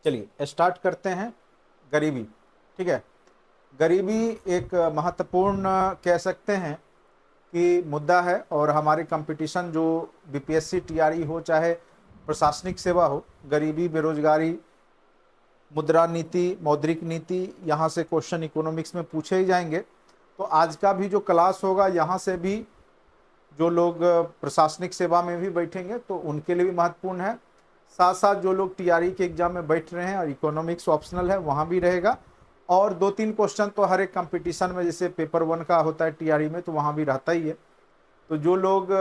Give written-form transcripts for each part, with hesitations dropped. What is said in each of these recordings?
चलिए स्टार्ट करते हैं। गरीबी, ठीक है। गरीबी एक महत्वपूर्ण कह सकते हैं कि मुद्दा है, और हमारे कंपटीशन जो बीपीएससी टीआरई हो चाहे प्रशासनिक सेवा हो, गरीबी, बेरोजगारी, मुद्रा नीति, मौद्रिक नीति, यहाँ से क्वेश्चन इकोनॉमिक्स में पूछे ही जाएंगे। तो आज का भी जो क्लास होगा यहाँ से भी जो लोग प्रशासनिक सेवा में भी बैठेंगे तो उनके लिए भी महत्वपूर्ण है। साथ साथ जो लोग टीआरई के एग्जाम में बैठ रहे हैं और इकोनॉमिक्स ऑप्शनल है वहाँ भी रहेगा। और 2-3 क्वेश्चन तो हर एक कंपटीशन में, जैसे पेपर 1 का होता है टीआरई में, तो वहाँ भी रहता ही है। तो जो लोग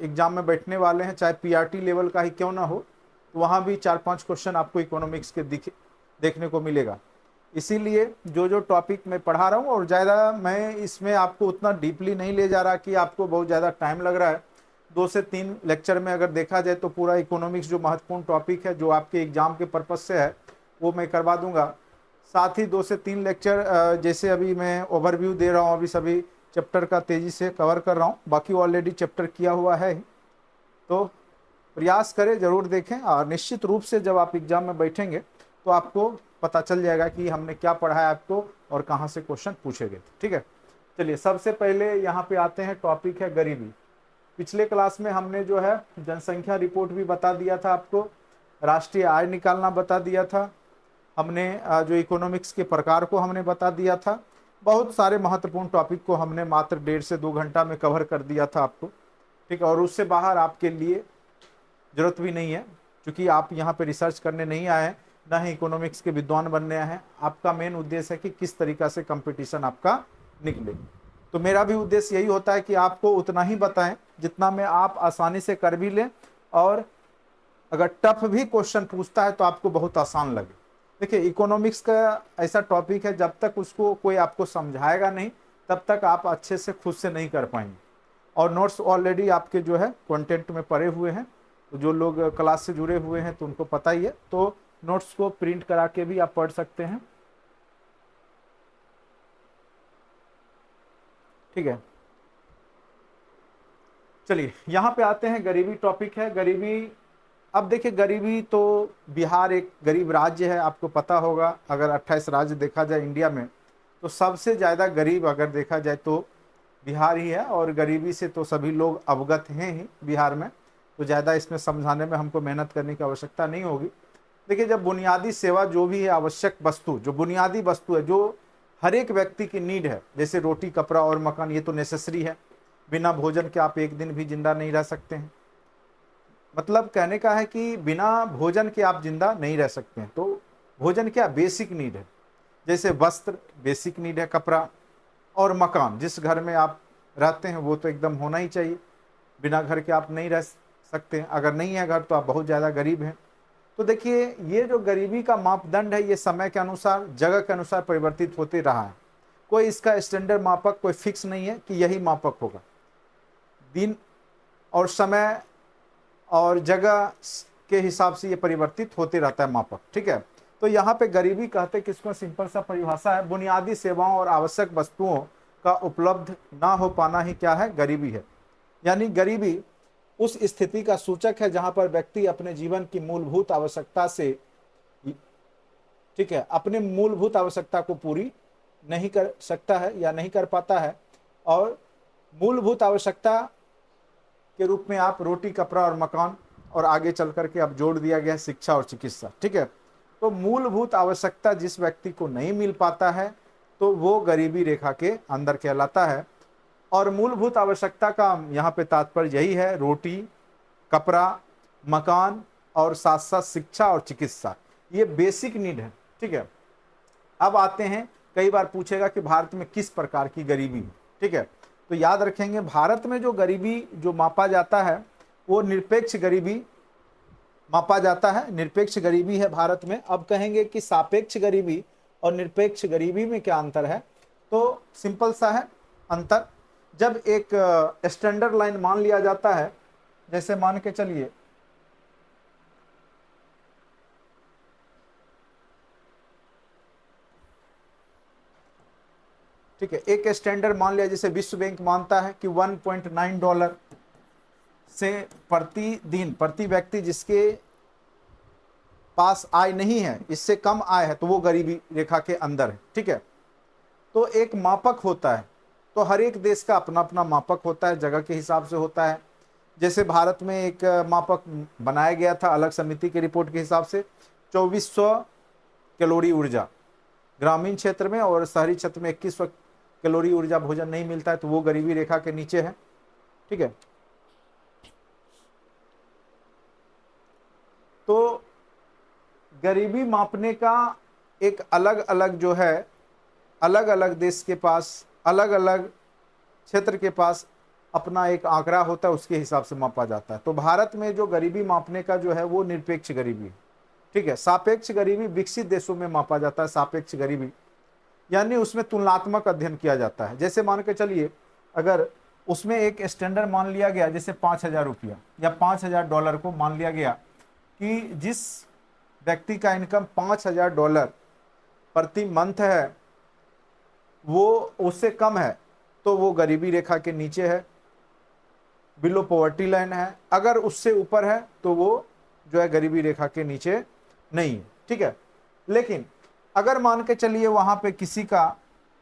एग्जाम में बैठने वाले हैं, चाहे पीआरटी लेवल का ही क्यों ना हो, तो वहाँ भी 4-5 क्वेश्चन आपको इकोनॉमिक्स के देखने को मिलेगा। इसीलिए जो जो टॉपिक मैं पढ़ा रहा हूँ, और ज़्यादा मैं इसमें आपको उतना डीपली नहीं ले जा रहा कि आपको बहुत ज़्यादा टाइम लग रहा है। 2 से 3 लेक्चर में अगर देखा जाए तो पूरा इकोनॉमिक्स जो महत्वपूर्ण टॉपिक है, जो आपके एग्जाम के पर्पज़ से है, वो मैं करवा दूंगा। साथ ही 2 से 3 लेक्चर जैसे अभी मैं ओवरव्यू दे रहा हूँ, अभी सभी चैप्टर का तेज़ी से कवर कर रहा हूँ, बाकी ऑलरेडी चैप्टर किया हुआ है। तो प्रयास करें, ज़रूर देखें, और निश्चित रूप से जब आप एग्जाम में बैठेंगे तो आपको पता चल जाएगा कि हमने क्या पढ़ा है आपको और कहाँ से क्वेश्चन पूछे गए। ठीक है, चलिए सबसे पहले यहाँ पे आते हैं। टॉपिक है गरीबी। पिछले क्लास में हमने जो है जनसंख्या रिपोर्ट भी बता दिया था आपको, राष्ट्रीय आय निकालना बता दिया था हमने, जो इकोनॉमिक्स के प्रकार को हमने बता दिया था। बहुत सारे महत्वपूर्ण टॉपिक को हमने मात्र 1.5 से 2 घंटा में कवर कर दिया था आपको। ठीक है, और उससे बाहर आपके लिए जरूरत भी नहीं है, क्योंकि आप यहाँ पे रिसर्च करने नहीं आए हैं, ना ही इकोनॉमिक्स के विद्वान बनने आए हैं। आपका मेन उद्देश्य है कि किस तरीका से कंपटीशन आपका निकले। तो मेरा भी उद्देश्य यही होता है कि आपको उतना ही बताएं जितना में आप आसानी से कर भी लें, और अगर टफ भी क्वेश्चन पूछता है तो आपको बहुत आसान लगे। देखिए, इकोनॉमिक्स का ऐसा टॉपिक है, जब तक उसको कोई आपको समझाएगा नहीं तब तक आप अच्छे से खुद से नहीं कर पाएंगे। और नोट्स ऑलरेडी आपके जो है कंटेंट में पड़े हुए हैं, तो जो लोग क्लास से जुड़े हुए हैं तो उनको पता ही है। तो नोट्स को प्रिंट करा के भी आप पढ़ सकते हैं। ठीक है, चलिए यहाँ पे आते हैं। गरीबी टॉपिक है, गरीबी। अब देखिए, गरीबी तो बिहार एक गरीब राज्य है, आपको पता होगा। अगर 28 राज्य देखा जाए इंडिया में, तो सबसे ज़्यादा गरीब अगर देखा जाए तो बिहार ही है। और गरीबी से तो सभी लोग अवगत हैं ही बिहार में, तो ज़्यादा इसमें समझाने में हमको मेहनत करने की आवश्यकता नहीं होगी। देखिए, जब बुनियादी सेवा जो भी है, आवश्यक वस्तु, जो बुनियादी वस्तु है, जो हर एक व्यक्ति की नीड है, जैसे रोटी, कपड़ा और मकान, ये तो नेसेसरी है। बिना भोजन के आप एक दिन भी जिंदा नहीं रह सकते हैं। मतलब कहने का है कि बिना भोजन के आप जिंदा नहीं रह सकते हैं। तो भोजन क्या बेसिक नीड है। जैसे वस्त्र बेसिक नीड है, कपड़ा और मकान, जिस घर में आप रहते हैं वो तो एकदम होना ही चाहिए। बिना घर के आप नहीं रह सकते हैं। अगर नहीं है घर तो आप बहुत ज़्यादा गरीब हैं। तो देखिए, ये जो गरीबी का मापदंड है, ये समय के अनुसार, जगह के अनुसार परिवर्तित होते रहा है। कोई इसका स्टैंडर्ड मापक, कोई फिक्स नहीं है कि यही मापक होगा। दिन और समय और जगह के हिसाब से ये परिवर्तित होते रहता है मापक। ठीक है, तो यहाँ पे गरीबी कहते किसको, सिंपल सा परिभाषा है, बुनियादी सेवाओं और आवश्यक वस्तुओं का उपलब्ध ना हो पाना ही क्या है, गरीबी है। यानी गरीबी उस स्थिति का सूचक है जहां पर व्यक्ति अपने जीवन की मूलभूत आवश्यकता से, ठीक है, अपने मूलभूत आवश्यकता को पूरी नहीं कर सकता है या नहीं कर पाता है। और मूलभूत आवश्यकता के रूप में आप रोटी, कपड़ा और मकान, और आगे चल करके अब जोड़ दिया गया शिक्षा और चिकित्सा। ठीक है, तो मूलभूत आवश्यकता जिस व्यक्ति को नहीं मिल पाता है तो वो गरीबी रेखा के अंदर कहलाता है। और मूलभूत आवश्यकता का यहाँ पे तात्पर्य यही है, रोटी, कपड़ा, मकान और साथ साथ शिक्षा और चिकित्सा, ये बेसिक नीड है। ठीक है, अब आते हैं, कई बार पूछेगा कि भारत में किस प्रकार की गरीबी है। ठीक है, तो याद रखेंगे, भारत में जो गरीबी जो मापा जाता है वो निरपेक्ष गरीबी मापा जाता है। निरपेक्ष गरीबी है भारत में। अब कहेंगे कि सापेक्ष गरीबी और निरपेक्ष गरीबी में क्या अंतर है, तो सिंपल सा है अंतर। जब एक स्टैंडर्ड लाइन मान लिया जाता है, जैसे मान के चलिए ठीक है, एक स्टैंडर्ड मान लिया, जैसे विश्व बैंक मानता है कि $1.9 से प्रति दिन, प्रति व्यक्ति जिसके पास आय नहीं है, इससे कम आय है, तो वो गरीबी रेखा के अंदर है। ठीक है, तो एक मापक होता है, तो हर एक देश का अपना अपना मापक होता है, जगह के हिसाब से होता है। जैसे भारत में एक मापक बनाया गया था अलग समिति की रिपोर्ट के हिसाब से, 2400 कैलोरी ऊर्जा ग्रामीण क्षेत्र में, और शहरी क्षेत्र में 2100 कैलोरी ऊर्जा भोजन नहीं मिलता है, तो वो गरीबी रेखा के नीचे है। ठीक है, तो गरीबी मापने का एक अलग अलग जो है, अलग अलग देश के पास, अलग अलग क्षेत्र के पास अपना एक आंकड़ा होता है, उसके हिसाब से मापा जाता है। तो भारत में जो गरीबी मापने का जो है वो निरपेक्ष गरीबी, ठीक है। सापेक्ष गरीबी विकसित देशों में मापा जाता है। सापेक्ष गरीबी यानी उसमें तुलनात्मक अध्ययन किया जाता है। जैसे मान के चलिए, अगर उसमें एक स्टैंडर्ड मान लिया गया, जैसे 5,000 रुपया या $5,000 को मान लिया गया कि जिस व्यक्ति का इनकम $5,000 प्रति मंथ है, वो उससे कम है, तो वो गरीबी रेखा के नीचे है, बिलो पॉवर्टी लाइन है। अगर उससे ऊपर है तो वो जो है गरीबी रेखा के नीचे नहीं है। ठीक है, लेकिन अगर मान के चलिए वहां पे किसी का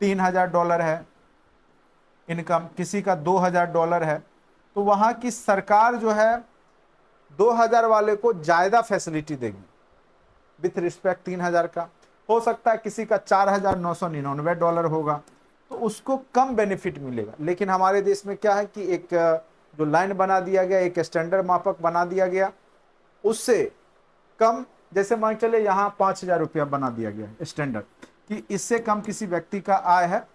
$3,000 है इनकम, किसी का $2,000 है, तो वहां की सरकार जो है 2,000 वाले को ज्यादा फैसिलिटी देगी विथ रिस्पेक्ट 3,000 का। हो सकता है किसी का $4,999 होगा, तो उसको कम बेनिफिट मिलेगा। लेकिन हमारे देश में क्या है कि एक जो लाइन बना दिया गया, एक स्टैंडर्ड मापक बना दिया गया, उससे कम, जैसे मान चले यहाँ 5,000 रुपया बना दिया गया स्टैंडर्ड, कि इससे कम किसी व्यक्ति का आय है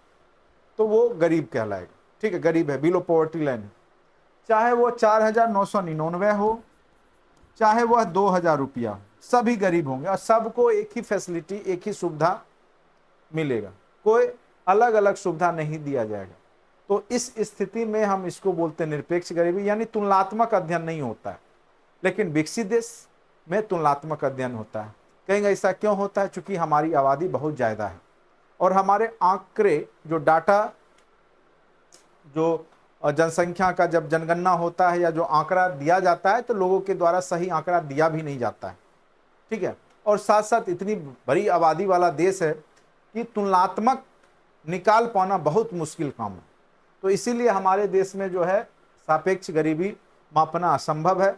तो वो गरीब कहलाएगा। ठीक है, गरीब है, बिलो पॉवर्टी लाइन है। चाहे वो 4,999 हो, चाहे वह 2,000 रुपया हो, सभी गरीब होंगे और सबको एक ही फैसिलिटी, एक ही सुविधा मिलेगा, कोई अलग अलग सुविधा नहीं दिया जाएगा। तो इस स्थिति में हम इसको बोलते हैं निरपेक्ष गरीबी, यानी तुलनात्मक अध्ययन नहीं होता है। लेकिन विकसित देश में तुलनात्मक अध्ययन होता है। कहेंगे ऐसा क्यों होता है? चूंकि हमारी आबादी बहुत ज़्यादा है और हमारे आंकड़े, जो डाटा, जो जनसंख्या का जब जनगणना होता है या जो आंकड़ा दिया जाता है, तो लोगों के द्वारा सही आंकड़ा दिया भी नहीं जाता है। ठीक है, और साथ साथ इतनी बड़ी आबादी वाला देश है कि तुलनात्मक निकाल पाना बहुत मुश्किल काम है। तो इसीलिए हमारे देश में जो है सापेक्ष गरीबी मापना असंभव है।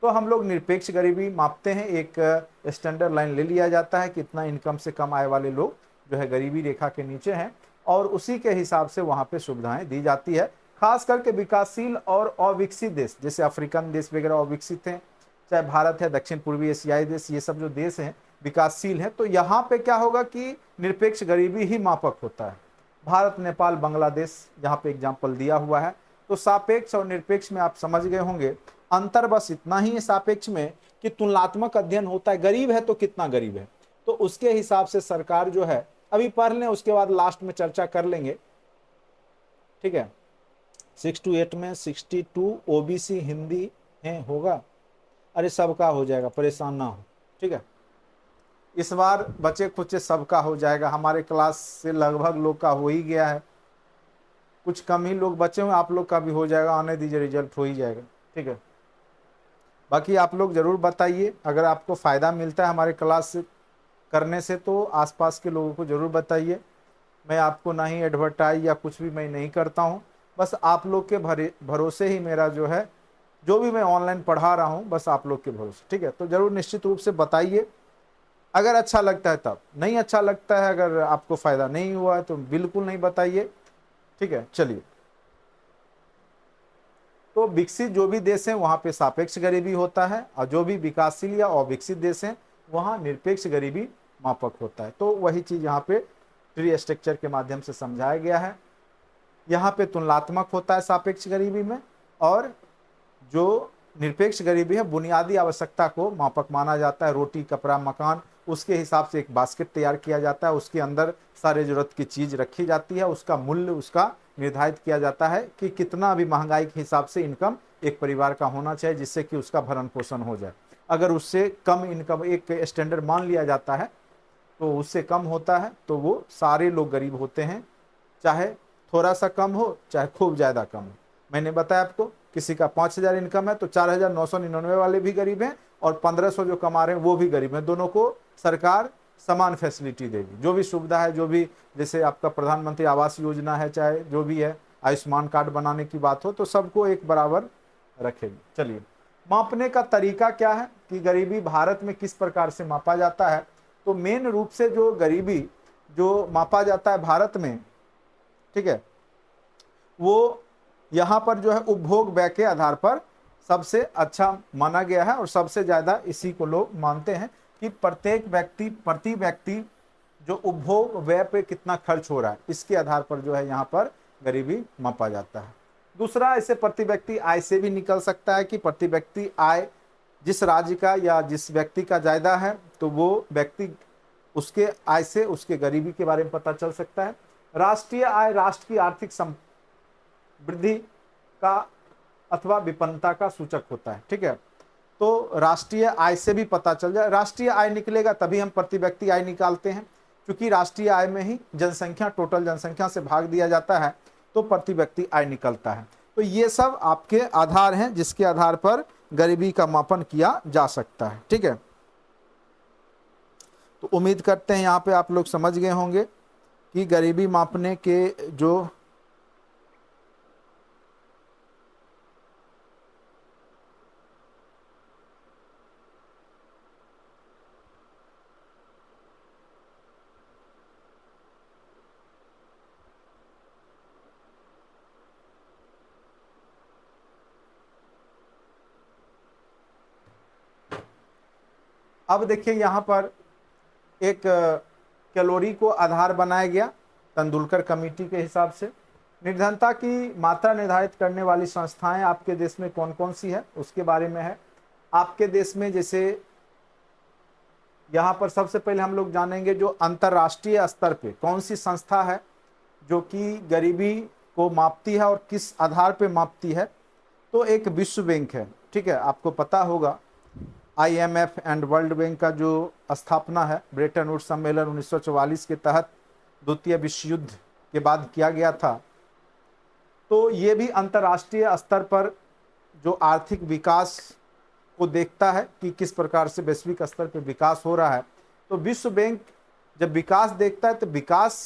तो हम लोग निरपेक्ष गरीबी मापते हैं, एक स्टैंडर्ड लाइन ले लिया जाता है कि इतना इनकम से कम आय वाले लोग जो है गरीबी रेखा के नीचे हैं, और उसी के हिसाब से वहाँ पे सुविधाएं दी जाती है। खास करके विकासशील और अविकसित देश, जैसे अफ्रीकन देश वगैरह अविकसित हैं, चाहे भारत है, दक्षिण पूर्वी एशियाई देश, ये सब जो देश हैं विकासशील हैं, तो यहाँ पे क्या होगा कि निरपेक्ष गरीबी ही मापक होता है। भारत, नेपाल, बांग्लादेश यहाँ पे एग्जाम्पल दिया हुआ है। तो सापेक्ष और निरपेक्ष में आप समझ गए होंगे, अंतर बस इतना ही है सापेक्ष में कि तुलनात्मक अध्ययन होता है, गरीब है तो कितना गरीब है, तो उसके हिसाब से सरकार जो है, अभी पढ़ लें उसके बाद लास्ट में चर्चा कर लेंगे। ठीक है, 6 to 8 में 62 ओबीसी हिंदी है होगा, अरे सबका हो जाएगा, परेशान ना हो। ठीक है, इस बार बचे खुचे सबका हो जाएगा। हमारे क्लास से लगभग लोग का हो ही गया है, कुछ कम ही लोग बचे हुए, आप लोग का भी हो जाएगा, आने दीजिए, रिजल्ट हो ही जाएगा। ठीक है, बाकी आप लोग ज़रूर बताइए, अगर आपको फ़ायदा मिलता है हमारे क्लास से करने से तो आसपास के लोगों को ज़रूर बताइए। मैं आपको ना ही एडवर्टाइज या कुछ भी मैं नहीं करता हूँ, बस आप लोग के भरोसे ही मेरा जो है, जो भी मैं ऑनलाइन पढ़ा रहा हूँ, बस आप लोग के भरोसे। ठीक है, तो ज़रूर निश्चित रूप से बताइए, अगर अच्छा लगता है तब, नहीं अच्छा लगता है, अगर आपको फ़ायदा नहीं हुआ है तो बिल्कुल नहीं बताइए। ठीक है, चलिए, तो विकसित जो भी देश हैं वहाँ पे सापेक्ष गरीबी होता है, और जो भी विकासशील या अविकसित देश हैं वहाँ निरपेक्ष गरीबी मापक होता है। तो वही चीज़ यहाँ पे ट्री स्ट्रक्चर के माध्यम से समझाया गया है। यहाँ पे तुलनात्मक होता है सापेक्ष गरीबी में, और जो निरपेक्ष गरीबी है बुनियादी आवश्यकता को मापक माना जाता है। रोटी, कपड़ा, मकान, उसके हिसाब से एक बास्केट तैयार किया जाता है, उसके अंदर सारे जरूरत की चीज़ रखी जाती है, उसका मूल्य उसका निर्धारित किया जाता है कि कितना अभी महंगाई के हिसाब से इनकम एक परिवार का होना चाहिए, जिससे कि उसका भरण पोषण हो जाए। अगर उससे कम इनकम एक स्टैंडर्ड मान लिया जाता है, तो उससे कम होता है तो वो सारे लोग गरीब होते हैं, चाहे थोड़ा सा कम हो चाहे खूब ज़्यादा कम हो। मैंने बताया आपको, किसी का 5,000 इनकम है तो 4,999 वाले भी गरीब हैं, और 1500 जो कमा रहे हैं वो भी गरीब हैं। दोनों को सरकार समान फैसिलिटी देगी, जो भी सुविधा है, जो भी जैसे आपका प्रधानमंत्री आवास योजना है, चाहे जो भी है, आयुष्मान कार्ड बनाने की बात हो, तो सबको एक बराबर रखेगी। चलिए, मापने का तरीका क्या है कि गरीबी भारत में किस प्रकार से मापा जाता है। तो मेन रूप से जो गरीबी जो मापा जाता है भारत में, ठीक है, वो यहाँ पर जो है उपभोग व्यय के आधार पर सबसे अच्छा माना गया है और सबसे ज्यादा इसी को लोग मानते हैं कि प्रत्येक व्यक्ति प्रति व्यक्ति जो उपभोग व्यय पे कितना खर्च हो रहा है, इसके आधार पर जो है यहाँ पर गरीबी मापा जाता है। दूसरा, ऐसे प्रति व्यक्ति आय से भी निकल सकता है कि प्रति व्यक्ति आय जिस राज्य का या जिस व्यक्ति का ज्यादा है तो वो व्यक्ति उसके आय से उसके गरीबी के बारे में पता चल सकता है। राष्ट्रीय आय राष्ट्र की आर्थिक वृद्धि का अथवा विपन्नता का सूचक होता है, ठीक है। तो राष्ट्रीय आय से भी पता चल जाए, राष्ट्रीय आय निकलेगा तभी हम प्रति व्यक्ति आय निकालते हैं, क्योंकि राष्ट्रीय आय में ही जनसंख्या, टोटल जनसंख्या से भाग दिया जाता है तो प्रति व्यक्ति आय निकलता है। तो ये सब आपके आधार हैं जिसके आधार पर गरीबी का मापन किया जा सकता है, ठीक है। तो उम्मीद करते हैं यहाँ पे आप लोग समझ गए होंगे कि गरीबी मापने के जो अब देखिए यहाँ पर एक कैलोरी को आधार बनाया गया तेंदुलकर कमेटी के हिसाब से। निर्धनता की मात्रा निर्धारित करने वाली संस्थाएं आपके देश में कौन कौन सी है उसके बारे में है। आपके देश में जैसे यहाँ पर सबसे पहले हम लोग जानेंगे जो अंतर्राष्ट्रीय स्तर पे कौन सी संस्था है जो कि गरीबी को मापती है और किस आधार पे मापती है। तो एक विश्व बैंक है, ठीक है, आपको पता होगा IMF एंड वर्ल्ड बैंक का जो स्थापना है ब्रेटन वुड्स सम्मेलन 1944 के तहत द्वितीय विश्व युद्ध के बाद किया गया था। तो ये भी अंतर्राष्ट्रीय स्तर पर जो आर्थिक विकास को देखता है कि किस प्रकार से वैश्विक स्तर पर विकास हो रहा है। तो विश्व बैंक जब विकास देखता है तो विकास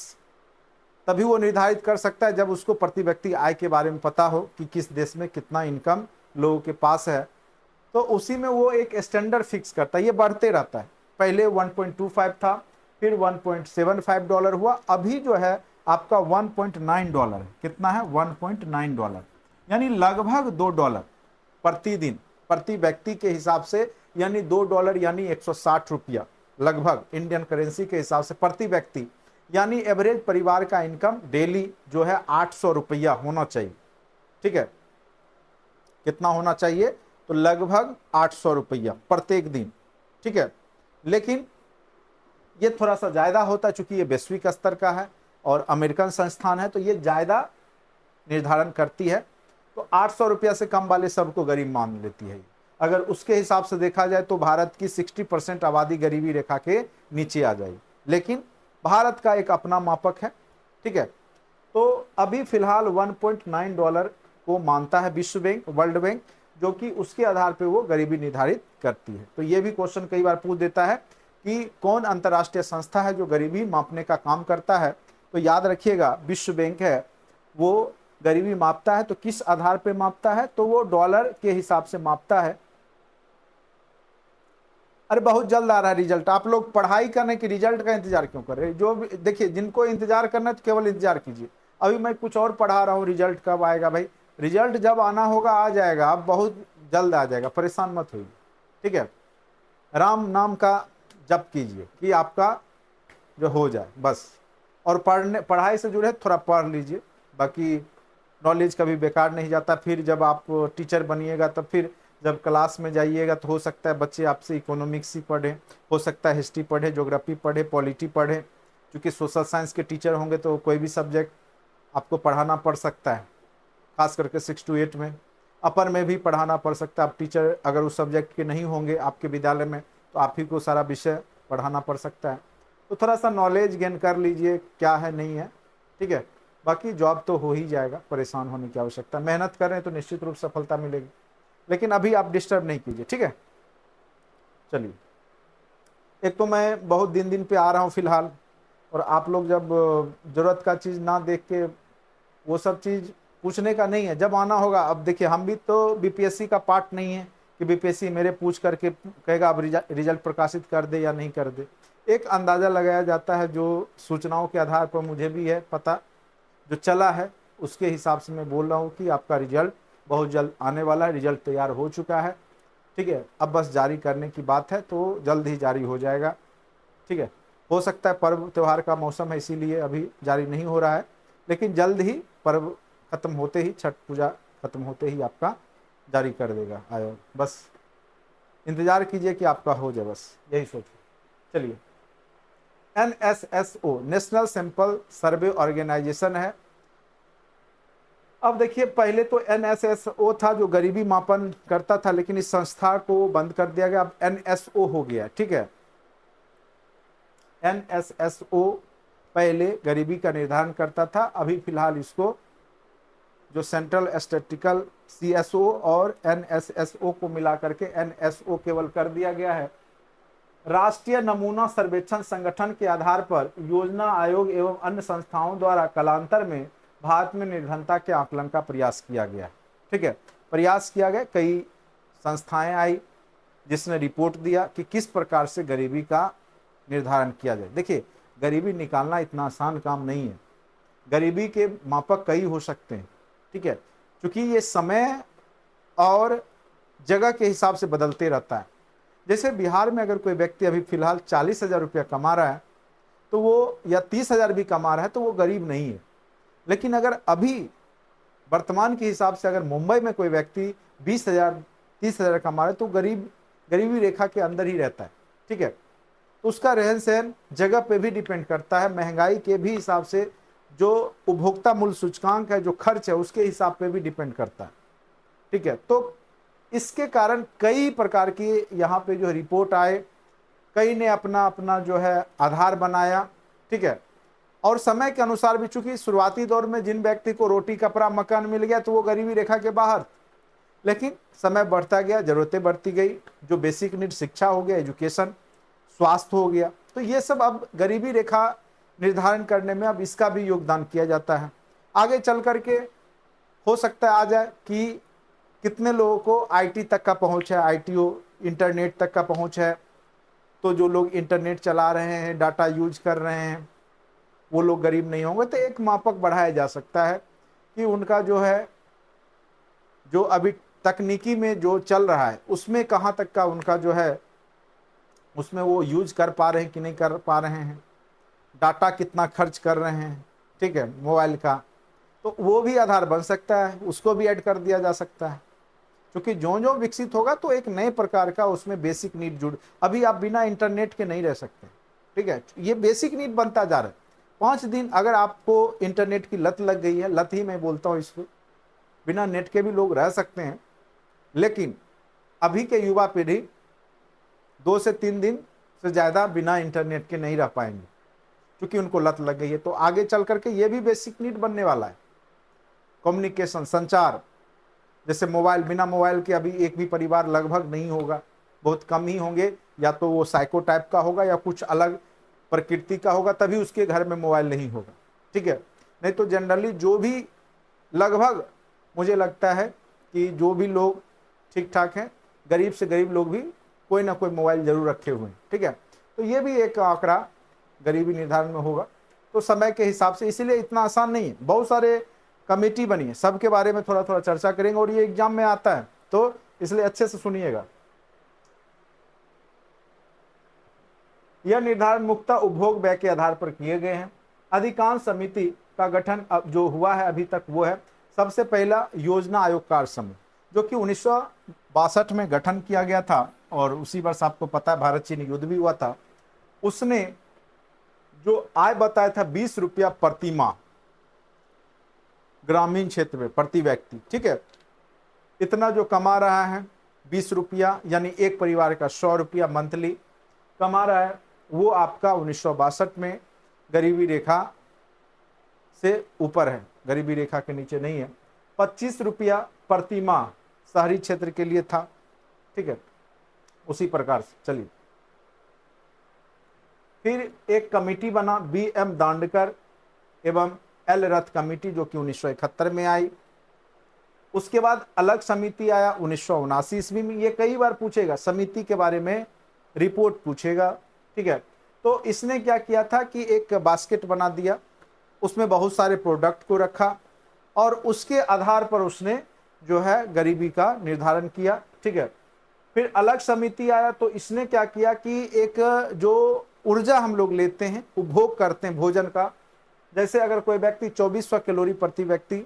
तभी वो निर्धारित कर सकता है जब उसको प्रति व्यक्ति आय के बारे में पता हो कि किस देश में कितना इनकम लोगों के पास है। तो उसी में वो एक स्टैंडर्ड फिक्स करता है, ये बढ़ते रहता है। पहले 1.25 था, फिर 1.75 डॉलर हुआ, अभी जो है आपका 1.9 डॉलर है। कितना है? 1.9 डॉलर, यानी लगभग $2 प्रतिदिन प्रति व्यक्ति के हिसाब से, यानी $2 यानी 160 रुपया लगभग इंडियन करेंसी के हिसाब से प्रति व्यक्ति, यानी एवरेज परिवार का इनकम डेली जो है 800 रुपया होना चाहिए, ठीक है। कितना होना चाहिए? तो लगभग 800 रुपया प्रत्येक दिन, ठीक है। लेकिन ये थोड़ा सा ज़्यादा होता है चूंकि ये वैश्विक स्तर का है और अमेरिकन संस्थान है, तो ये ज़्यादा निर्धारण करती है। तो 800 रुपया से कम वाले सबको गरीब मान लेती है। अगर उसके हिसाब से देखा जाए तो भारत की 60% आबादी गरीबी रेखा के नीचे आ जाएगी, लेकिन भारत का एक अपना मापक है, ठीक है। तो अभी फिलहाल 1.9 डॉलर को मानता है विश्व बैंक, वर्ल्ड बैंक, जो कि उसके आधार पे वो गरीबी निर्धारित करती है। तो ये भी क्वेश्चन कई बार पूछ देता है कि कौन अंतर्राष्ट्रीय संस्था है जो गरीबी मापने का काम करता है। तो याद रखिएगा विश्व बैंक है, वो गरीबी मापता है। तो किस आधार पे मापता है? तो वो डॉलर के हिसाब से मापता है। अरे बहुत जल्द आ रहा है रिजल्ट, आप लोग पढ़ाई करने की रिजल्ट का इंतजार क्यों कर रहे हैं? जो देखिए, जिनको इंतजार करना है तो केवल इंतजार कीजिए। अभी मैं कुछ और पढ़ा रहा हूँ, रिजल्ट कब आएगा भाई? रिजल्ट जब आना होगा आ जाएगा, अब बहुत जल्द आ जाएगा, परेशान मत होइए, ठीक है। राम नाम का जप कीजिए कि आपका जो हो जाए बस। और पढ़ाई से जुड़े थोड़ा पढ़ लीजिए, बाकी नॉलेज कभी बेकार नहीं जाता। फिर जब आप टीचर बनिएगा तब फिर जब क्लास में जाइएगा तो हो सकता है बच्चे आपसे इकोनॉमिक्स ही पढ़े, हो सकता है हिस्ट्री पढ़े, ज्योग्राफी पढ़े, पॉलिटी पढ़े। क्योंकि सोशल साइंस के टीचर होंगे तो कोई भी सब्जेक्ट आपको पढ़ाना पड़ सकता है, खास करके 6 to 8 में। अपर में भी पढ़ाना पड़ सकता है। आप टीचर अगर उस सब्जेक्ट के नहीं होंगे आपके विद्यालय में तो आप ही को सारा विषय पढ़ाना पड़ सकता है। तो थोड़ा सा नॉलेज गेन कर लीजिए क्या है नहीं है, ठीक है। बाकी जॉब तो हो ही जाएगा, परेशान होने की आवश्यकता। मेहनत करें तो निश्चित रूप से सफलता मिलेगी, लेकिन अभी आप डिस्टर्ब नहीं कीजिए, ठीक है। चलिए, एक तो मैं बहुत दिन दिन पे आ रहा हूँ फिलहाल, और आप लोग जब जरूरत का चीज़ ना देख के वो सब चीज़ पूछने का नहीं है, जब आना होगा। अब देखिए, हम भी तो बीपीएससी का पार्ट नहीं है कि बीपीएससी मेरे पूछ करके कहेगा अब रिजल्ट प्रकाशित कर दे या नहीं कर दे। एक अंदाज़ा लगाया जाता है, जो सूचनाओं के आधार पर मुझे भी है पता, जो चला है उसके हिसाब से मैं बोल रहा हूँ कि आपका रिजल्ट बहुत जल्द आने वाला है। रिजल्ट तैयार हो चुका है, ठीक है, अब बस जारी करने की बात है, तो जल्द ही जारी हो जाएगा, ठीक है। हो सकता है पर्व त्यौहार का मौसम है इसीलिए अभी जारी नहीं हो रहा है, लेकिन जल्द ही पर्व खत्म होते ही, छठ पूजा खत्म होते ही आपका जारी कर देगा आयोग। बस इंतजार कीजिए कि आपका हो जाए, बस यही सोचिए। चलिए, NSSO national sample survey organisation है। अब देखिए, पहले तो NSSO था जो गरीबी मापन करता था, लेकिन इस संस्था को बंद कर दिया गया, अब NSO हो गया, ठीक है। NSSO पहले गरीबी का निर्धारण करता था, अभी फिलहाल इसको जो सेंट्रल स्टैटिस्टिकल CSO और NSSO को मिला करके NSO केवल कर दिया गया है। राष्ट्रीय नमूना सर्वेक्षण संगठन के आधार पर योजना आयोग एवं अन्य संस्थाओं द्वारा कालांतर में भारत में निर्धनता के आकलन का प्रयास किया गया, ठीक है। प्रयास किया गया, कई संस्थाएं आई जिसने रिपोर्ट दिया कि किस प्रकार से गरीबी का निर्धारण किया जाए। देखिए, गरीबी निकालना इतना आसान काम नहीं है, गरीबी के मापक कई हो सकते हैं, ठीक है, क्योंकि ये समय और जगह के हिसाब से बदलते रहता है। जैसे बिहार में अगर कोई व्यक्ति अभी फिलहाल 40,000 रुपया कमा रहा है, तो वो, या 30,000 भी कमा रहा है, तो वो गरीब नहीं है। लेकिन अगर अभी वर्तमान के हिसाब से अगर मुंबई में कोई व्यक्ति 20,000 30,000 कमा रहा है, तो गरीबी रेखा के अंदर ही रहता है, ठीक है। तो उसका रहन सहन जगह पे भी डिपेंड करता है, महंगाई के भी हिसाब से, जो उपभोक्ता मूल्य सूचकांक है, जो खर्च है, उसके हिसाब पे भी डिपेंड करता है, ठीक है। तो इसके कारण कई प्रकार की यहाँ पे जो रिपोर्ट आए, कई ने अपना अपना जो है आधार बनाया, ठीक है। और समय के अनुसार भी, चूंकि शुरुआती दौर में जिन व्यक्ति को रोटी कपड़ा मकान मिल गया तो वो गरीबी रेखा के बाहर, लेकिन समय बढ़ता गया, जरूरतें बढ़ती गई, जो बेसिक नीड शिक्षा हो गया, एजुकेशन, स्वास्थ्य हो गया, तो ये सब अब गरीबी रेखा निर्धारण करने में अब इसका भी योगदान किया जाता है। आगे चल करके हो सकता है आ जाए कि कितने लोगों को आईटी तक का पहुंच है, आईटीओ इंटरनेट तक का पहुंच है, तो जो लोग इंटरनेट चला रहे हैं, डाटा यूज कर रहे हैं, वो लोग गरीब नहीं होंगे। तो एक मापक बढ़ाया जा सकता है कि उनका जो है, जो अभी तकनीकी में जो चल रहा है उसमें कहाँ तक का उनका जो है, उसमें वो यूज कर पा रहे हैं कि नहीं कर पा रहे हैं, डाटा कितना खर्च कर रहे हैं, ठीक है, मोबाइल का, तो वो भी आधार बन सकता है, उसको भी ऐड कर दिया जा सकता है। क्योंकि जो जो विकसित होगा तो एक नए प्रकार का उसमें बेसिक नीड जुड़, अभी आप बिना इंटरनेट के नहीं रह सकते, ठीक है, ये बेसिक नीड बनता जा रहा है। 5 दिन अगर आपको इंटरनेट की लत लग गई है, लत ही मैं बोलता हूँ इसको, बिना नेट के भी लोग रह सकते हैं, लेकिन अभी के युवा पीढ़ी 2 से 3 दिन से ज़्यादा बिना इंटरनेट के नहीं रह पाएंगे, क्योंकि उनको लत लग गई है। तो आगे चल करके ये भी बेसिक नीड बनने वाला है। कम्युनिकेशन, संचार, जैसे मोबाइल, बिना मोबाइल के अभी एक भी परिवार लगभग नहीं होगा, बहुत कम ही होंगे, या तो वो साइको टाइप का होगा या कुछ अलग प्रकृति का होगा, तभी उसके घर में मोबाइल नहीं होगा, ठीक है। नहीं तो जनरली जो भी, लगभग मुझे लगता है कि जो भी लोग ठीक ठाक हैं, गरीब से गरीब लोग भी कोई ना कोई मोबाइल जरूर रखे हुए हैं, ठीक है। तो ये भी एक आंकड़ा गरीबी निर्धारण में होगा। तो समय के हिसाब से, इसीलिए इतना आसान नहीं है, बहुत सारे कमेटी बनी है, सबके बारे में थोड़ा थोड़ा चर्चा करेंगे, और ये एग्जाम में आता है, तो इसलिए अच्छे से सुनिएगा। यह निर्धारण मुख्यतः उपभोग व्यय के आधार पर किए गए हैं। अधिकांश समिति का गठन अब जो हुआ है अभी तक वो है, सबसे पहला योजना आयोग कार्य समूह, जो कि 1962 में गठन किया गया था, और उसी वर्ष आपको पता है भारत चीन युद्ध भी हुआ था। उसने जो आय बताया था 20 रुपया प्रति माह, ग्रामीण क्षेत्र में प्रति व्यक्ति, ठीक है, इतना जो कमा रहा है 20 रुपया, यानी एक परिवार का 100 रुपया मंथली कमा रहा है, वो आपका 1962 में गरीबी रेखा से ऊपर है, गरीबी रेखा के नीचे नहीं है। 25 रुपया प्रति माह शहरी क्षेत्र के लिए था, ठीक है। उसी प्रकार से। चलिए, फिर एक कमेटी बना बी.एम. दांडकर एवं एल. रथ कमेटी, जो कि 1971 में आई। उसके बाद अलग समिति आया 1979 ईस्वी में। ये कई बार पूछेगा, समिति के बारे में रिपोर्ट पूछेगा, ठीक है। तो इसने क्या किया था कि एक बास्केट बना दिया, उसमें बहुत सारे प्रोडक्ट को रखा और उसके आधार पर उसने जो है गरीबी का निर्धारण किया, ठीक है। फिर अलग समिति आया, तो इसने क्या किया कि एक जो ऊर्जा हम लोग लेते हैं, उपभोग करते हैं भोजन का, जैसे अगर कोई व्यक्ति 2400 कैलोरी प्रति व्यक्ति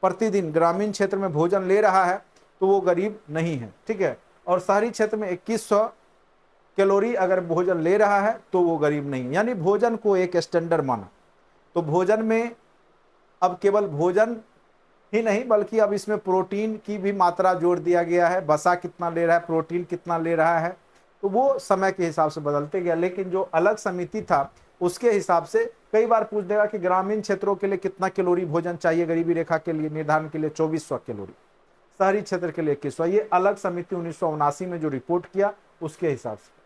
प्रतिदिन ग्रामीण क्षेत्र में भोजन ले रहा है तो वो गरीब नहीं है, ठीक है। और शहरी क्षेत्र में 2100 कैलोरी अगर भोजन ले रहा है तो वो गरीब नहीं है। यानी भोजन को एक स्टैंडर्ड माना। तो भोजन में अब केवल भोजन ही नहीं बल्कि अब इसमें प्रोटीन की भी मात्रा जोड़ दिया गया है। वसा कितना ले रहा है, प्रोटीन कितना ले रहा है, तो वो समय के हिसाब से बदलते गया। लेकिन जो अलग समिति था उसके हिसाब से कई बार पूछ देगा कि ग्रामीण क्षेत्रों के लिए कितना कैलोरी भोजन चाहिए गरीबी रेखा के लिए निर्धारण के लिए 2400 कैलोरी, शहरी क्षेत्र के लिए 2100। ये अलग समिति 1979 में जो रिपोर्ट किया उसके हिसाब से।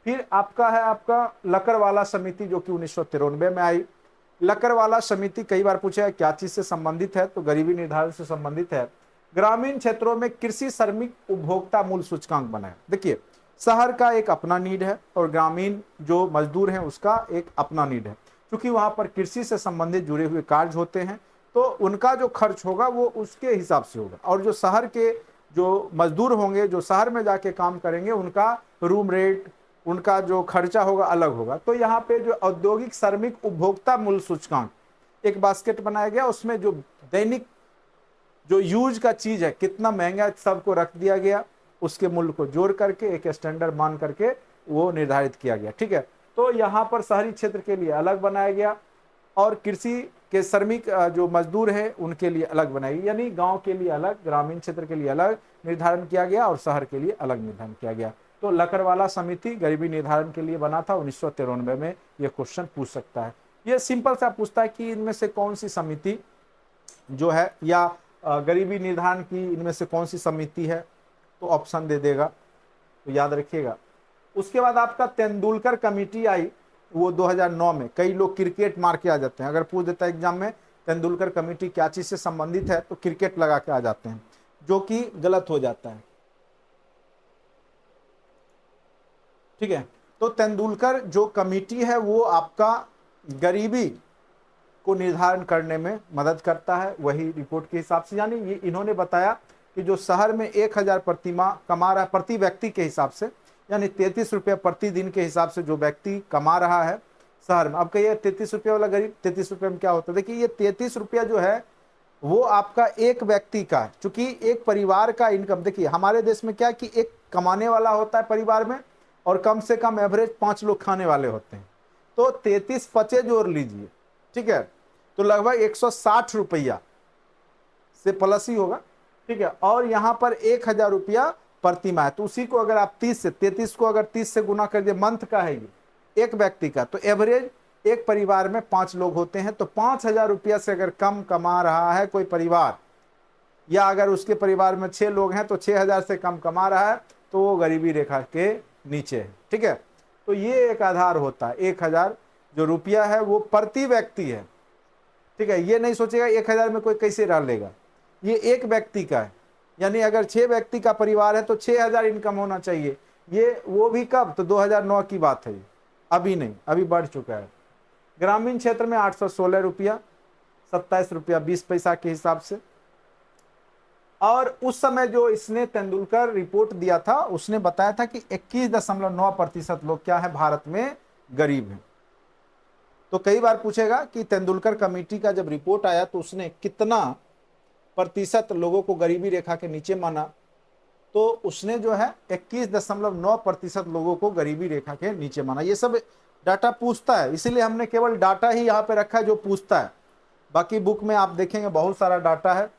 फिर आपका है आपका लकड़वाला समिति, जो कि 1993 में आई। लकड़वाला समिति कई बार पूछा है क्या चीज से संबंधित है, तो गरीबी निर्धारण से संबंधित है। ग्रामीण क्षेत्रों में कृषि श्रमिक उपभोक्ता मूल्य सूचकांक बनाया। देखिए, शहर का एक अपना नीड है और ग्रामीण जो मजदूर हैं उसका एक अपना नीड है। क्योंकि वहां पर कृषि से संबंधित जुड़े हुए कार्य होते हैं तो उनका जो खर्च होगा वो उसके हिसाब से होगा। और जो शहर के जो मजदूर होंगे, जो शहर में जाके काम करेंगे, उनका रूम रेट, उनका जो खर्चा होगा अलग होगा। तो यहाँ पे जो औद्योगिक श्रमिक उपभोक्ता मूल्य सूचकांक एक बास्केट बनाया गया, उसमें जो दैनिक जो यूज का चीज है कितना महंगा सबको रख दिया गया, उसके मूल्य को जोड़ करके एक स्टैंडर्ड मान करके वो निर्धारित किया गया, ठीक है। तो यहाँ पर शहरी क्षेत्र के लिए अलग बनाया गया और कृषि के श्रमिक जो मजदूर है उनके लिए अलग बनाई, यानी गांव के लिए अलग, ग्रामीण क्षेत्र के लिए अलग निर्धारण किया गया और शहर के लिए अलग निर्धारण किया गया। तो लकड़वाला समिति गरीबी निर्धारण के लिए बना था 1993 में। ये क्वेश्चन पूछ सकता है। ये सिंपल सा पूछता है कि इनमें से कौन सी समिति जो है या गरीबी निर्धारण की इनमें से कौन सी समिति है, तो ऑप्शन दे देगा, तो याद रखिएगा। उसके बाद आपका तेंदुलकर कमेटी आई, वो 2009 में। कई लोग क्रिकेट मार के आ जाते हैं, अगर पूछ देता है एग्जाम में तेंदुलकर कमेटी क्या चीज से संबंधित है तो क्रिकेट लगा के आ जाते हैं, जो कि गलत हो जाता है, ठीक है। तो तेंदुलकर जो कमेटी है वो आपका गरीबी को निर्धारण करने में मदद करता है, वही रिपोर्ट के हिसाब से। यानी ये इन्होंने बताया कि जो शहर में 1000 प्रतिमाह कमा रहा है प्रति व्यक्ति के हिसाब से, यानी 33 रुपये प्रतिदिन के हिसाब से जो व्यक्ति कमा रहा है शहर में। अब कहिए 33 रुपये वाला गरीब, 33 रुपये में क्या होता है? देखिए, ये 33 रुपया जो है वो आपका एक व्यक्ति का है, चूंकि एक परिवार का इनकम। देखिए हमारे देश में क्या है कि एक कमाने वाला होता है परिवार में और कम से कम एवरेज 5 लोग खाने वाले होते हैं। तो 33 पचे जोड़ लीजिए, ठीक है, तो लगभग 160 रुपया से प्लस ही होगा, ठीक है। और यहाँ पर 1000 रुपया प्रतिमाह है, तो उसी को अगर आप 30 से 33 को अगर 30 से गुना कर दिए, मंथ का है ये एक व्यक्ति का, तो एवरेज एक परिवार में 5 लोग होते हैं, तो 5000 रुपया से अगर कम कमा रहा है कोई परिवार, या अगर उसके परिवार में 6 लोग हैं तो 6000 से कम कमा रहा है, तो वो गरीबी रेखा के नीचे है, ठीक है। तो ये एक आधार होता है, 1000 जो रुपया है वो प्रति व्यक्ति है, ठीक है। ये नहीं सोचेगा 1000 में कोई कैसे रह लेगा, ये एक व्यक्ति का है। यानी अगर 6 व्यक्ति का परिवार है तो 6000 इनकम होना चाहिए। ये वो भी कब, तो 2009 की बात है, अभी नहीं, अभी बढ़ चुका है। ग्रामीण क्षेत्र में 816 रुपया, 27 रुपया 20 पैसा के हिसाब से। और उस समय जो इसने तेंदुलकर रिपोर्ट दिया था उसने बताया था कि 21.9% लोग क्या है भारत में गरीब हैं। तो कई बार पूछेगा कि तेंदुलकर कमेटी का जब रिपोर्ट आया तो उसने कितना प्रतिशत लोगों को गरीबी रेखा के नीचे माना, तो उसने जो है 21.9% लोगों को गरीबी रेखा के नीचे माना। ये सब डाटा पूछता है, इसीलिए हमने केवल डाटा ही यहाँ पे रखा है जो पूछता है। बाकी बुक में आप देखेंगे बहुत सारा डाटा है,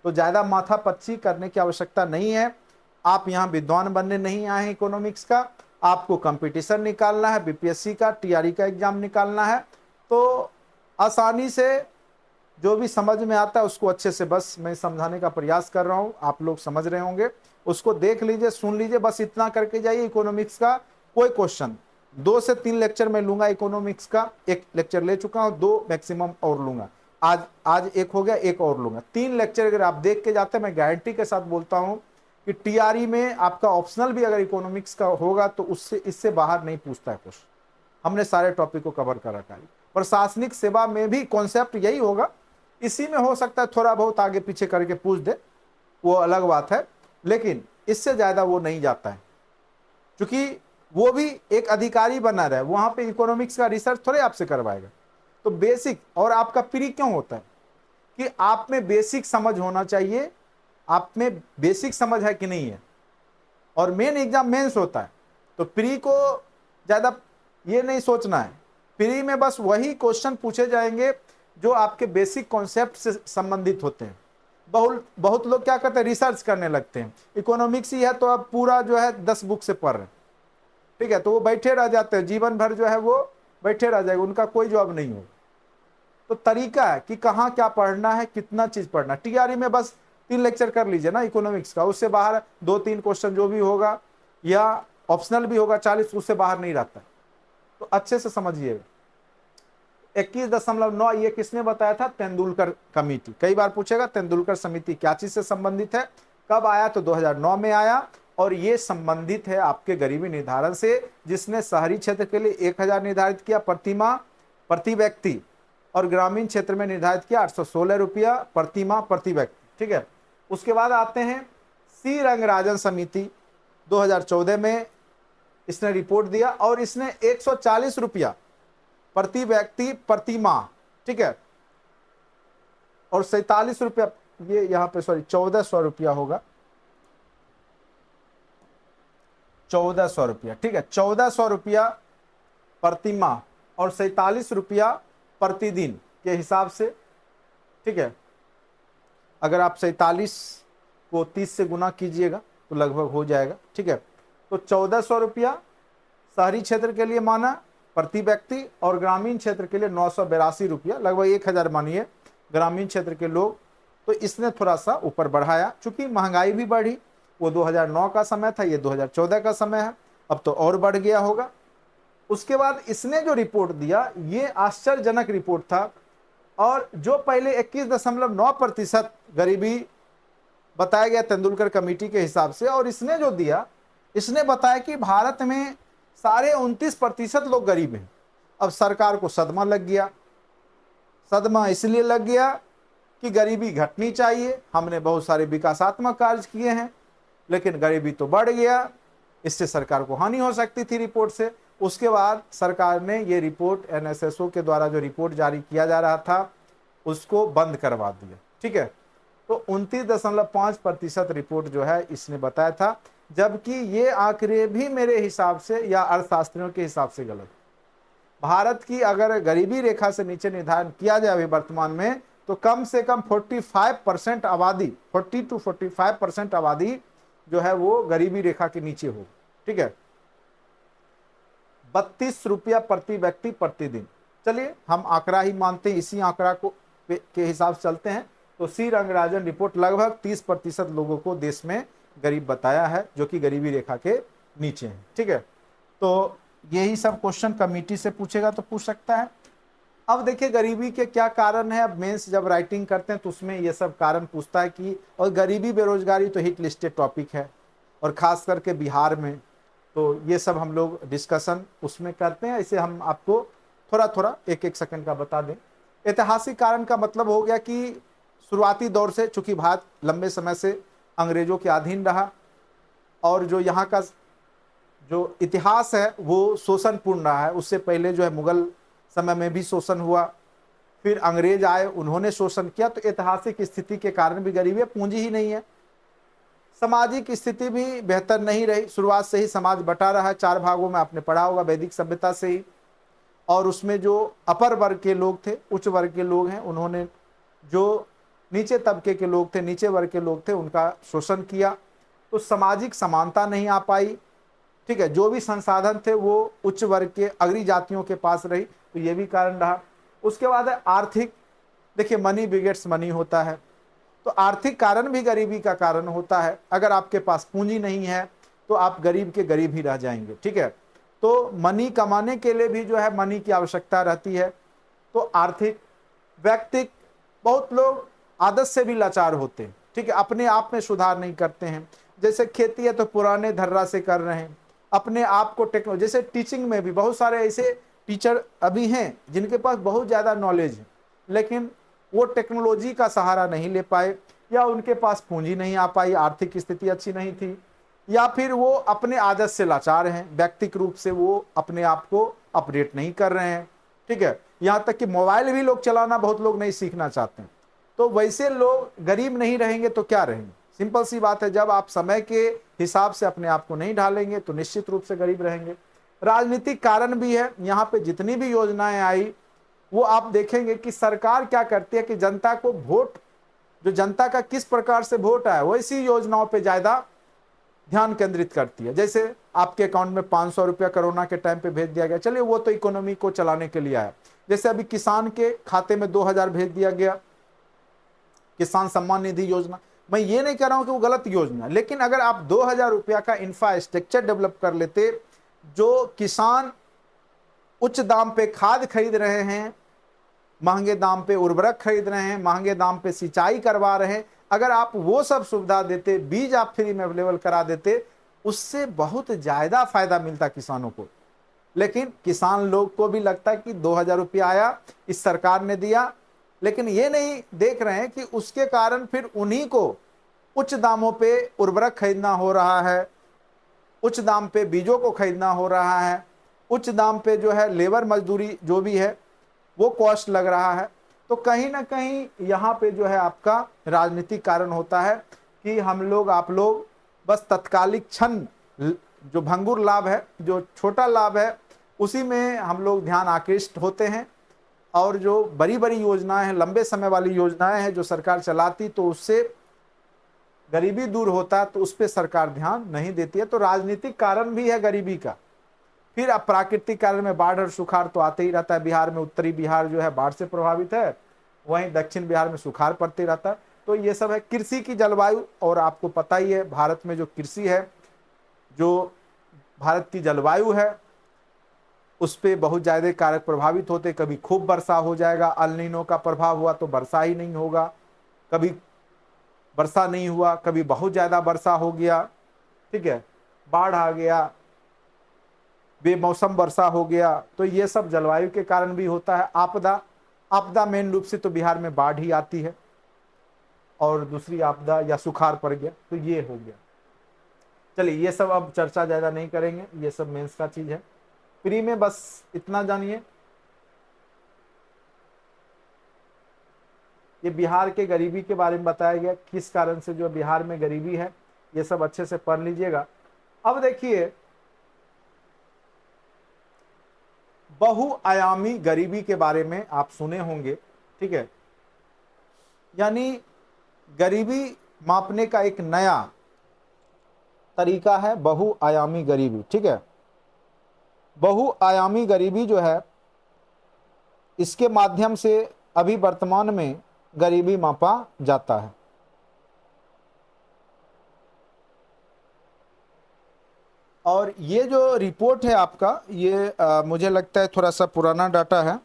तो ज़्यादा माथापच्ची करने की आवश्यकता नहीं है। आप यहाँ विद्वान बनने नहीं आए हैं इकोनॉमिक्स का, आपको कंपटीशन निकालना है, बीपीएससी का, टीआरई का एग्जाम निकालना है। तो आसानी से जो भी समझ में आता है उसको अच्छे से बस मैं समझाने का प्रयास कर रहा हूँ, आप लोग समझ रहे होंगे। उसको देख लीजिए, सुन लीजिए, बस इतना करके जाइए। इकोनॉमिक्स का कोई क्वेश्चन 2 से 3 लेक्चर में लूंगा, इकोनॉमिक्स का 1 लेक्चर ले चुका हूं, 2 मैक्सिमम और लूंगा। आज 1 हो गया, 1 और लूंगा। 3 लेक्चर अगर आप देख के जाते हैं, मैं गारंटी के साथ बोलता हूं कि टीआरई में आपका ऑप्शनल भी अगर इकोनॉमिक्स का होगा तो उससे इससे बाहर नहीं पूछता है कुछ। हमने सारे टॉपिक को कवर कर रखा है। प्रशासनिक सेवा में भी कॉन्सेप्ट यही होगा, इसी में हो सकता है थोड़ा बहुत आगे पीछे करके पूछ दे, वो अलग बात है, लेकिन इससे ज्यादा वो नहीं जाता है, क्योंकि वो भी एक अधिकारी बना रहा है, वहां पे इकोनॉमिक्स का रिसर्च थोड़े आपसे करवाएगा। तो बेसिक, और आपका प्री क्यों होता है कि आप में बेसिक समझ होना चाहिए, आप में बेसिक समझ है कि नहीं है, और मेन एग्जाम मेंस होता है। तो प्री को ज्यादा ये नहीं सोचना है, प्री में बस वही क्वेश्चन पूछे जाएंगे जो आपके बेसिक कॉन्सेप्ट से संबंधित होते हैं। बहुत लोग क्या करते हैं, रिसर्च करने लगते हैं। इकोनॉमिक्स ही है तो अब पूरा जो है 10 बुक से पढ़ रहे हैं, ठीक है, तो वो बैठे रह जाते हैं, जीवन भर जो है वो बैठे रह जाएगा, उनका कोई जॉब नहीं होगा। तो तरीका है कि कहाँ क्या पढ़ना है, कितना चीज पढ़ना है। टीआरई में बस 3 लेक्चर कर लीजिए ना इकोनॉमिक्स का, उससे बाहर 2-3 क्वेश्चन जो भी होगा, या ऑप्शनल भी होगा 40, उससे बाहर नहीं रहता। तो अच्छे से समझिएगा। 21.9 ये किसने बताया था? तेंदुलकर कमेटी। कई बार पूछेगा तेंदुलकर समिति क्या चीज से संबंधित है, कब आया? तो 2009 में आया, और ये संबंधित है आपके गरीबी निर्धारण से, जिसने शहरी क्षेत्र के लिए 1000 निर्धारित किया प्रति माह प्रति व्यक्ति, और ग्रामीण क्षेत्र में निर्धारित किया 816 रुपया प्रति माह प्रति व्यक्ति, ठीक है। उसके बाद आते हैं सी रंगराजन समिति, 2014 में इसने रिपोर्ट दिया, और इसने 140 रुपया प्रति व्यक्ति प्रति माह, ठीक है, और 47 रुपया, ये यहाँ पे सॉरी 1400 रुपया होगा, 1400 रुपया, ठीक है, 1400 रुपया प्रति माह और 47 रुपया प्रतिदिन के हिसाब से, ठीक है। अगर आप 47 को 30 से गुना कीजिएगा तो लगभग हो जाएगा, ठीक है। तो 1400 रुपया शहरी क्षेत्र के लिए माना प्रति व्यक्ति, और ग्रामीण क्षेत्र के लिए 982 रुपया, लगभग 1000 मानिए ग्रामीण क्षेत्र के लोग। तो इसने थोड़ा सा ऊपर बढ़ाया, चूंकि महंगाई भी बढ़ी, वो 2009 का समय था, ये 2014 का समय है, अब तो और बढ़ गया होगा। उसके बाद इसने जो रिपोर्ट दिया, ये आश्चर्यजनक रिपोर्ट था, और जो पहले 21.9% गरीबी बताया गया तेंदुलकर कमेटी के हिसाब से, और इसने जो दिया, इसने बताया कि भारत में 29.5% लोग गरीब हैं। अब सरकार को सदमा लग गया। सदमा इसलिए लग गया कि गरीबी घटनी चाहिए, हमने बहुत सारे विकासात्मक कार्य किए हैं, लेकिन गरीबी तो बढ़ गया, इससे सरकार को हानि हो सकती थी रिपोर्ट से। उसके बाद सरकार ने ये रिपोर्ट, एनएसएसओ के द्वारा जो रिपोर्ट जारी किया जा रहा था, उसको बंद करवा दिया, ठीक है। तो 29.5% रिपोर्ट जो है इसने बताया था, जबकि ये आंकड़े भी मेरे हिसाब से या अर्थशास्त्रियों के हिसाब से गलत। भारत की अगर गरीबी रेखा से नीचे निर्धारण किया जाए अभी वर्तमान में, तो कम से कम 45% आबादी, 40 to 45% आबादी जो है वो गरीबी रेखा के नीचे हो, ठीक है। 32 रुपया प्रति व्यक्ति प्रतिदिन। चलिए हम आंकड़ा ही मानते हैं, इसी आंकड़ा को के हिसाब से चलते हैं। तो सी रंगराजन रिपोर्ट लगभग 30% लोगों को देश में गरीब बताया है, जो कि गरीबी रेखा के नीचे हैं, ठीक है। तो यही सब क्वेश्चन कमेटी से पूछेगा तो पूछ सकता है। अब देखिए गरीबी के क्या कारण है, अब मेंस जब राइटिंग करते हैं तो उसमें ये सब कारण पूछता है कि, और गरीबी बेरोजगारी तो हिट लिस्टेड टॉपिक है, और खास करके बिहार में, तो ये सब हम लोग डिस्कशन उसमें करते हैं। इसे हम आपको थोड़ा थोड़ा 1-1 सेकंड का बता दें। ऐतिहासिक कारण का मतलब हो गया कि शुरुआती दौर से, चूंकि भारत लंबे समय से अंग्रेजों के अधीन रहा, और जो यहाँ का जो इतिहास है वो शोषणपूर्ण रहा है। उससे पहले जो है मुगल समय में भी शोषण हुआ, फिर अंग्रेज आए, उन्होंने शोषण किया। तो ऐतिहासिक स्थिति के कारण भी गरीबी है, पूंजी ही नहीं है। सामाजिक स्थिति भी बेहतर नहीं रही, शुरुआत से ही समाज बटा रहा है 4 भागों में, आपने पढ़ा होगा वैदिक सभ्यता से ही। और उसमें जो अपर वर्ग के लोग थे, उच्च वर्ग के लोग हैं, उन्होंने जो नीचे तबके के लोग थे, नीचे वर्ग के लोग थे, उनका शोषण किया। तो सामाजिक समानता नहीं आ पाई, ठीक है। जो भी संसाधन थे वो उच्च वर्ग के अग्री जातियों के पास रही, तो ये भी कारण रहा। उसके बाद है आर्थिक, देखिए मनी बिगेट्स मनी होता है, तो आर्थिक कारण भी गरीबी का कारण होता है। अगर आपके पास पूंजी नहीं है तो आप गरीब के गरीब ही रह जाएंगे, ठीक है। तो मनी कमाने के लिए भी जो है मनी की आवश्यकता रहती है। तो आर्थिक व्यक्ति, बहुत लोग आदत से भी लाचार होते हैं, ठीक है, अपने आप में सुधार नहीं करते हैं। जैसे खेती है तो पुराने धर्रा से कर रहे हैं, अपने आप को टेक्नोलॉजी, जैसे टीचिंग में भी बहुत सारे ऐसे टीचर अभी हैं जिनके पास बहुत ज़्यादा नॉलेज है, लेकिन वो टेक्नोलॉजी का सहारा नहीं ले पाए, या उनके पास पूंजी नहीं आ पाई, आर्थिक स्थिति अच्छी नहीं थी, या फिर वो अपने आदत से लाचार हैं, व्यक्तिगत रूप से वो अपने आप को अपडेट नहीं कर रहे हैं, ठीक है। यहाँ तक कि मोबाइल भी लोग चलाना बहुत लोग नहीं सीखना चाहते हैं। तो वैसे लोग गरीब नहीं रहेंगे तो क्या रहेंगे? सिंपल सी बात है, जब आप समय के हिसाब से अपने आप को नहीं ढालेंगे तो निश्चित रूप से गरीब रहेंगे। राजनीतिक कारण भी है, यहाँ पे जितनी भी योजनाएं आई वो आप देखेंगे कि सरकार क्या करती है कि जनता को वोट, जो जनता का किस प्रकार से वोट आया वैसी योजनाओं पे ज्यादा ध्यान केंद्रित करती है। जैसे आपके अकाउंट में 500 रुपया कोरोना के टाइम पे भेज दिया गया, चलिए वो तो इकोनॉमी को चलाने के लिए आया। जैसे अभी किसान के खाते में 2000 भेज दिया गया, किसान सम्मान निधि योजना। मैं ये नहीं कह रहा हूं कि वो गलत योजना, लेकिन अगर आप 2000 रुपया का इंफ्रास्ट्रक्चर डेवलप कर लेते, जो किसान उच्च दाम पे खाद खरीद रहे हैं, महंगे दाम पे उर्वरक खरीद रहे हैं, महंगे दाम पे सिंचाई करवा रहे हैं, अगर आप वो सब सुविधा देते, बीज आप फ्री में अवेलेबल करा देते, उससे बहुत ज्यादा फायदा मिलता किसानों को। लेकिन किसान लोग को भी लगता है कि 2000 रुपया आया, इस सरकार ने दिया, लेकिन ये नहीं देख रहे हैं कि उसके कारण फिर उन्हीं को उच्च दामों पे उर्वरक खरीदना हो रहा है, उच्च दाम पे बीजों को खरीदना हो रहा है, उच्च दाम पे जो है लेबर मजदूरी जो भी है वो कॉस्ट लग रहा है। तो कहीं ना कहीं यहाँ पे जो है आपका राजनीतिक कारण होता है कि हम लोग, आप लोग बस तत्कालिक क्षण, जो भंगुर लाभ है, जो छोटा लाभ है, उसी में हम लोग ध्यान आकृष्ट होते हैं। और जो बड़ी बड़ी योजनाएं हैं, लंबे समय वाली योजनाएं हैं जो सरकार चलाती, तो उससे गरीबी दूर होता है, तो उस पर सरकार ध्यान नहीं देती है। तो राजनीतिक कारण भी है गरीबी का। फिर अब प्राकृतिक कारण में बाढ़ और सुखाड़ तो आते ही रहता है। बिहार में, उत्तरी बिहार जो है बाढ़ से प्रभावित है, वहीं दक्षिण बिहार में सुखाड़ पड़ते रहता है। तो ये सब है कृषि की जलवायु। और आपको पता ही है भारत में जो कृषि है, जो भारत की जलवायु है, उस पर बहुत ज़्यादा कारक प्रभावित होते। कभी खूब वर्षा हो जाएगा, अल नीनो का प्रभाव हुआ तो वर्षा ही नहीं होगा, कभी वर्षा नहीं हुआ, कभी बहुत ज़्यादा वर्षा हो गया, ठीक है, बाढ़ आ गया, बेमौसम वर्षा हो गया। तो ये सब जलवायु के कारण भी होता है। आपदा, आपदा मेन रूप से तो बिहार में बाढ़ ही आती है, और दूसरी आपदा या सुखाड़ पड़ गया, तो ये हो गया। चलिए ये सब अब चर्चा ज़्यादा नहीं करेंगे, ये सब मेंस का चीज़ है। प्री में बस इतना जानिए, ये बिहार के गरीबी के बारे में बताया गया, किस कारण से जो बिहार में गरीबी है, ये सब अच्छे से पढ़ लीजिएगा। अब देखिए, बहुआयामी गरीबी के बारे में आप सुने होंगे, ठीक है। यानी गरीबी मापने का एक नया तरीका है बहुआयामी गरीबी, ठीक है। बहुआयामी गरीबी जो है, इसके माध्यम से अभी वर्तमान में गरीबी मापा जाता है। और ये जो रिपोर्ट है आपका, ये मुझे लगता है थोड़ा सा पुराना डाटा है।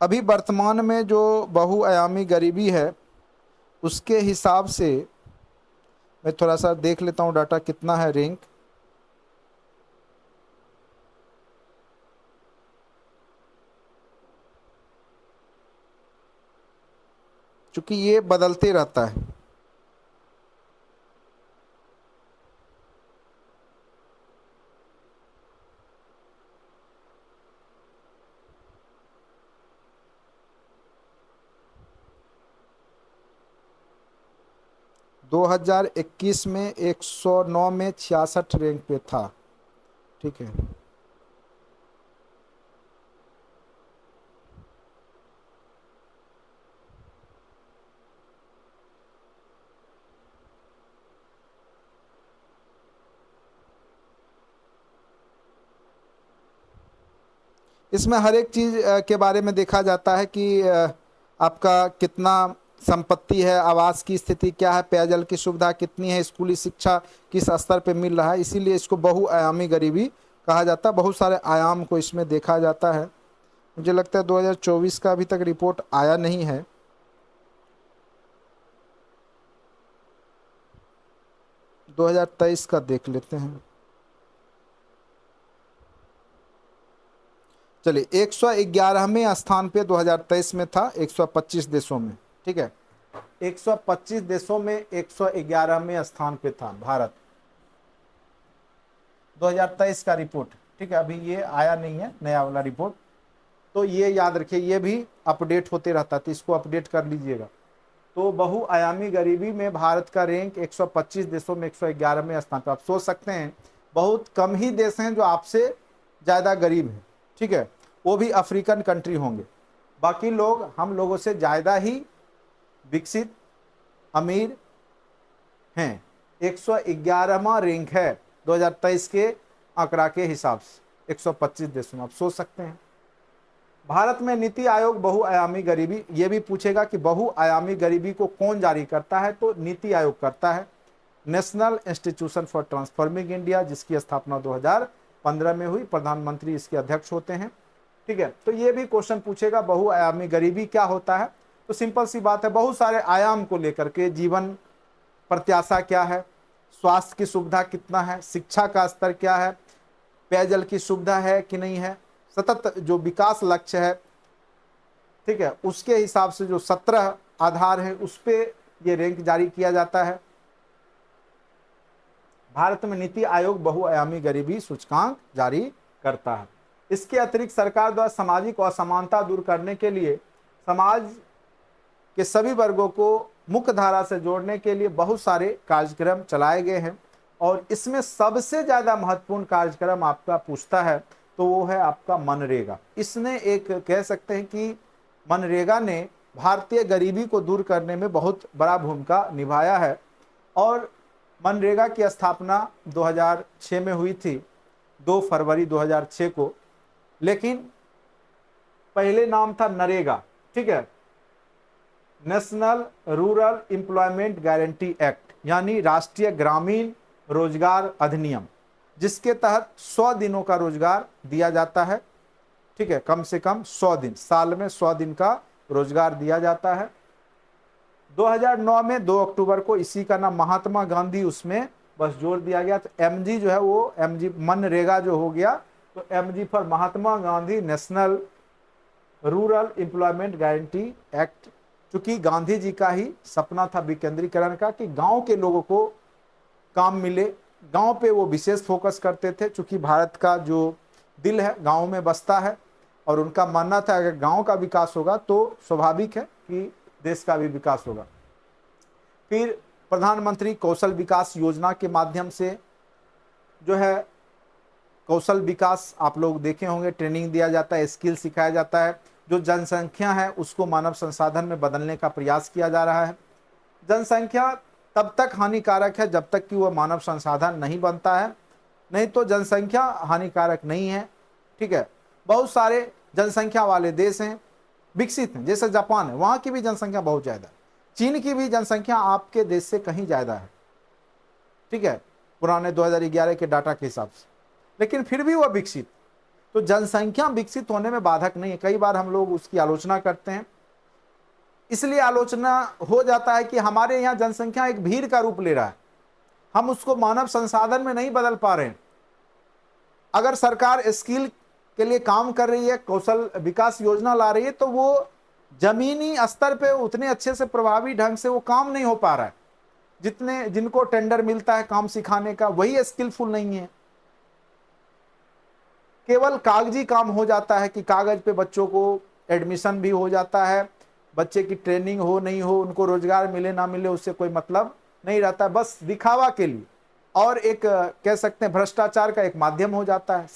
अभी वर्तमान में जो बहुआयामी गरीबी है, उसके हिसाब से मैं थोड़ा सा देख लेता हूँ डाटा कितना है रैंक। चूंकि ये बदलते रहता है। दो हजार 21 में 109 में 66 रैंक पे था, ठीक है। इसमें हर एक चीज़ के बारे में देखा जाता है कि आपका कितना संपत्ति है, आवास की स्थिति क्या है, पेयजल की सुविधा कितनी है, स्कूली शिक्षा किस स्तर पे मिल रहा है। इसीलिए इसको बहुआयामी गरीबी कहा जाता है। बहुत सारे आयाम को इसमें देखा जाता है। मुझे लगता है 2024 का अभी तक रिपोर्ट आया नहीं है। दो 2023 का देख लेते हैं। चलिए, 111वें स्थान पे 2023 में था 125 देशों में। ठीक है, 125 देशों में 111वें स्थान पे था भारत, 2023 का रिपोर्ट। ठीक है, अभी ये आया नहीं है नया वाला रिपोर्ट, तो ये याद रखिए, ये भी अपडेट होते रहता है, तो इसको अपडेट कर लीजिएगा। तो बहुआयामी गरीबी में भारत का रैंक 125 देशों में 111वें स्थान पर। आप सोच सकते हैं बहुत कम ही देश हैं जो आपसे ज़्यादा गरीब हैं। ठीक है, वो भी अफ्रीकन कंट्री होंगे। बाकी लोग हम लोगों से ज़्यादा ही विकसित, अमीर हैं। 111वां रैंक है 2023 के आंकड़ा के हिसाब से 125 देशों में। आप सोच सकते हैं। भारत में नीति आयोग बहुआयामी गरीबी, ये भी पूछेगा कि बहुआयामी गरीबी को कौन जारी करता है, तो नीति आयोग करता है। National institution for transforming India, जिसकी स्थापना 2015 में हुई, प्रधानमंत्री इसके अध्यक्ष होते हैं। ठीक है, तो ये भी क्वेश्चन पूछेगा बहुआयामी गरीबी क्या होता है। तो सिंपल सी बात है, बहुत सारे आयाम को लेकर के, जीवन प्रत्याशा क्या है, स्वास्थ्य की सुविधा कितना है, शिक्षा का स्तर क्या है, पेयजल की सुविधा है कि नहीं है, सतत जो विकास लक्ष्य है, ठीक है, उसके हिसाब से जो 17 आधार है उस पे ये रैंक जारी किया जाता है। भारत में नीति आयोग बहुआयामी गरीबी सूचकांक जारी करता है। इसके अतिरिक्त सरकार द्वारा सामाजिक असमानता दूर करने के लिए समाज के सभी वर्गों को मुख्य धारा से जोड़ने के लिए बहुत सारे कार्यक्रम चलाए गए हैं, और इसमें सबसे ज़्यादा महत्वपूर्ण कार्यक्रम आपका पूछता है तो वो है आपका मनरेगा। इसने एक कह सकते हैं कि मनरेगा ने भारतीय गरीबी को दूर करने में बहुत बड़ा भूमिका निभाया है। और मनरेगा की स्थापना 2006 में हुई थी, 2 फरवरी 2006 को, लेकिन पहले नाम था नरेगा। ठीक है, national rural employment guarantee act, यानी राष्ट्रीय ग्रामीण रोजगार अधिनियम, जिसके तहत 100 दिनों का रोजगार दिया जाता है। ठीक है, कम से कम 100 दिन, साल में 100 दिन का रोजगार दिया जाता है। 2009 में 2 अक्टूबर को इसी का नाम महात्मा गांधी, उसमें बस जोड़ दिया गया। तो एमजी जो है वो एमजी मनरेगा जो हो गया, तो MG for Mahatma Gandhi national rural employment guarantee act, चूंकि गांधी जी का ही सपना था विकेंद्रीकरण का, कि गांव के लोगों को काम मिले। गांव पे वो विशेष फोकस करते थे, चूंकि भारत का जो दिल है गांव में बसता है, और उनका मानना था अगर गांव का विकास होगा तो स्वाभाविक है कि देश का भी विकास होगा। फिर प्रधानमंत्री कौशल विकास योजना के माध्यम से जो है कौशल विकास, आप लोग देखे होंगे, ट्रेनिंग दिया जाता है, स्किल सिखाया जाता है। जो जनसंख्या है उसको मानव संसाधन में बदलने का प्रयास किया जा रहा है। जनसंख्या तब तक हानिकारक है जब तक कि वह मानव संसाधन नहीं बनता है, नहीं तो जनसंख्या हानिकारक नहीं है। ठीक है, बहुत सारे जनसंख्या वाले देश हैं, विकसित हैं, जैसे जापान है, वहाँ की भी जनसंख्या बहुत ज़्यादा है। चीन की भी जनसंख्या आपके देश से कहीं ज़्यादा है। ठीक है, पुराने 2011 के डाटा के हिसाब से, लेकिन फिर भी वह विकसित। तो जनसंख्या विकसित होने में बाधक नहीं है। कई बार हम लोग उसकी आलोचना करते हैं, इसलिए आलोचना हो जाता है कि हमारे यहाँ जनसंख्या एक भीड़ का रूप ले रहा है, हम उसको मानव संसाधन में नहीं बदल पा रहे हैं। अगर सरकार स्किल के लिए काम कर रही है, कौशल विकास योजना ला रही है, तो वो जमीनी स्तर पे उतने अच्छे से प्रभावी ढंग से वो काम नहीं हो पा रहा है। जिनको टेंडर मिलता है काम सिखाने का, वही स्किलफुल नहीं है। केवल कागजी काम हो जाता है कि कागज पे बच्चों को एडमिशन भी हो जाता है, बच्चे की ट्रेनिंग हो नहीं हो, उनको रोजगार मिले ना मिले उससे कोई मतलब नहीं रहता, बस दिखावा के लिए, और एक कह सकते हैं भ्रष्टाचार का एक माध्यम हो जाता है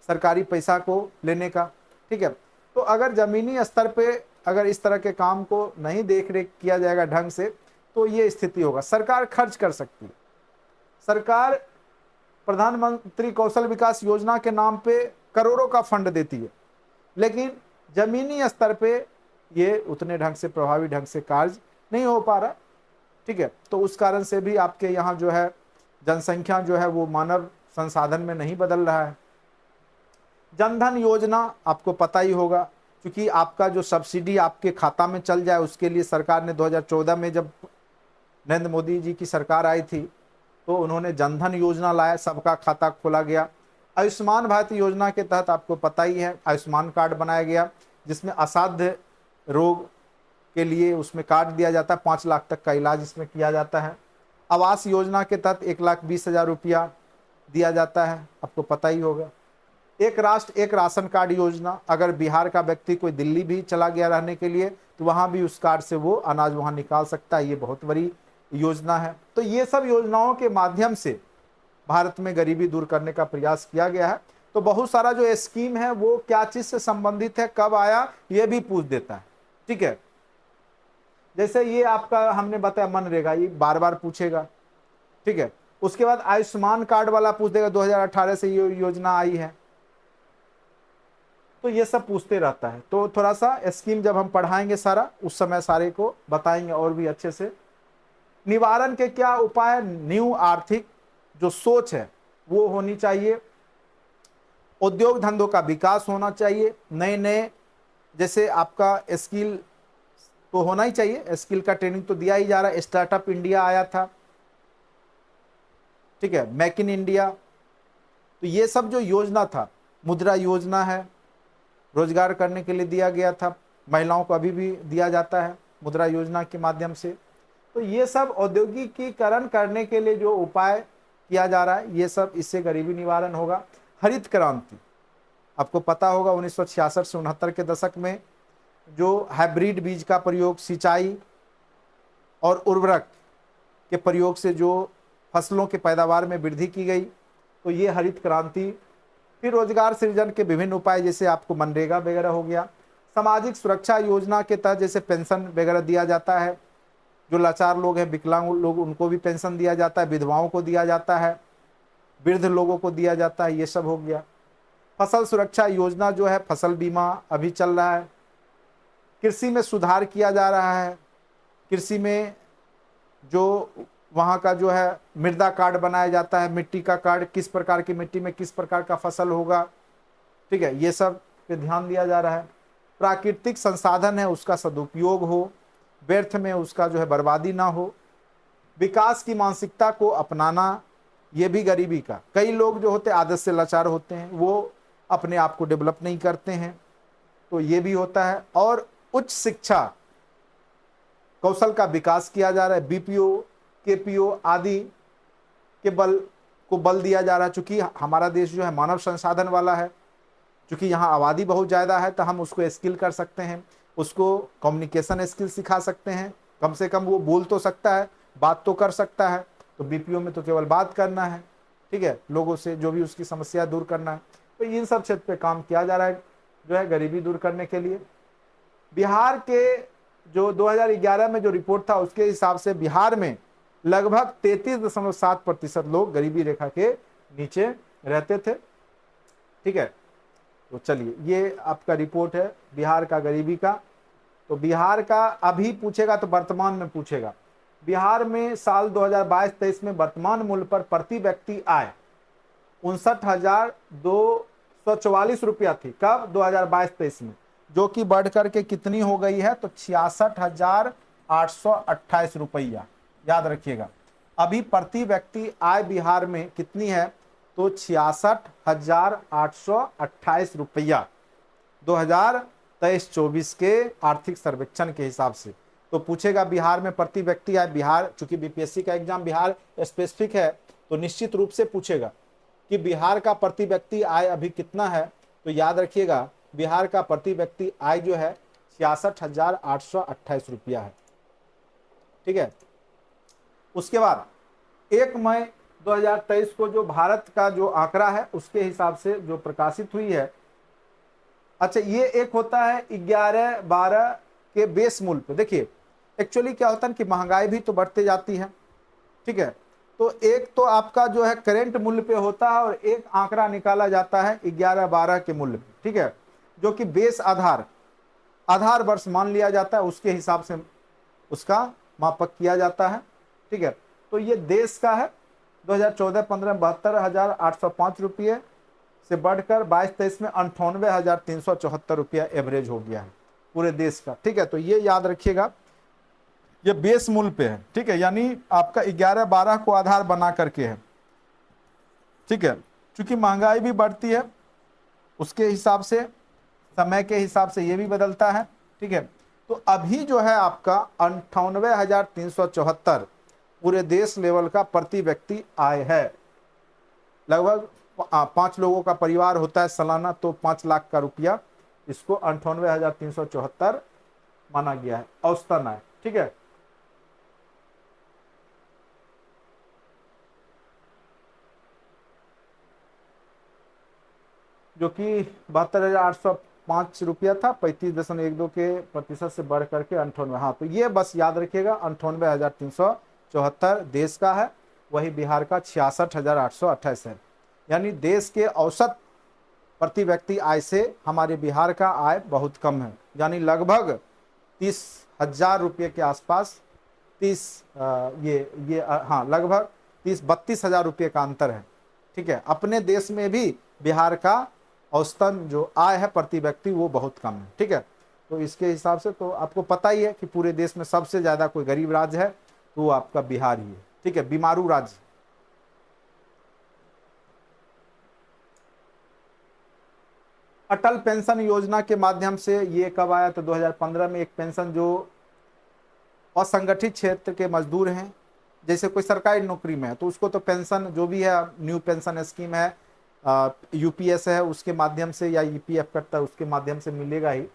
सरकारी पैसा को लेने का। ठीक है, तो अगर जमीनी स्तर पे अगर इस तरह के काम को नहीं देख रेख किया जाएगा ढंग से, तो ये स्थिति होगा। सरकार खर्च कर सकती है, सरकार प्रधानमंत्री कौशल विकास योजना के नाम पे करोड़ों का फंड देती है, लेकिन जमीनी स्तर पे ये उतने ढंग से प्रभावी ढंग से कार्य नहीं हो पा रहा। ठीक है, तो उस कारण से भी आपके यहाँ जो है जनसंख्या जो है वो मानव संसाधन में नहीं बदल रहा है। जनधन योजना आपको पता ही होगा, क्योंकि आपका जो सब्सिडी आपके खाता में चल जाए उसके लिए सरकार ने 2014 में जब नरेंद्र मोदी जी की सरकार आई थी तो उन्होंने जनधन योजना लाया, सबका खाता खोला गया। आयुष्मान भारत योजना के तहत आपको पता ही है आयुष्मान कार्ड बनाया गया, जिसमें असाध्य रोग के लिए उसमें कार्ड दिया जाता है, 5 लाख तक का इलाज इसमें किया जाता है। आवास योजना के तहत 1,20,000 रुपया दिया जाता है, आपको पता ही होगा। एक राष्ट्र एक राशन कार्ड योजना, अगर बिहार का व्यक्ति कोई दिल्ली भी चला गया रहने के लिए तो वहाँ भी उस कार्ड से वो अनाज वहाँ निकाल सकता है, ये बहुत बड़ी योजना है। तो ये सब योजनाओं के माध्यम से भारत में गरीबी दूर करने का प्रयास किया गया है। तो बहुत सारा जो स्कीम है वो क्या चीज से संबंधित है, कब आया, ये भी पूछ देता है। ठीक है, जैसे ये आपका हमने बताया मनरेगा, ये बार बार पूछेगा। ठीक है, उसके बाद आयुष्मान कार्ड वाला पूछ देगा 2018 से ये योजना आई है, तो ये सब पूछते रहता है। तो थोड़ा सा स्कीम जब हम पढ़ाएंगे सारा उस समय सारे को बताएंगे और भी अच्छे से। निवारण के क्या उपाय, न्यू आर्थिक जो सोच है वो होनी चाहिए, उद्योग धंधों का विकास होना चाहिए, नए नए जैसे आपका स्किल तो होना ही चाहिए, स्किल का ट्रेनिंग तो दिया ही जा रहा है। स्टार्टअप इंडिया आया था, ठीक है, मेक इन इंडिया, तो ये सब जो योजना था, मुद्रा योजना है, रोजगार करने के लिए दिया गया था, महिलाओं को अभी भी दिया जाता है मुद्रा योजना के माध्यम से। तो ये सब औद्योगिकीकरण करने के लिए जो उपाय किया जा रहा है, ये सब इससे गरीबी निवारण होगा। हरित क्रांति आपको पता होगा 1966 से 69 के दशक में जो हाइब्रिड बीज का प्रयोग, सिंचाई और उर्वरक के प्रयोग से जो फसलों के पैदावार में वृद्धि की गई, तो ये हरित क्रांति। फिर रोजगार सृजन के विभिन्न उपाय, जैसे आपको मनरेगा वगैरह हो गया। सामाजिक सुरक्षा योजना के तहत जैसे पेंशन वगैरह दिया जाता है, जो लाचार लोग हैं, विकलांग लोग, उनको भी पेंशन दिया जाता है, विधवाओं को दिया जाता है, वृद्ध लोगों को दिया जाता है, ये सब हो गया। फसल सुरक्षा योजना जो है, फसल बीमा अभी चल रहा है। कृषि में सुधार किया जा रहा है, कृषि में जो वहाँ का जो है मृदा कार्ड बनाया जाता है, मिट्टी का कार्ड, किस प्रकार की मिट्टी में किस प्रकार का फसल होगा, ठीक है, ये सब पे ध्यान दिया जा रहा है। प्राकृतिक संसाधन है उसका सदुपयोग हो, व्यर्थ में उसका जो है बर्बादी ना हो। विकास की मानसिकता को अपनाना, ये भी गरीबी का, कई लोग जो होते आदत से लाचार होते हैं, वो अपने आप को डेवलप नहीं करते हैं, तो ये भी होता है। और उच्च शिक्षा कौशल का विकास किया जा रहा है, बीपीओ केपीओ आदि के बल दिया जा रहा है। चूंकि हमारा देश जो है मानव संसाधन वाला है, चूंकि यहाँ आबादी बहुत ज़्यादा है, तो हम उसको स्किल कर सकते हैं, उसको कम्युनिकेशन स्किल सिखा सकते हैं, कम से कम वो बोल तो सकता है, बात तो कर सकता है। तो बीपीओ में तो केवल बात करना है, ठीक है, लोगों से जो भी उसकी समस्या दूर करना है। तो इन सब क्षेत्र पे काम किया जा रहा है जो है गरीबी दूर करने के लिए। बिहार के जो 2011 में जो रिपोर्ट था उसके हिसाब से बिहार में लगभग 33.7% लोग गरीबी रेखा के नीचे रहते थे। ठीक है, तो चलिए ये आपका रिपोर्ट है बिहार का गरीबी का। तो बिहार का अभी पूछेगा तो वर्तमान में पूछेगा। बिहार में साल 2022-23 में वर्तमान मूल्य पर प्रति व्यक्ति आय 59,244 रुपया थी। कब? 2022-23 में, जो कि बढ़ करके कितनी हो गई है? तो 66,828 रुपया। याद रखिएगा, अभी प्रति व्यक्ति आय बिहार में कितनी है? तो 66,828 रुपया 2023-24 के आर्थिक सर्वेक्षण के हिसाब से। तो पूछेगा बिहार में प्रति व्यक्ति आय, बिहार चूंकि बीपीएससी का एग्जाम बिहार स्पेसिफिक है तो निश्चित रूप से पूछेगा कि बिहार का प्रति व्यक्ति आय अभी कितना है। तो याद रखिएगा बिहार का प्रति व्यक्ति आय जो है 66,828 रुपया है। ठीक है, उसके बाद 1 मई 2023 को जो भारत का जो आंकड़ा है उसके हिसाब से जो प्रकाशित हुई है। अच्छा, ये एक होता है 11-12 के बेस मूल्य पे। देखिए एक्चुअली क्या होता है कि महंगाई भी तो बढ़ते जाती है, ठीक है, तो एक तो आपका जो है करेंट मूल्य पे होता है और एक आंकड़ा निकाला जाता है 11-12 के मूल्य पे। ठीक है, जो कि बेस आधार वर्ष मान लिया जाता है, उसके हिसाब से उसका मापक किया जाता है। ठीक है, तो ये देश का है 2014-15 में 72,805 रुपये से बढ़कर 22-23 में 98,374 रुपया एवरेज हो गया है पूरे देश का। ठीक है, तो ये याद रखिएगा, ये बेस मूल्य पे है। ठीक है, यानी आपका 11-12 को आधार बना करके है। ठीक है, क्योंकि महंगाई भी बढ़ती है, उसके हिसाब से, समय के हिसाब से ये भी बदलता है। ठीक है, तो अभी जो है आपका 98,374 पूरे देश लेवल का प्रति व्यक्ति आय है। लगभग 5 लोगों का परिवार होता है सालाना, तो 5 लाख का रुपया इसको 98,374 माना गया है औसतन आय। ठीक है, जो कि 72,805 रुपया था, 35.12 के प्रतिशत से बढ़ करके 98। हाँ, तो ये बस याद रखिएगा, 98,374 देश का है, वही बिहार का 66,828 है। यानी देश के औसत प्रति व्यक्ति आय से हमारे बिहार का आय बहुत कम है, यानी लगभग 30,000 रुपये के आसपास, हाँ लगभग 32,000 रुपये का अंतर है। ठीक है, अपने देश में भी बिहार का औसतन जो आय है प्रति व्यक्ति वो बहुत कम है। ठीक है, तो इसके हिसाब से तो आपको पता ही है कि पूरे देश में सबसे ज्यादा कोई गरीब राज्य है तो वो आपका बिहार ही है। ठीक है, बीमारू राज्य। अटल पेंशन योजना के माध्यम से ये कब आया, तो 2015 में एक पेंशन जो असंगठित क्षेत्र के मजदूर हैं, जैसे कोई सरकारी नौकरी में है तो उसको तो पेंशन जो भी है, न्यू पेंशन स्कीम है, यूपीएस है, उसके माध्यम से, या ईपीएफ करता है उसके माध्यम से मिलेगा ही।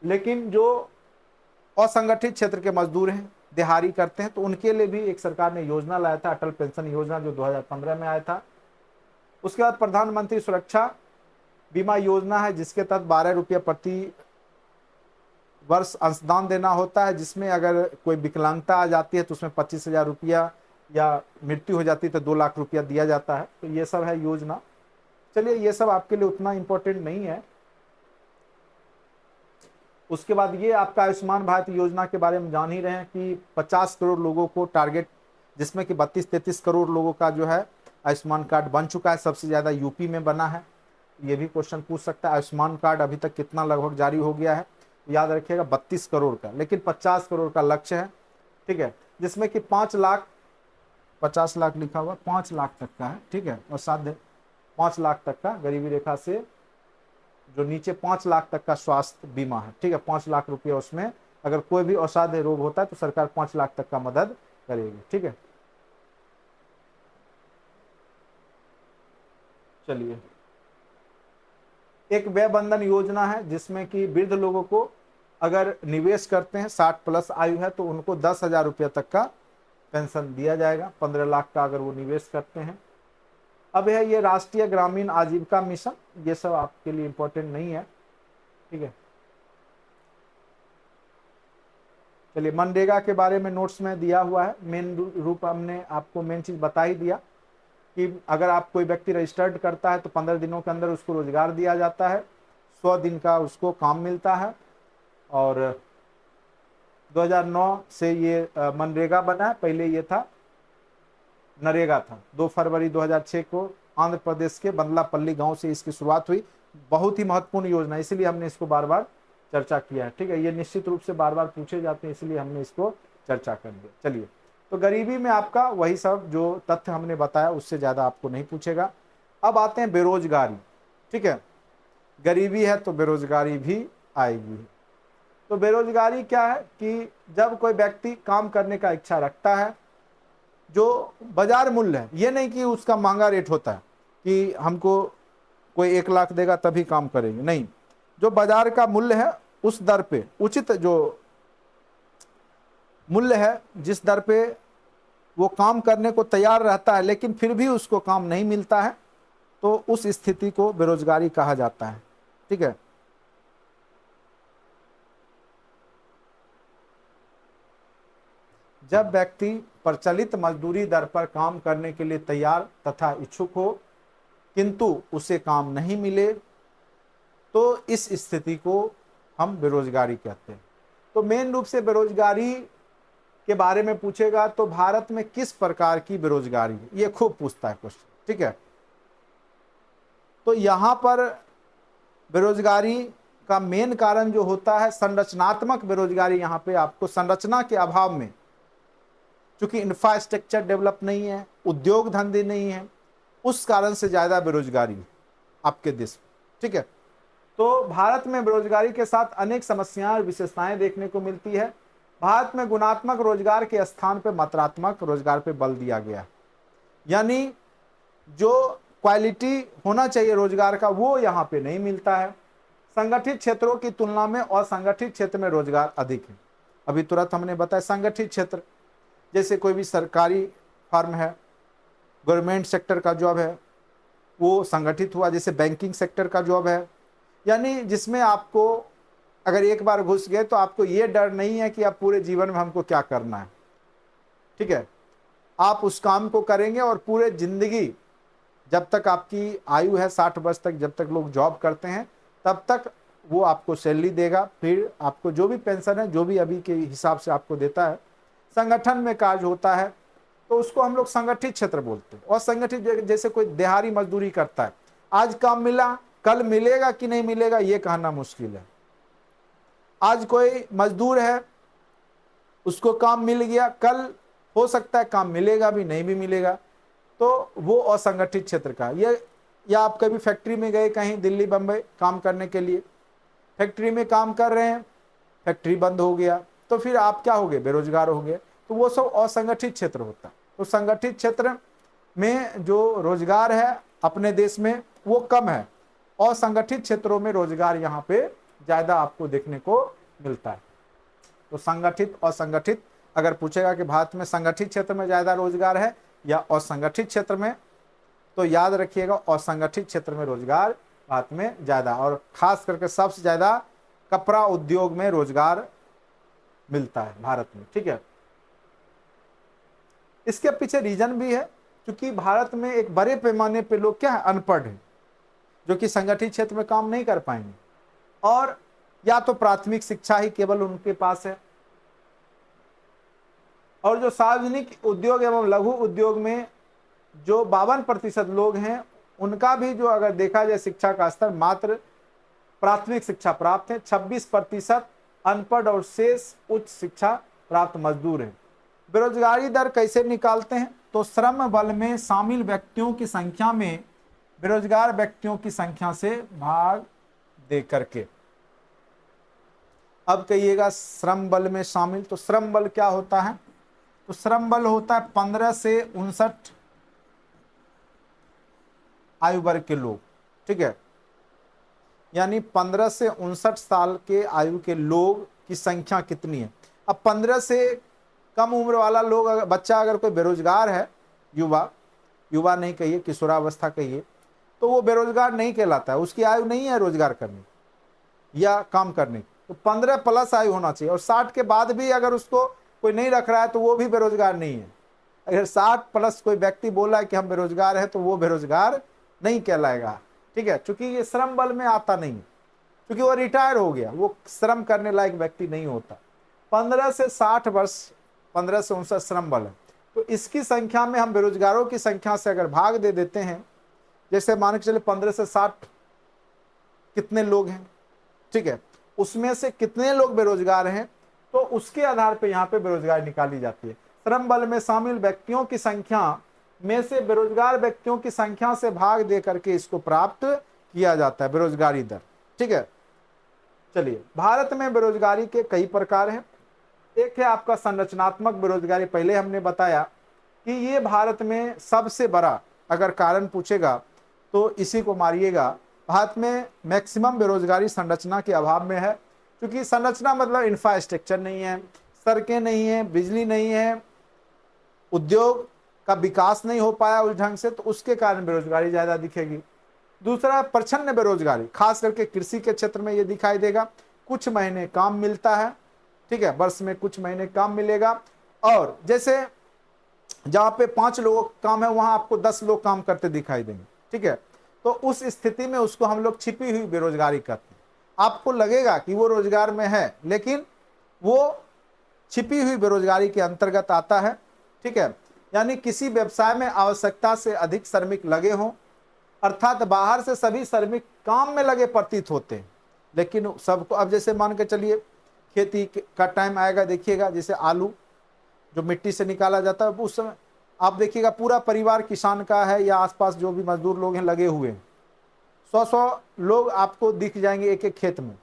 लेकिन जो असंगठित क्षेत्र के मजदूर हैं, दिहाड़ी करते हैं, तो उनके लिए भी एक सरकार ने योजना लाया था, अटल पेंशन योजना, जो 2015 में आया था। उसके बाद प्रधानमंत्री सुरक्षा बीमा योजना है, जिसके तहत 12 रुपये प्रति वर्ष अंशदान देना होता है, जिसमें अगर कोई विकलांगता आ जाती है तो उसमें 25,000 रुपया, या मृत्यु हो जाती है तो 2 लाख रुपया दिया जाता है। तो ये सब है योजना। चलिए, ये सब आपके लिए उतना इंपॉर्टेंट नहीं है। उसके बाद ये आपका आयुष्मान भारत योजना के बारे में जान ही रहे हैं कि 50 करोड़ लोगों को टारगेट, जिसमें कि 32-33 करोड़ लोगों का जो है आयुष्मान कार्ड बन चुका है। सबसे ज़्यादा यूपी में बना है। ये भी क्वेश्चन पूछ सकता है, आयुष्मान कार्ड अभी तक कितना लगभग जारी हो गया है, याद रखिएगा 32 करोड़ का, लेकिन 50 करोड़ का लक्ष्य है। ठीक है, जिसमें कि 5 लाख, 50 लाख लिखा हुआ, 5 लाख तक का है। ठीक है, और साथ 5 लाख तक का गरीबी रेखा से जो नीचे 5 लाख तक का स्वास्थ्य बीमा है। ठीक है, 5 लाख रुपया, उसमें अगर कोई भी असाध्य रोग होता है तो सरकार 5 लाख तक का मदद करेगी। ठीक है, चलिए, एक व्यय बंधन योजना है, जिसमें कि वृद्ध लोगों को अगर निवेश करते हैं, 60+ आयु है, तो उनको 10,000 रुपया तक का पेंशन दिया जाएगा, 15 लाख का अगर वो निवेश करते हैं। अब है ये राष्ट्रीय ग्रामीण आजीविका मिशन, ये सब आपके लिए इंपॉर्टेंट नहीं है। ठीक है, चलिए, मनरेगा के बारे में नोट्स में दिया हुआ है। मेन रूप हमने आपको मेन चीज बता ही दिया कि अगर आप कोई व्यक्ति रजिस्टर्ड करता है तो 15 दिनों के अंदर उसको रोजगार दिया जाता है, 100 दिन का उसको काम मिलता है। और 2009 से ये मनरेगा बना है, पहले ये था नरेगा था। 2 फरवरी 2006 को आंध्र प्रदेश के बंदलापल्ली गांव से इसकी शुरुआत हुई। बहुत ही महत्वपूर्ण योजना, इसलिए हमने इसको बार बार चर्चा किया है। ठीक है, ये निश्चित रूप से बार बार पूछे जाते हैं, इसलिए हमने इसको चर्चा कर दिया। चलिए, तो गरीबी में आपका वही सब जो तथ्य हमने बताया, उससे ज़्यादा आपको नहीं पूछेगा। अब आते हैं बेरोजगारी। ठीक है, गरीबी है तो बेरोजगारी भी आएगी। तो बेरोजगारी क्या है कि जब कोई व्यक्ति काम करने का इच्छा रखता है, जो बाजार मूल्य है, ये नहीं कि उसका महंगा रेट होता है कि हमको कोई 1 लाख देगा तभी काम करेंगे, नहीं, जो बाजार का मूल्य है उस दर पे, उचित जो मूल्य है, जिस दर पे वो काम करने को तैयार रहता है लेकिन फिर भी उसको काम नहीं मिलता है, तो उस स्थिति को बेरोजगारी कहा जाता है। ठीक है, जब व्यक्ति प्रचलित मजदूरी दर पर काम करने के लिए तैयार तथा इच्छुक हो, किंतु उसे काम नहीं मिले, तो इस स्थिति को हम बेरोजगारी कहते हैं। तो मेन रूप से बेरोजगारी के बारे में पूछेगा तो भारत में किस प्रकार की बेरोजगारी है, ये खूब पूछता है क्वेश्चन, ठीक है। तो यहां पर बेरोजगारी का मेन कारण जो होता है संरचनात्मक बेरोजगारी, यहां पे आपको संरचना के अभाव में, क्योंकि इंफ्रास्ट्रक्चर डेवलप नहीं है, उद्योग धंधे नहीं है, उस कारण से ज्यादा बेरोजगारी है आपके देश में, ठीक है। तो भारत में बेरोजगारी के साथ अनेक समस्याएं और विशेषताएं देखने को मिलती है। भारत में गुणात्मक रोजगार के स्थान पर मात्रात्मक रोजगार पर बल दिया गया, यानी जो क्वालिटी होना चाहिए रोजगार का वो यहाँ पे नहीं मिलता है। संगठित क्षेत्रों की तुलना में असंगठित क्षेत्र में रोजगार अधिक है। अभी तुरंत हमने बताया संगठित क्षेत्र, जैसे कोई भी सरकारी फर्म है, गवर्नमेंट सेक्टर का जॉब है, वो संगठित हुआ। जैसे बैंकिंग सेक्टर का जॉब है, यानी जिसमें आपको अगर एक बार घुस गए तो आपको ये डर नहीं है कि अब पूरे जीवन में हमको क्या करना है, ठीक है। आप उस काम को करेंगे और पूरे जिंदगी, जब तक आपकी आयु है 60 वर्ष तक, जब तक लोग जॉब करते हैं तब तक वो आपको सैलरी देगा, फिर आपको जो भी पेंशन है, जो भी अभी के हिसाब से आपको देता है। संगठन में कार्य होता है तो उसको हम लोग संगठित क्षेत्र बोलते हैं। और संगठित जैसे कोई दिहाड़ी मजदूरी करता है, आज काम मिला, कल मिलेगा कि नहीं मिलेगा ये कहना मुश्किल है। आज कोई मजदूर है, उसको काम मिल गया, कल हो सकता है काम मिलेगा भी, नहीं भी मिलेगा, तो वो असंगठित क्षेत्र का। ये या आप कभी फैक्ट्री में गए कहीं दिल्ली बम्बई काम करने के लिए, फैक्ट्री में काम कर रहे हैं, फैक्ट्री बंद हो गया, तो फिर आप क्या हो गए, बेरोजगार हो गए। तो वो सब असंगठित क्षेत्र होता है। तो संगठित क्षेत्र में जो रोजगार है अपने देश में वो कम है, असंगठित क्षेत्रों में रोजगार यहाँ पे ज्यादा आपको देखने को मिलता है। तो संगठित असंगठित अगर पूछेगा कि भारत में संगठित क्षेत्र में ज्यादा रोजगार है या असंगठित क्षेत्र में, तो याद रखिएगा असंगठित क्षेत्र में रोजगार भारत में ज्यादा, और खास करके सबसे ज्यादा कपड़ा उद्योग में रोजगार मिलता है भारत में, ठीक है। इसके पीछे रीजन भी है, क्योंकि भारत में एक बड़े पैमाने पे लोग क्या है, अनपढ़ है, जो कि संगठित क्षेत्र में काम नहीं कर पाएंगे, और या तो प्राथमिक शिक्षा ही केवल उनके पास है, और जो सार्वजनिक उद्योग एवं लघु उद्योग में जो 52% लोग हैं, उनका भी जो अगर देखा जाए शिक्षा का स्तर मात्र प्राथमिक शिक्षा प्राप्त है। 26% अनपढ़ और शेष उच्च शिक्षा प्राप्त मजदूर हैं। बेरोजगारी दर कैसे निकालते हैं, तो श्रम बल में शामिल व्यक्तियों की संख्या में बेरोजगार व्यक्तियों की संख्या से भाग दे करके। अब कहिएगा श्रम बल में शामिल, तो श्रम बल क्या होता है, तो श्रम बल होता है 15 से 59 आयु वर्ग के लोग, ठीक है। यानी 15 से 59 साल के आयु के लोग की संख्या कितनी है। अब 15 से कम उम्र वाला लोग, बच्चा अगर कोई बेरोजगार है, युवा नहीं कहिए, किशोरावस्था कहिए, तो वो बेरोजगार नहीं कहलाता है, उसकी आयु नहीं है रोजगार करने या काम करने की। तो 15 प्लस आयु होना चाहिए, और 60 के बाद भी अगर उसको कोई नहीं रख रहा है तो वो भी बेरोजगार नहीं है। अगर 60 प्लस कोई व्यक्ति बोला है कि हम बेरोजगार है तो वो बेरोजगार नहीं कहलाएगा, ठीक है, क्योंकि ये श्रम बल में आता नहीं है, क्योंकि वो रिटायर हो गया, वो श्रम करने लायक व्यक्ति नहीं होता। 15 से 60 वर्ष, 15 से 59 श्रम बल है। तो इसकी संख्या में हम बेरोजगारों की संख्या से अगर भाग दे देते हैं, जैसे मान के चले 15 से 60 कितने लोग हैं, ठीक है, उसमें से कितने लोग बेरोजगार हैं, तो उसके आधार पर यहाँ पे बेरोजगारी निकाली जाती है। श्रम बल में शामिल व्यक्तियों की संख्या में से बेरोजगार व्यक्तियों की संख्या से भाग दे करके इसको प्राप्त किया जाता है बेरोजगारी दर, ठीक है। चलिए, भारत में बेरोजगारी के कई प्रकार हैं। एक है आपका संरचनात्मक बेरोजगारी, पहले हमने बताया कि ये भारत में सबसे बड़ा अगर कारण पूछेगा तो इसी को मारिएगा। भारत में मैक्सिमम बेरोजगारी संरचना के अभाव में है, क्योंकि संरचना मतलब इंफ्रास्ट्रक्चर नहीं है, सड़कें नहीं है, बिजली नहीं है, उद्योग का विकास नहीं हो पाया उस ढंग से, तो उसके कारण बेरोजगारी ज्यादा दिखेगी। दूसरा, प्रच्छन्न बेरोजगारी, खास करके कृषि के क्षेत्र में ये दिखाई देगा। कुछ महीने काम मिलता है, ठीक है, वर्ष में कुछ महीने काम मिलेगा, और जैसे जहाँ पे 5 लोगों का काम है वहां आपको 10 लोग काम करते दिखाई देंगे, ठीक है। तो उस स्थिति में उसको हम लोग छिपी हुई बेरोजगारी कहते हैं। आपको लगेगा कि वो रोजगार में है, लेकिन वो छिपी हुई बेरोजगारी के अंतर्गत आता है। ठीक है, यानी किसी व्यवसाय में आवश्यकता से अधिक श्रमिक लगे हों, अर्थात बाहर से सभी श्रमिक काम में लगे प्रतीत होते हैं, लेकिन सबको, अब जैसे मान के चलिए खेती का टाइम आएगा, देखिएगा जैसे आलू जो मिट्टी से निकाला जाता है, उस समय आप देखिएगा पूरा परिवार किसान का है या आसपास जो भी मजदूर लोग हैं लगे हुए हैं, 100 लोग आपको दिख जाएंगे एक एक खेत में,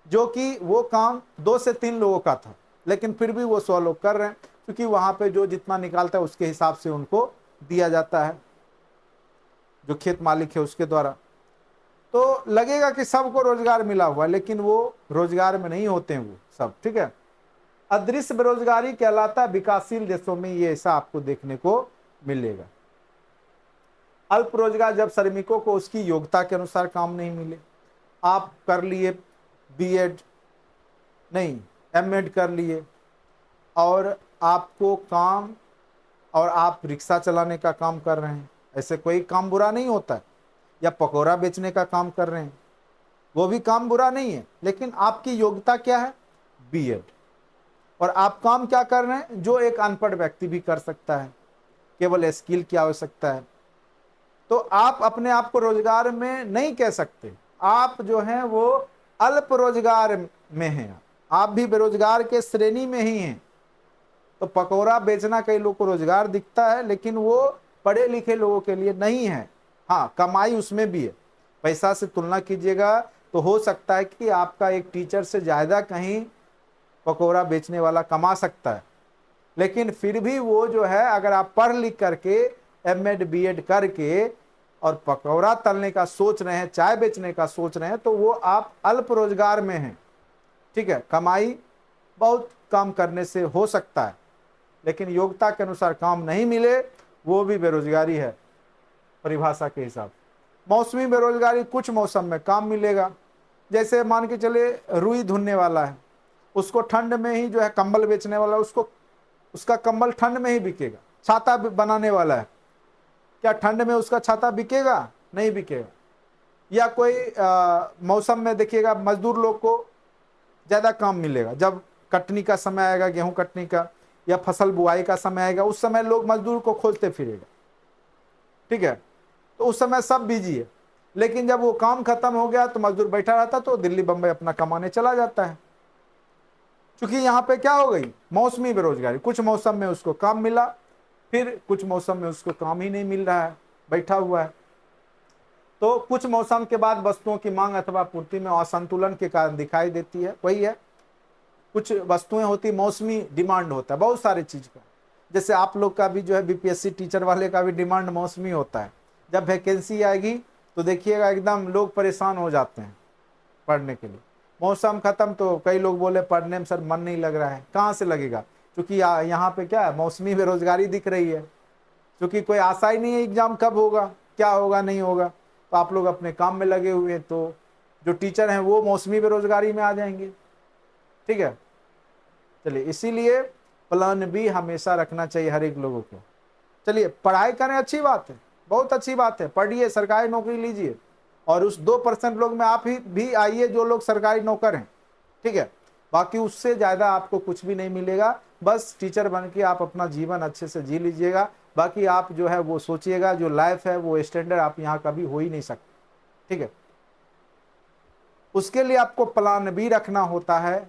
जो कि वो काम 2 से 3 लोगों का था, लेकिन फिर भी वो 100 लोग कर रहे हैं, क्योंकि वहां पे जो जितना निकालता है उसके हिसाब से उनको दिया जाता है, जो खेत मालिक है उसके द्वारा। तो लगेगा कि सबको रोजगार मिला हुआ है, लेकिन वो रोजगार में नहीं होते हैं वो सब। ठीक है, अदृश्य बेरोजगारी कहलाता है। विकासशील देशों में ये ऐसा आपको देखने को मिलेगा। अल्प रोजगार, जब श्रमिकों को उसकी योग्यता के अनुसार काम नहीं मिले, आप कर लिए बीएड नहीं एमएड कर लिए और आपको काम, और आप रिक्शा चलाने का काम कर रहे हैं, ऐसे कोई काम बुरा नहीं होता है, या पकौड़ा बेचने का काम कर रहे हैं, वो भी काम बुरा नहीं है, लेकिन आपकी योग्यता क्या है? बीएड। और आप काम क्या कर रहे हैं? जो एक अनपढ़ व्यक्ति भी कर सकता है, केवल स्किल की आवश्यकता है। तो आप अपने आप को रोजगार में नहीं कह सकते, आप जो हैं वो अल्प रोजगार में हैं, आप भी बेरोजगार के श्रेणी में ही हैं। तो पकौड़ा बेचना कई लोग को रोजगार दिखता है, लेकिन वो पढ़े लिखे लोगों के लिए नहीं है। हाँ, कमाई उसमें भी है, पैसा से तुलना कीजिएगा तो हो सकता है कि आपका एक टीचर से ज़्यादा कहीं पकौड़ा बेचने वाला कमा सकता है, लेकिन फिर भी वो जो है, अगर आप पढ़ लिख करके एमएड बीएड करके और पकौड़ा तलने का सोच रहे हैं, चाय बेचने का सोच रहे हैं, तो वो आप अल्प रोजगार में हैं। ठीक है, कमाई बहुत कम करने से हो सकता है, लेकिन योग्यता के अनुसार काम नहीं मिले, वो भी बेरोजगारी है परिभाषा के हिसाब। मौसमी बेरोजगारी, कुछ मौसम में काम मिलेगा, जैसे मान के चले रुई धुनने वाला है, उसको ठंड में ही जो है कंबल बेचने वाला, उसको उसका कंबल ठंड में ही बिकेगा। छाता बनाने वाला है, क्या ठंड में उसका छाता बिकेगा? नहीं बिकेगा। या कोई मौसम में देखिएगा मजदूर लोग को ज़्यादा काम मिलेगा, जब कटनी का समय आएगा, गेहूं कटनी का या फसल बुआई का समय आएगा, उस समय लोग मजदूर को खोजते फिरेगा। ठीक है, तो उस समय सब बिजी है, लेकिन जब वो काम खत्म हो गया तो मजदूर बैठा रहता, तो दिल्ली बंबई अपना कमाने चला जाता है। क्योंकि यहाँ पे क्या हो गई? मौसमी बेरोजगारी, कुछ मौसम में उसको काम मिला, फिर कुछ मौसम में उसको काम ही नहीं मिल रहा है, बैठा हुआ है। तो कुछ मौसम के बाद वस्तुओं की मांग अथवा पूर्ति में असंतुलन के कारण दिखाई देती है। वही है, कुछ वस्तुएं होती, मौसमी डिमांड होता है बहुत सारी चीज का। जैसे आप लोग का भी जो है बीपीएससी टीचर वाले का भी डिमांड मौसमी होता है। जब वैकेंसी आएगी तो देखिएगा एकदम लोग परेशान हो जाते हैं पढ़ने के लिए। मौसम खत्म तो कई लोग बोले पढ़ने में सर मन नहीं लग रहा है। कहाँ से लगेगा? क्योंकि यहाँ पे क्या है, मौसमी बेरोजगारी दिख रही है, क्योंकि कोई आशा ही नहीं है एग्जाम कब होगा, क्या होगा, नहीं होगा। तो आप लोग अपने काम में लगे हुए हैं, तो जो टीचर हैं वो मौसमी बेरोजगारी में आ जाएंगे। ठीक है, चलिए, इसीलिए प्लान बी हमेशा रखना चाहिए हर एक लोगों को। चलिए, पढ़ाई करें, अच्छी बात है, बहुत अच्छी बात है, पढ़िए, सरकारी नौकरी लीजिए, और उस 2% लोग में आप ही भी आइए जो लोग सरकारी नौकर हैं। ठीक है, बाकी उससे ज़्यादा आपको कुछ भी नहीं मिलेगा। बस टीचर बन के आप अपना जीवन अच्छे से जी लीजिएगा। बाकी आप जो है वो सोचिएगा, जो लाइफ है वो स्टैंडर्ड आप यहाँ कभी हो ही नहीं सकते। ठीक है, उसके लिए आपको प्लान बी रखना होता है।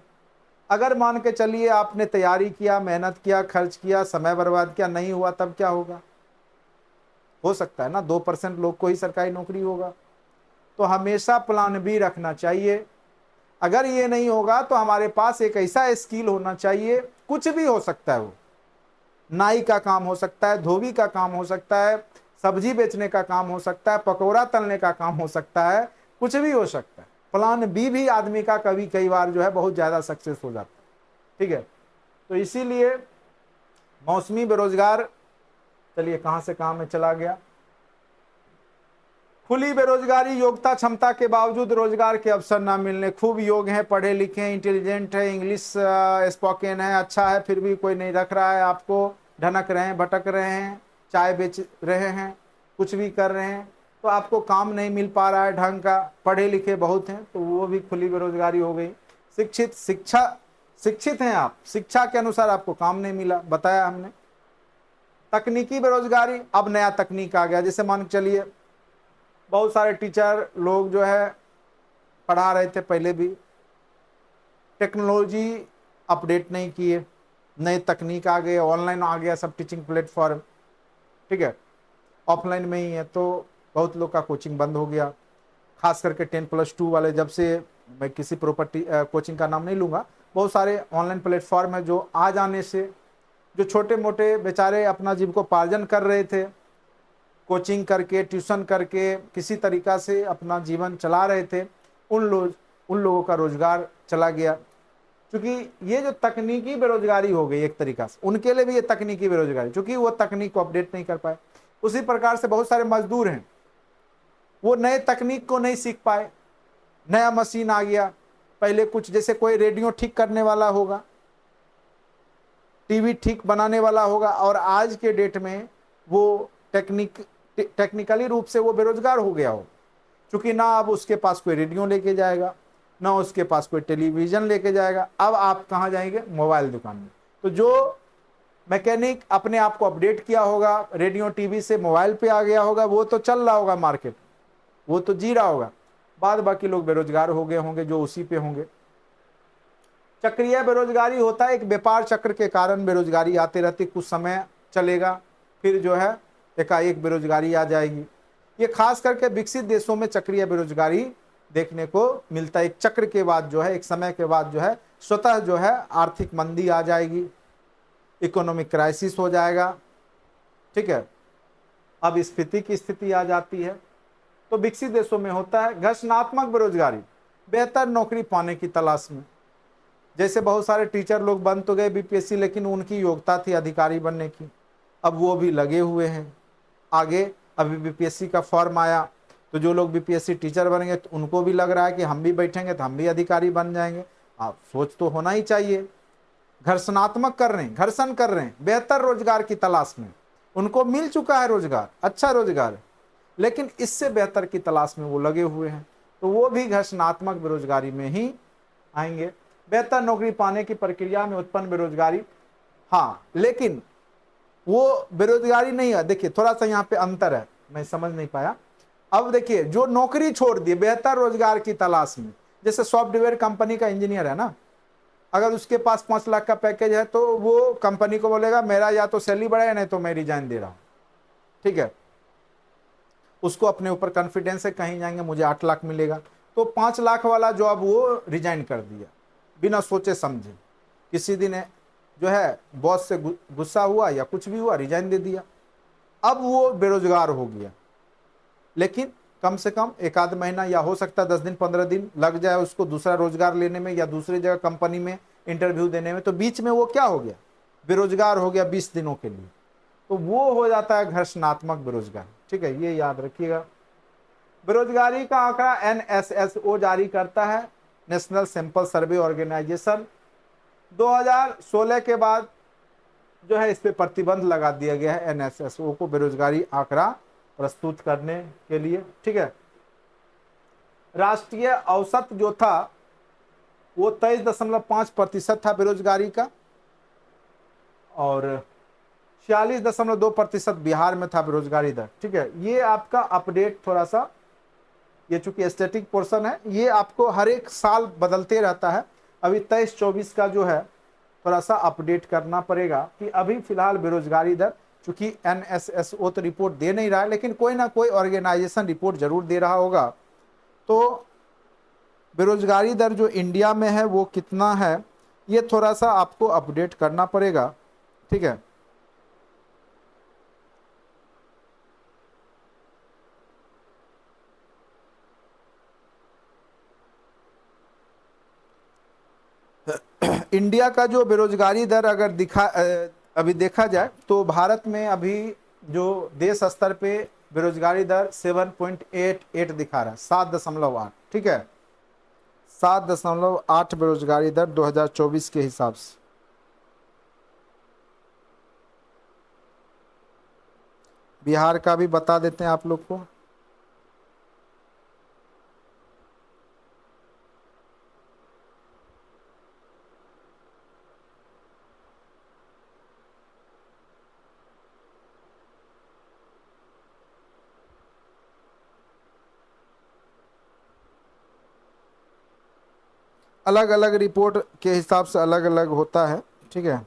अगर मान के चलिए आपने तैयारी किया, मेहनत किया, खर्च किया, समय बर्बाद किया, नहीं हुआ, तब क्या होगा? हो सकता है ना 2% लोग को ही सरकारी नौकरी होगा। तो हमेशा प्लान बी रखना चाहिए। अगर ये नहीं होगा तो हमारे पास एक ऐसा स्किल होना चाहिए, कुछ भी हो सकता है, वो नाई का काम हो सकता है, धोबी का काम हो सकता है, सब्जी बेचने का काम हो सकता है, पकौड़ा तलने का काम हो सकता है, कुछ भी हो सकता है। प्लान बी भी आदमी का कभी कई बार जो है बहुत ज़्यादा सक्सेस हो जाता है। ठीक है, तो इसीलिए मौसमी बेरोजगार, चलिए कहाँ से कहाँ में चला गया। खुली बेरोजगारी, योग्यता क्षमता के बावजूद रोजगार के अवसर ना मिलने। खूब योग्य हैं, पढ़े लिखे हैं, इंटेलिजेंट है, इंग्लिश स्पोकन है, अच्छा है, फिर भी कोई नहीं रख रहा है आपको। ढनक रहे हैं, भटक रहे हैं, चाय बेच रहे हैं, कुछ भी कर रहे हैं, तो आपको काम नहीं मिल पा रहा है ढंग का, पढ़े लिखे बहुत हैं तो वो भी खुली बेरोजगारी हो गई। शिक्षित हैं आप, शिक्षा के अनुसार आपको काम नहीं मिला, बताया हमने। तकनीकी बेरोजगारी, अब नया तकनीक आ गया, जैसे मान के चलिए बहुत सारे टीचर लोग जो है पढ़ा रहे थे पहले भी, टेक्नोलॉजी अपडेट नहीं किए, नए तकनीक आ गए, ऑनलाइन आ गया सब टीचिंग प्लेटफॉर्म, ठीक है, ऑफलाइन में ही है, तो बहुत लोग का कोचिंग बंद हो गया। खास करके 10+2 वाले, जब से, मैं किसी प्रॉपर्टी कोचिंग का नाम नहीं लूँगा, बहुत सारे ऑनलाइन प्लेटफॉर्म है जो आ जाने से जो छोटे मोटे बेचारे अपना जीविकोपार्जन कर रहे थे, कोचिंग करके ट्यूशन करके किसी तरीका से अपना जीवन चला रहे थे, उन लोगों का रोजगार चला गया। क्योंकि ये जो तकनीकी बेरोजगारी हो गई एक तरीका से, उनके लिए भी ये तकनीकी बेरोजगारी, क्योंकि वो तकनीक को अपडेट नहीं कर पाए। उसी प्रकार से बहुत सारे मजदूर हैं, वो नए तकनीक को नहीं सीख पाए, नया मशीन आ गया, पहले कुछ जैसे कोई रेडियो ठीक करने वाला होगा, टीवी ठीक बनाने वाला होगा, और आज के डेट में वो टेक्निकली रूप से वो बेरोजगार हो गया हो, क्योंकि ना अब उसके पास कोई रेडियो लेके जाएगा, ना उसके पास कोई टेलीविजन लेके जाएगा, अब आप कहाँ जाएंगे, मोबाइल दुकान में। तो जो मैकेनिक अपने आप को अपडेट किया होगा, रेडियो टीवी से मोबाइल पे आ गया होगा, वो तो चल रहा होगा मार्केट, वो तो जी रहा होगा, बाद बाकी लोग बेरोजगार हो गए होंगे जो उसी पे होंगे। चक्रीय बेरोजगारी होता है, एक व्यापार चक्र के कारण बेरोजगारी आते रहती, कुछ समय चलेगा, फिर जो है एकाएक बेरोजगारी आ जाएगी। ये खास करके विकसित देशों में चक्रीय बेरोजगारी देखने को मिलता है। एक चक्र के बाद जो है, एक समय के बाद जो है स्वतः जो है आर्थिक मंदी आ जाएगी, इकोनॉमिक क्राइसिस हो जाएगा, ठीक है, अब स्फीति की स्थिति आ जाती है। तो विकसित देशों में होता है घर्षणात्मक बेरोजगारी, बेहतर नौकरी पाने की तलाश में। जैसे बहुत सारे टीचर लोग बन तो गए बीपीएससी, लेकिन उनकी योग्यता थी अधिकारी बनने की, अब वो भी लगे हुए हैं आगे। अभी बीपीएससी का फॉर्म आया, तो जो लोग बीपीएससी टीचर बन गए तो उनको भी लग रहा है कि हम भी बैठेंगे तो हम भी अधिकारी बन जाएंगे। आप सोच तो होना ही चाहिए। घर्षणात्मक कर रहे हैं, घर्षण कर रहे हैं, बेहतर रोजगार की तलाश में, उनको मिल चुका है रोजगार, अच्छा रोजगार, लेकिन इससे बेहतर की तलाश में वो लगे हुए हैं, तो वो भी घर्षणात्मक बेरोजगारी में ही आएंगे। बेहतर नौकरी पाने की प्रक्रिया में उत्पन्न बेरोजगारी, हाँ, लेकिन वो बेरोजगारी नहीं है। देखिए थोड़ा सा यहाँ पे अंतर है, मैं समझ नहीं पाया। अब देखिए, जो नौकरी छोड़ दिए बेहतर रोजगार की तलाश में, जैसे सॉफ्टवेयर कंपनी का इंजीनियर है ना, अगर उसके पास 5 लाख का पैकेज है तो वो कंपनी को बोलेगा मेरा या तो सैलरी बढ़ाए, नहीं तो मैं रिजाइन दे रहा हूँ, ठीक है। उसको अपने ऊपर कॉन्फिडेंस है, कहीं जाएंगे मुझे 8 लाख मिलेगा, तो 5 लाख वाला जॉब वो रिजाइन कर दिया बिना सोचे समझे। किसी दिन जो है बॉस से गुस्सा हुआ या कुछ भी हुआ, रिजाइन दे दिया, अब वो बेरोजगार हो गया। लेकिन कम से कम एक आध महीना या हो सकता है 10 दिन 15 दिन लग जाए उसको दूसरा रोजगार लेने में या दूसरी जगह कंपनी में इंटरव्यू देने में, तो बीच में वो क्या हो गया, बेरोजगार हो गया 20 दिनों के लिए, तो वो हो जाता है घर्षणात्मक बेरोजगार, ठीक है, ये याद रखिएगा। बेरोजगारी का आंकड़ा एनएसएसओ जारी करता है, नेशनल सैंपल सर्वे ऑर्गेनाइजेशन। 2016 के बाद जो है इस पे प्रतिबंध लगा दिया गया है एनएसएसओ को बेरोजगारी आंकड़ा प्रस्तुत करने के लिए, ठीक है। राष्ट्रीय औसत जो था वो 23.5% था बेरोजगारी का, और 46.2% बिहार में था बेरोजगारी दर, ठीक है। ये आपका अपडेट थोड़ा सा, ये चूंकि स्टैटिक पोर्शन है, ये आपको हर एक साल बदलते रहता है। अभी 23-24 का जो है थोड़ा सा अपडेट करना पड़ेगा कि अभी फिलहाल बेरोजगारी दर, चूंकि एनएसएसओ तो रिपोर्ट दे नहीं रहा है, लेकिन कोई ना कोई ऑर्गेनाइजेशन रिपोर्ट जरूर दे रहा होगा। तो बेरोजगारी दर जो इंडिया में है वो कितना है, ये थोड़ा सा आपको अपडेट करना पड़ेगा, ठीक है। इंडिया का जो बेरोजगारी दर अगर अभी देखा जाए तो भारत में अभी जो देश स्तर पे बेरोजगारी दर 7.88 दिखा रहा है, 7.8, ठीक है, 7.8 बेरोजगारी दर 2024 के हिसाब से। बिहार का भी बता देते हैं आप लोग को। अलग अलग रिपोर्ट के हिसाब से अलग अलग होता है, ठीक है।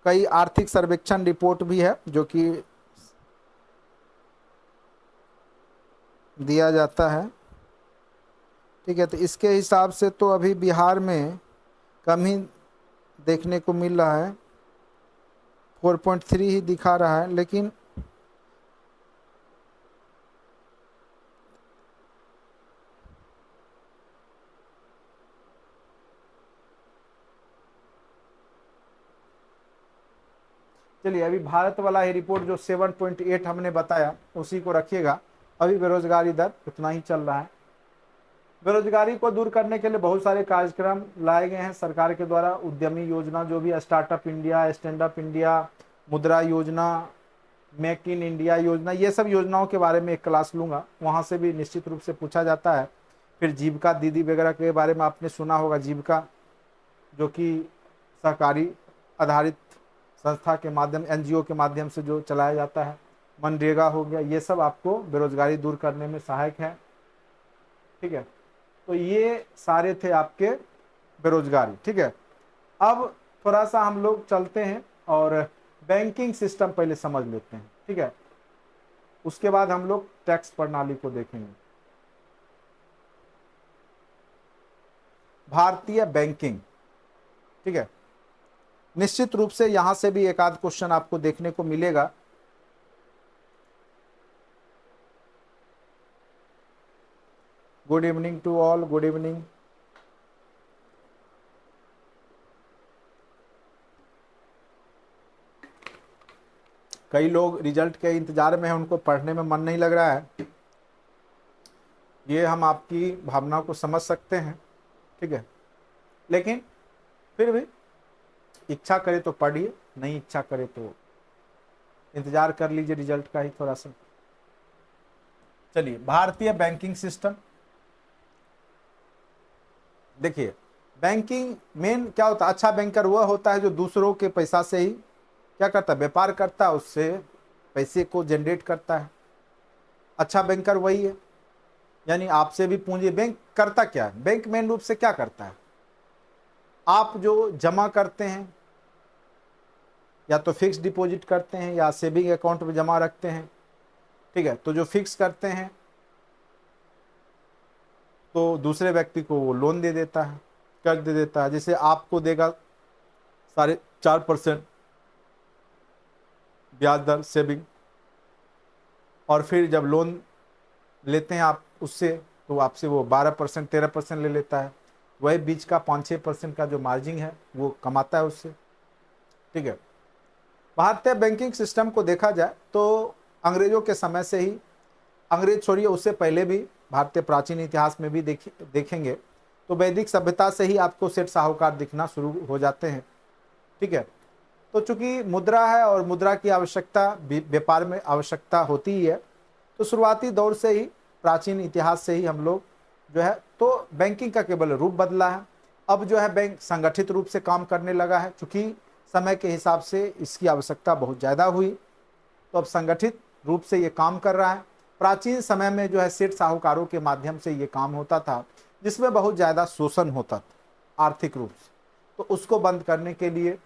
कई आर्थिक सर्वेक्षण रिपोर्ट भी है जो कि दिया जाता है, ठीक है। तो इसके हिसाब से तो अभी बिहार में कम ही देखने को मिल रहा है, 4.3 ही दिखा रहा है, लेकिन चलिए अभी भारत वाला ही रिपोर्ट जो 7.8 हमने बताया उसी को रखिएगा। अभी बेरोजगारी दर उतना ही चल रहा है। बेरोजगारी को दूर करने के लिए बहुत सारे कार्यक्रम लाए गए हैं सरकार के द्वारा। उद्यमी योजना जो भी, startup India, stand up India, मुद्रा योजना, मेक इन इंडिया योजना, ये सब योजनाओं के बारे में एक क्लास लूंगा, वहां से भी निश्चित रूप से पूछा जाता है। फिर जीविका दीदी वगैरह के बारे में आपने सुना होगा, जीविका जो कि सहकारी आधारित संस्था के माध्यम, एनजीओ के माध्यम से जो चलाया जाता है। मनरेगा हो गया, ये सब आपको बेरोजगारी दूर करने में सहायक है, ठीक है। तो ये सारे थे आपके बेरोजगारी, ठीक है। अब थोड़ा सा हम लोग चलते हैं और बैंकिंग सिस्टम पहले समझ लेते हैं, ठीक है। उसके बाद हम लोग टैक्स प्रणाली को देखेंगे। भारतीय बैंकिंग, ठीक है। निश्चित रूप से यहां से भी एक आध क्वेश्चन आपको देखने को मिलेगा। Good evening to all, good evening. कई लोग रिजल्ट के इंतजार में हैं, उनको पढ़ने में मन नहीं लग रहा है, ये हम आपकी भावना को समझ सकते हैं, ठीक है। लेकिन फिर भी इच्छा करे तो पढ़िए, नहीं इच्छा करे तो इंतजार कर लीजिए रिजल्ट का ही थोड़ा सा। चलिए, भारतीय बैंकिंग सिस्टम देखिए। बैंकिंग मेन क्या होता है, अच्छा बैंकर वह होता है जो दूसरों के पैसा से ही क्या करता है, व्यापार करता है, उससे पैसे को जनरेट करता है। अच्छा बैंकर वही है, यानी आपसे भी पूंजी। बैंक करता क्या है, बैंक मेन रूप से क्या करता है, आप जो जमा करते हैं या तो फिक्स डिपॉजिट करते हैं या सेविंग अकाउंट में जमा रखते हैं, ठीक है। तो जो फिक्स करते हैं तो दूसरे व्यक्ति को वो लोन दे देता है, कर्ज दे देता है। जैसे आपको देगा 4.5% ब्याज दर सेविंग, और फिर जब लोन लेते हैं आप उससे, तो आपसे वो 12% 13% ले लेता है। वही बीच का 5-6% का जो मार्जिन है वो कमाता है उससे, ठीक है। भारतीय बैंकिंग सिस्टम को देखा जाए तो अंग्रेजों के समय से ही, अंग्रेज छोड़िए उससे पहले भी भारतीय प्राचीन इतिहास में भी देखेंगे तो वैदिक सभ्यता से ही आपको सेठ साहूकार दिखना शुरू हो जाते हैं, ठीक है। तो चूंकि मुद्रा है और मुद्रा की आवश्यकता व्यापार में आवश्यकता होती ही है, तो शुरुआती दौर से ही, प्राचीन इतिहास से ही हम लोग जो है तो बैंकिंग का केवल रूप बदला है। अब जो है बैंक संगठित रूप से काम करने लगा है, चूंकि समय के हिसाब से इसकी आवश्यकता बहुत ज़्यादा हुई, तो अब संगठित रूप से ये काम कर रहा है। प्राचीन समय में जो है सेठ साहूकारों के माध्यम से ये काम होता था, जिसमें बहुत ज़्यादा शोषण होता था आर्थिक रूप से। तो उसको बंद करने के लिए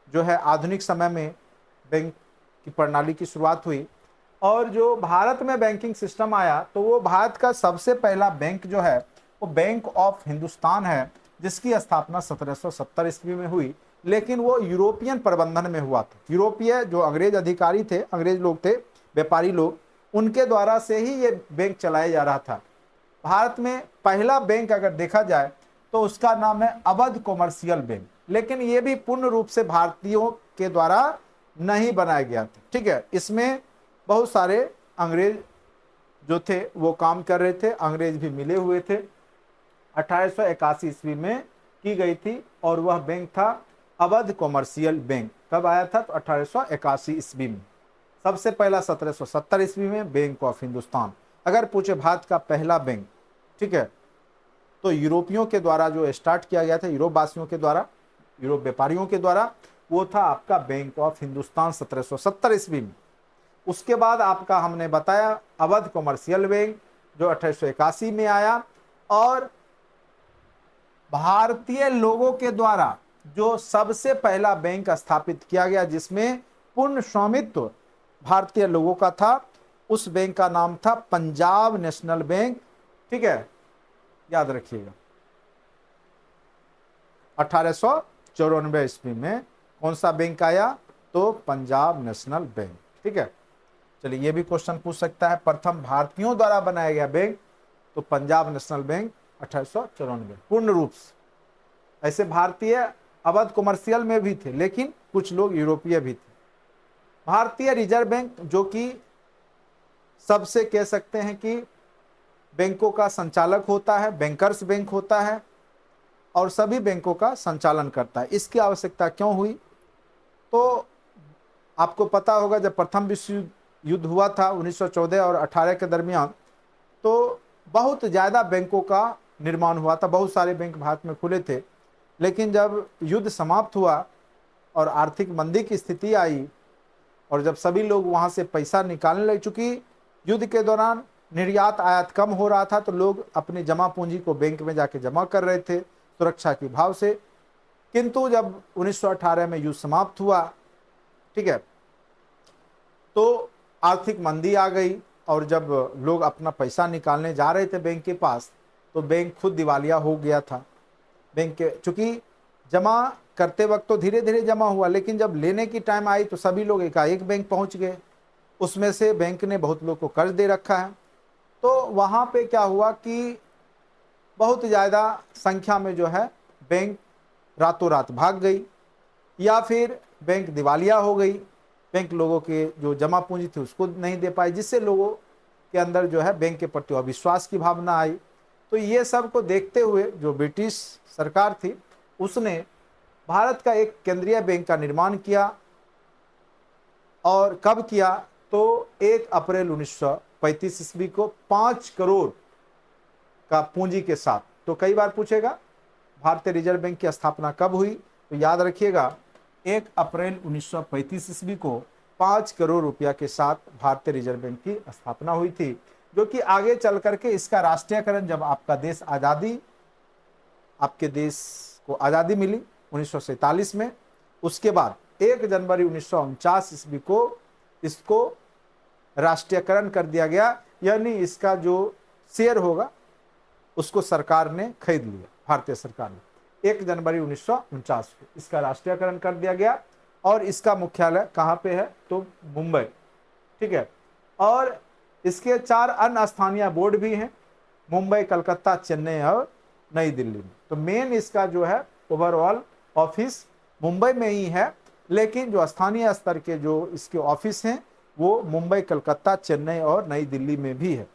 जो है आधुनिक समय में बैंक की प्रणाली की शुरुआत हुई। और जो भारत में बैंकिंग सिस्टम आया तो वो भारत का सबसे पहला बैंक जो है वो बैंक ऑफ हिंदुस्तान है, जिसकी स्थापना 1770 ईस्वी में हुई। लेकिन वो यूरोपियन प्रबंधन में हुआ था। यूरोपीय जो अंग्रेज अधिकारी थे, अंग्रेज लोग थे, व्यापारी लोग, उनके द्वारा से ही ये बैंक चलाया जा रहा था। भारत में पहला बैंक अगर देखा जाए तो उसका नाम है अवध कॉमर्शियल बैंक, लेकिन ये भी पूर्ण रूप से भारतीयों के द्वारा नहीं बनाया गया था, ठीक है। इसमें बहुत सारे अंग्रेज जो थे वो काम कर रहे थे, अंग्रेज भी मिले हुए थे। 1881 ईस्वी में की गई थी और वह बैंक था अवध कॉमर्शियल बैंक। कब आया था, तो 1881 ईस्वी में। सबसे पहला 1770 ईस्वी में बैंक ऑफ हिंदुस्तान। अगर पूछे भारत का पहला बैंक, ठीक है, तो यूरोपियों के द्वारा जो स्टार्ट किया गया था, यूरोप वासियों के द्वारा, यूरोप व्यापारियों के द्वारा, वो था आपका बैंक ऑफ हिंदुस्तान 1770 ईस्वी में। उसके बाद आपका हमने बताया अवध कॉमर्शियल बैंक जो 1881 में आया, और भारतीय लोगों के द्वारा जो सबसे पहला बैंक स्थापित किया गया जिसमें पूर्ण स्वामित्व भारतीय लोगों का था, उस बैंक का नाम था पंजाब नेशनल बैंक। ठीक है, याद रखिएगा। 1894 ईस्वी में कौन सा बैंक आया? तो पंजाब नेशनल बैंक। ठीक है, चलिए ये भी क्वेश्चन पूछ सकता है, प्रथम भारतीयों द्वारा बनाया गया बैंक, तो पंजाब नेशनल बैंक 1894 पूर्ण रूप से। ऐसे भारतीय अवध कॉमर्शियल में भी थे, लेकिन कुछ लोग यूरोपीय भी थे। भारतीय रिजर्व बैंक जो कि सबसे कह सकते हैं कि बैंकों का संचालक होता है, बैंकर्स बैंक होता है, और सभी बैंकों का संचालन करता है। इसकी आवश्यकता क्यों हुई? तो आपको पता होगा जब प्रथम विश्व युद्ध हुआ था 1914 और 18 के दरमियान, तो बहुत ज़्यादा बैंकों का निर्माण हुआ था, बहुत सारे बैंक भारत में खुले थे। लेकिन जब युद्ध समाप्त हुआ और आर्थिक मंदी की स्थिति आई, और जब सभी लोग वहाँ से पैसा निकालने लग, चूँकि युद्ध के दौरान निर्यात आयात कम हो रहा था, तो लोग अपनी जमा पूंजी को बैंक में जाके जमा कर रहे थे सुरक्षा के भाव से। किंतु जब 1918 में युद्ध समाप्त हुआ, ठीक है, तो आर्थिक मंदी आ गई, और जब लोग अपना पैसा निकालने जा रहे थे बैंक के पास, तो बैंक खुद दिवालिया हो गया था। बैंक के चूंकि जमा करते वक्त तो धीरे धीरे जमा हुआ, लेकिन जब लेने की टाइम आई तो सभी लोग एकाएक बैंक पहुंच गए। उसमें से बैंक ने बहुत लोग को कर्ज दे रखा है, तो वहाँ पे क्या हुआ कि बहुत ज़्यादा संख्या में जो है बैंक रातों रात भाग गई, या फिर बैंक दिवालिया हो गई। बैंक लोगों के जो जमा पूंजी थी उसको नहीं दे पाए, जिससे लोगों के अंदर जो है बैंक के प्रति अविश्वास की भावना आई। तो ये सब को देखते हुए जो ब्रिटिश सरकार थी, उसने भारत का एक केंद्रीय बैंक का निर्माण किया। और कब किया? तो 1 अप्रैल 1935 ईस्वी को 5 करोड़ का पूंजी के साथ। तो कई बार पूछेगा भारतीय रिजर्व बैंक की स्थापना कब हुई, तो याद रखिएगा 1 अप्रैल 1935 ईस्वी को 5 करोड़ रुपया के साथ भारतीय रिजर्व बैंक की स्थापना हुई थी, जो कि आगे चल करके इसका राष्ट्रीयकरण, जब आपके देश को आज़ादी मिली 1947 में, उसके बाद 1 जनवरी 1949 ईस्वी को इसको राष्ट्रीयकरण कर दिया गया, यानी इसका जो शेयर होगा उसको सरकार ने खरीद लिया, भारतीय सरकार ने 1 जनवरी 1949 को इसका राष्ट्रीयकरण कर दिया गया। और इसका मुख्यालय कहाँ पे है? तो मुंबई। ठीक है, और इसके 4 अन्य स्थानीय बोर्ड भी हैं, मुंबई, कलकत्ता, चेन्नई और नई दिल्ली में। तो मेन इसका जो है ओवरऑल ऑफिस मुंबई में ही है, लेकिन जो स्थानीय स्तर के जो इसके ऑफिस हैं वो मुंबई, कलकत्ता, चेन्नई और नई दिल्ली में भी है।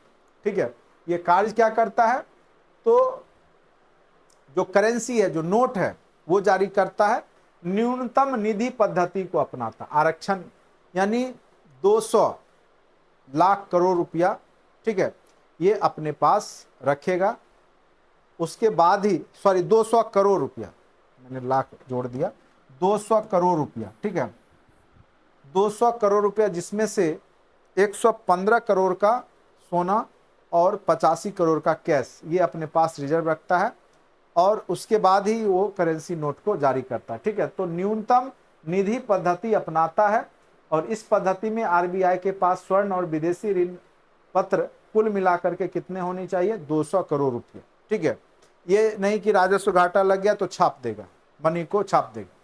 ठीक है, ये कार्य क्या करता है? तो जो करेंसी है, जो नोट है, वो जारी करता है, न्यूनतम निधि पद्धति को अपनाता, आरक्षण यानी 200 लाख करोड़ रुपया, ठीक है, ये अपने पास रखेगा। उसके बाद ही 200 करोड़ रुपया, मैंने लाख जोड़ दिया, 200 करोड़ रुपया, ठीक है, 200 करोड़ रुपया, जिसमें से 115 करोड़ का सोना और 85 करोड़ का कैश ये अपने पास रिजर्व रखता है, और उसके बाद ही वो करेंसी नोट को जारी करता है। ठीक है, तो न्यूनतम निधि पद्धति अपनाता है, और इस पद्धति में आरबीआई के पास स्वर्ण और विदेशी ऋण पत्र कुल मिलाकर के कितने होने चाहिए? 200 करोड़ रुपये। ठीक है, ये नहीं कि राजस्व घाटा लग गया तो छाप देगा, मनी को छाप देगा।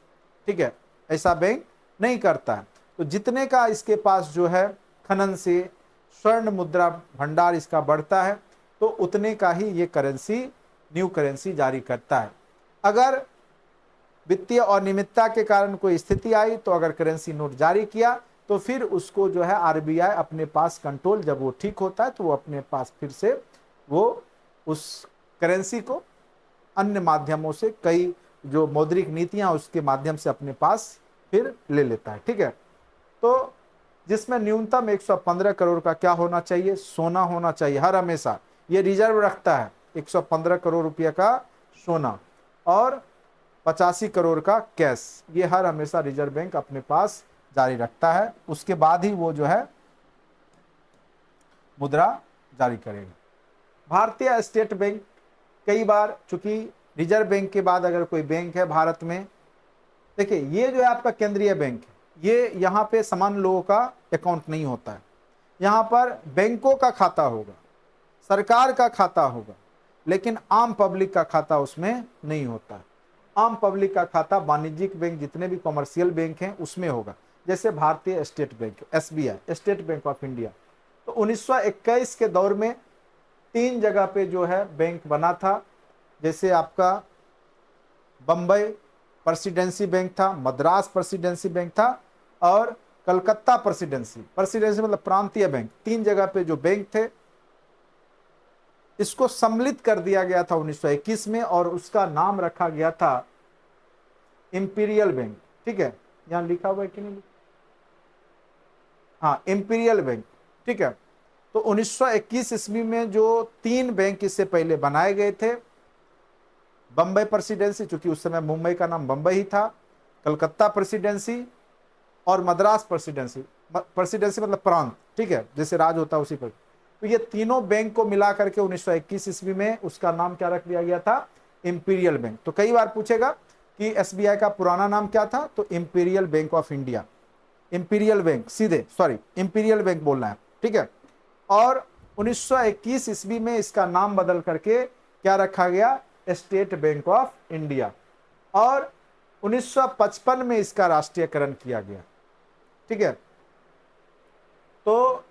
ठीक है, ऐसा बैंक नहीं करता है। तो जितने का इसके पास जो है खनन से स्वर्ण मुद्रा भंडार इसका बढ़ता है, तो उतने का ही ये करेंसी, न्यू करेंसी जारी करता है। अगर वित्तीय अनियमितता के कारण कोई स्थिति आई, तो अगर करेंसी नोट जारी किया, तो फिर उसको जो है आरबीआई अपने पास कंट्रोल, जब वो ठीक होता है तो वो अपने पास फिर से वो उस करेंसी को अन्य माध्यमों से, कई जो मौद्रिक नीतियां उसके माध्यम से अपने पास फिर ले लेता है। ठीक है, तो जिसमें न्यूनतम 115 करोड़ का क्या होना चाहिए? सोना होना चाहिए हर हमेशा। ये रिजर्व रखता है 115 करोड़ रुपये का सोना और 85 करोड़ का कैश, ये हर हमेशा रिजर्व बैंक अपने पास जारी रखता है। उसके बाद ही वो जो है मुद्रा जारी करेगा। भारतीय स्टेट बैंक, कई बार चूंकि रिजर्व बैंक के बाद अगर कोई बैंक है भारत में, देखिए ये जो है आपका केंद्रीय बैंक है, ये यहाँ पे सामान्य लोगों का अकाउंट नहीं होता है। यहाँ पर बैंकों का खाता होगा, सरकार का खाता होगा, लेकिन आम पब्लिक का खाता उसमें नहीं होता है। आम पब्लिक का खाता वाणिज्यिक बैंक, जितने भी कॉमर्शियल बैंक हैं उसमें होगा, जैसे भारतीय state bank, SBI, state bank of India. तो 1921 के दौर में 3 जगह पे जो है बैंक बना था, जैसे आपका बंबई प्रेसिडेंसी बैंक था, मद्रास प्रेसिडेंसी बैंक था, और कलकत्ता प्रेसिडेंसी, प्रेसिडेंसी मतलब प्रांतीय बैंक। 3 जगह पे जो बैंक थे, इसको सम्मिलित कर दिया गया था 1921 में, और उसका नाम रखा गया था इंपीरियल बैंक। ठीक है, यहां लिखा हुआ है कि नहीं? हाँ, इंपीरियल बैंक। ठीक है, तो 1921 ईस्वी में जो 3 बैंक इससे पहले बनाए गए थे, बंबई प्रेसिडेंसी, चूंकि उस समय मुंबई का नाम बंबई ही था, कलकत्ता प्रेसिडेंसी और मद्रास प्रेसिडेंसी। प्रेसिडेंसी मतलब प्रांत, ठीक है, जैसे राज होता है उसी पर। तो ये तीनों बैंक को मिला करके 1921 ईस्वी में उसका नाम क्या रख दिया गया था? Imperial bank. तो कई बार पूछेगा कि एसबीआई का पुराना नाम क्या था, तो imperial bank of India, imperial bank, सीधे सॉरी इंपीरियल बैंक बोलना है। ठीक है, और 1921 ईस्वी में इसका नाम बदल करके क्या रखा गया? State bank of India. और 1955 में इसका राष्ट्रीयकरण किया गया। ठीक है, तो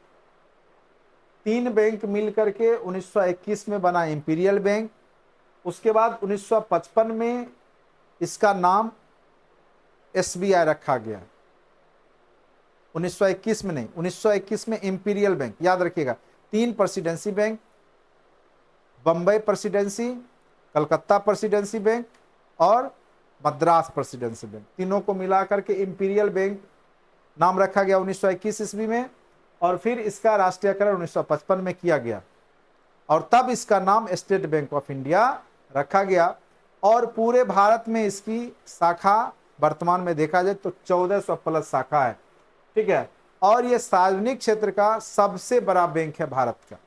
3 बैंक मिलकर के 1921 में बना इंपीरियल बैंक। उसके बाद 1955 में इसका नाम एसबीआई रखा गया। 1921 में नहीं, 1921 में इंपीरियल बैंक, याद रखिएगा। 3 presidency bank, Bombay presidency, Calcutta presidency bank और मद्रास प्रेसिडेंसी बैंक, तीनों को मिलाकर के इंपीरियल बैंक नाम रखा गया 1921 ईस्वी में। और फिर इसका राष्ट्रीयकरण 1955 में किया गया, और तब इसका नाम स्टेट बैंक ऑफ इंडिया रखा गया। और पूरे भारत में इसकी शाखा वर्तमान में देखा जाए तो 1400 प्लस शाखा है। ठीक है, और ये सार्वजनिक क्षेत्र का सबसे बड़ा बैंक है भारत का।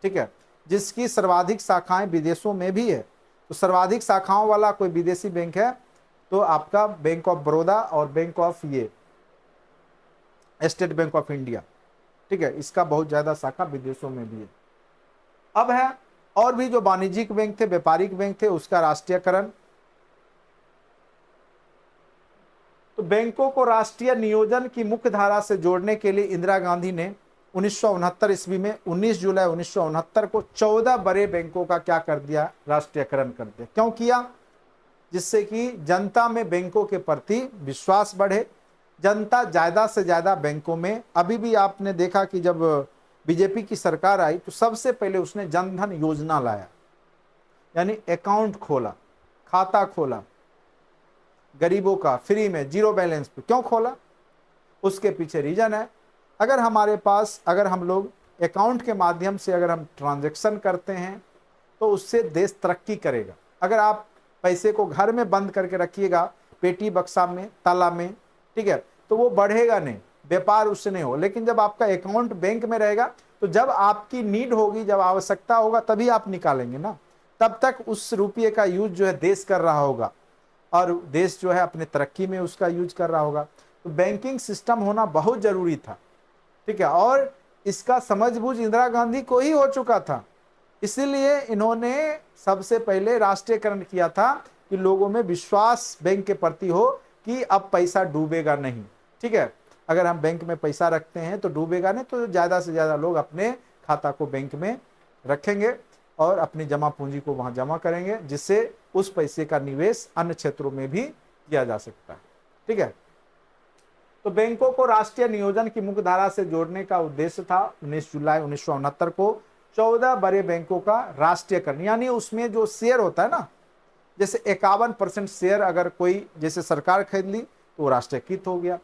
ठीक है, जिसकी सर्वाधिक शाखाएं विदेशों में भी है। तो सर्वाधिक शाखाओं वाला कोई विदेशी बैंक है तो आपका बैंक ऑफ बड़ौदा और बैंक ऑफ ये स्टेट बैंक ऑफ इंडिया। ठीक है, इसका बहुत ज्यादा शाखा विदेशों में भी है। अब है और भी जो वाणिज्यिक बैंक थे, व्यापारिक बैंक थे, उसका राष्ट्रीयकरण। तो बैंकों को राष्ट्रीय नियोजन की मुख्य धारा से जोड़ने के लिए इंदिरा गांधी ने 1969 ईस्वी में 19 जुलाई 1969 को 14 बड़े बैंकों का क्या कर दिया? राष्ट्रीयकरण कर दिया। क्यों किया? जिससे कि जनता में बैंकों के प्रति विश्वास बढ़े, जनता ज्यादा से ज्यादा बैंकों में। अभी भी आपने देखा कि जब बीजेपी की सरकार आई तो सबसे पहले उसने जनधन योजना लाया, यानी अकाउंट खोला, खाता खोला गरीबों का फ्री में, जीरो बैलेंस पे। क्यों खोला? उसके पीछे रीजन है, अगर हमारे पास, अगर हम लोग अकाउंट के माध्यम से अगर हम ट्रांजैक्शन करते हैं तो उससे देश तरक्की करेगा। अगर आप पैसे को घर में बंद करके रखिएगा, पेटी बक्सा में, ताला में, ठीक है, तो वो बढ़ेगा नहीं, व्यापार उससे नहीं हो। लेकिन जब आपका अकाउंट बैंक में रहेगा तो जब आपकी नीड होगी, जब आवश्यकता होगा, तभी आप निकालेंगे ना। तब तक उस रुपये का यूज जो है देश कर रहा होगा, और देश जो है अपने तरक्की में उसका यूज कर रहा होगा। तो बैंकिंग सिस्टम होना बहुत जरूरी था। ठीक है, और इसका समझबूझ इंदिरा गांधी को ही हो चुका था, इसीलिए इन्होंने सबसे पहले राष्ट्रीयकरण किया था कि लोगों में विश्वास बैंक के प्रति हो कि अब पैसा डूबेगा नहीं। ठीक है, अगर हम बैंक में पैसा रखते हैं तो डूबेगा नहीं, तो ज़्यादा से ज़्यादा लोग अपने खाता को बैंक में रखेंगे और अपनी जमा पूंजी को वहाँ जमा करेंगे, जिससे उस पैसे का निवेश अन्य क्षेत्रों में भी किया जा सकता है। ठीक है, तो बैंकों को राष्ट्रीय नियोजन की मुख्य धारा से जोड़ने का उद्देश्य था 19 जुलाई 1969 को 14 बड़े बैंकों का राष्ट्रीयकरण। यानी उसमें जो शेयर होता है ना, जैसे 51% शेयर अगर कोई जैसे सरकार खरीद ली तो वो राष्ट्रीयकृत हो गया।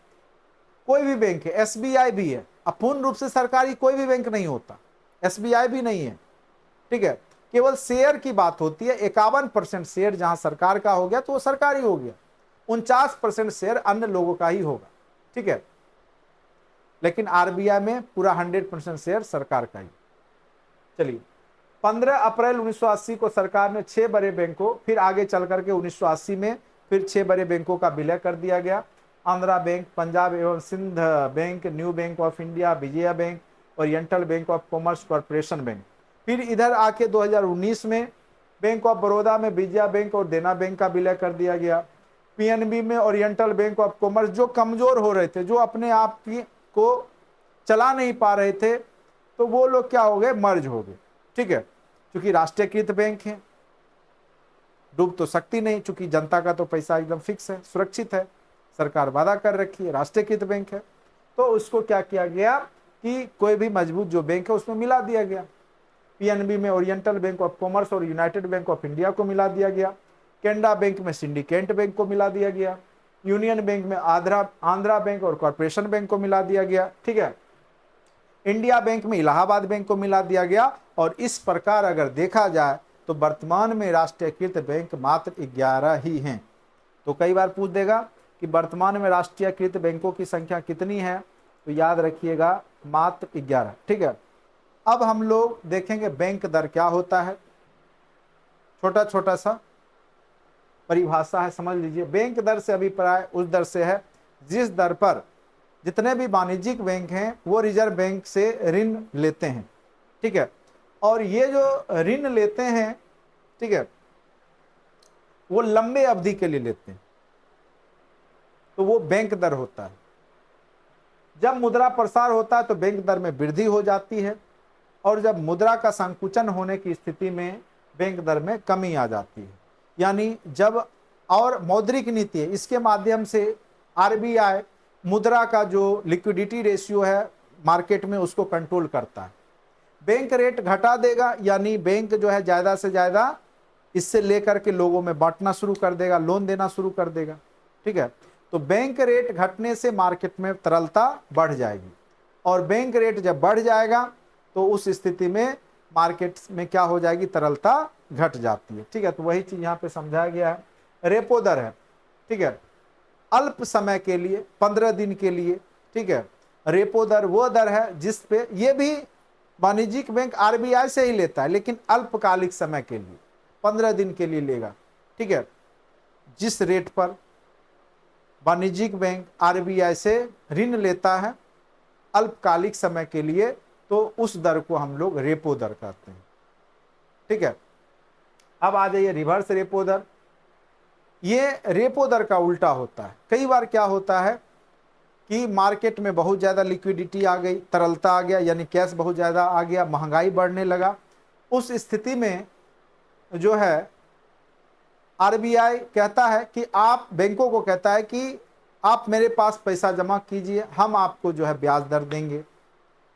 कोई भी बैंक है, एसबीआई भी है, अपूर्ण रूप से सरकारी कोई भी बैंक नहीं होता, एसबीआई भी नहीं है। ठीक है, केवल शेयर की बात होती है। 51% शेयर जहां सरकार का हो गया तो वो सरकारी हो गया, 49% शेयर अन्य लोगों का ही होगा। ठीक है, लेकिन आरबीआई में पूरा 100% शेयर सरकार का ही। चलिए, 15 अप्रैल 1980 को सरकार ने 6 बड़े बैंकों, फिर आगे चल करके 1980 में फिर 6 बड़े बैंकों का विलय कर दिया गया। आंध्रा बैंक, पंजाब एवं Sindh bank, new bank of India, Vijaya bank, oriental bank of commerce corporation bank. फिर इधर आके 2019 में बैंक ऑफ बड़ौदा में विजया बैंक और देना बैंक का विलय कर दिया गया। पीएनबी में ओरिएंटल बैंक ऑफ कॉमर्स, जो कमजोर हो रहे थे, जो अपने आप की को चला नहीं पा रहे थे, तो वो लोग क्या हो गए, मर्ज हो गए। ठीक है, क्योंकि राष्ट्रीयकृत बैंक है, डूब तो सकती नहीं, क्योंकि जनता का तो पैसा एकदम फिक्स है, सुरक्षित है, सरकार वादा कर रखी है, राष्ट्रीयकृत बैंक है। तो उसको क्या किया गया कि कोई भी मजबूत जो बैंक है उसमें मिला दिया गया। पीएनबी में ओरिएंटल बैंक ऑफ कॉमर्स और यूनाइटेड बैंक ऑफ इंडिया को मिला दिया गया। कैनरा बैंक में सिंडिकेट बैंक को मिला दिया गया। यूनियन बैंक में आंध्रा बैंक और कॉरपोरेशन बैंक को मिला दिया गया। ठीक है, इंडिया बैंक में इलाहाबाद बैंक को मिला दिया गया। और इस प्रकार अगर देखा जाए तो वर्तमान में राष्ट्रीयकृत बैंक मात्र 11 ही हैं। तो कई बार पूछ देगा कि वर्तमान में राष्ट्रीयकृत बैंकों की संख्या कितनी है, तो याद रखिएगा मात्र 11। ठीक है, अब हम लोग देखेंगे बैंक दर क्या होता है। छोटा छोटा सा परिभाषा है, समझ लीजिए। बैंक दर से अभिप्राय उस दर से है जिस दर पर जितने भी वाणिज्यिक बैंक हैं वो रिजर्व बैंक से ऋण लेते हैं। ठीक है, और ये जो ऋण लेते हैं, ठीक है, वो लंबे अवधि के लिए लेते हैं, तो वो बैंक दर होता है। जब मुद्रा प्रसार होता है तो बैंक दर में वृद्धि हो जाती है, और जब मुद्रा का संकुचन होने की स्थिति में बैंक दर में कमी आ जाती है। यानी जब, और मौद्रिक नीति है, इसके माध्यम से आरबीआई मुद्रा का जो लिक्विडिटी रेशियो है मार्केट में उसको कंट्रोल करता है। बैंक रेट घटा देगा, यानी बैंक जो है ज़्यादा से ज़्यादा इससे लेकर के लोगों में बांटना शुरू कर देगा, लोन देना शुरू कर देगा। ठीक है, तो बैंक रेट घटने से मार्केट में तरलता बढ़ जाएगी, और बैंक रेट जब बढ़ जाएगा तो उस स्थिति में मार्केट में क्या हो जाएगी, तरलता घट जाती है। ठीक है, तो वही चीज यहाँ पे समझाया गया है। रेपो दर है, ठीक है, अल्प समय के लिए, 15 दिन के लिए। ठीक है, रेपो दर वो दर है जिस पे, ये भी वाणिज्यिक बैंक आरबीआई से ही लेता है, लेकिन अल्पकालिक समय के लिए 15 दिन के लिए लेगा। ठीक है, जिस रेट पर वाणिज्यिक बैंक आरबीआई से ऋण लेता है अल्पकालिक समय के लिए, तो उस दर को हम लोग रेपो दर कहते हैं। ठीक है, अब आ जाइए रिवर्स रेपो दर। ये रेपो दर का उल्टा होता है। कई बार क्या होता है कि मार्केट में बहुत ज़्यादा लिक्विडिटी आ गई, तरलता आ गया, यानी कैश बहुत ज़्यादा आ गया, महंगाई बढ़ने लगा। उस स्थिति में जो है आरबीआई कहता है कि आप, बैंकों को कहता है कि आप मेरे पास पैसा जमा कीजिए, हम आपको जो है ब्याज दर देंगे।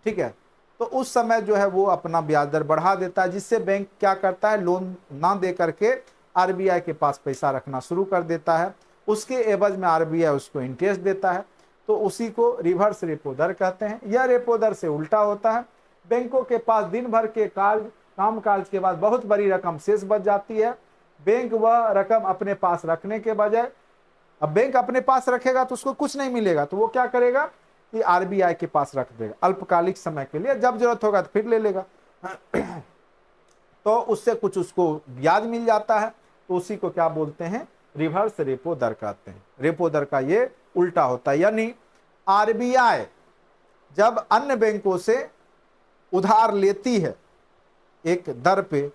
ठीक है, तो उस समय जो है वो अपना ब्याज दर बढ़ा देता है, जिससे बैंक क्या करता है, लोन ना दे करके आरबीआई के पास पैसा रखना शुरू कर देता है। उसके एवज में आरबीआई उसको इंटरेस्ट देता है, तो उसी को रिवर्स रेपो दर कहते हैं। यह रेपो दर से उल्टा होता है। बैंकों के पास दिन भर के कामकाज के बाद बहुत बड़ी रकम शेष बच जाती है। बैंक वह रकम अपने पास रखने के बजाय, अब बैंक अपने पास रखेगा तो उसको कुछ नहीं मिलेगा, तो वो क्या करेगा कि आरबीआई के पास रख देगा अल्पकालिक समय के लिए, जब जरूरत होगा तो फिर ले लेगा। तो उससे कुछ उसको ब्याज मिल जाता है, तो उसी को क्या बोलते हैं, रिवर्स रेपो दर कहते हैं। रेपो दर का ये उल्टा होता है, यानी आरबीआई जब अन्य बैंकों से उधार लेती है एक दर पे,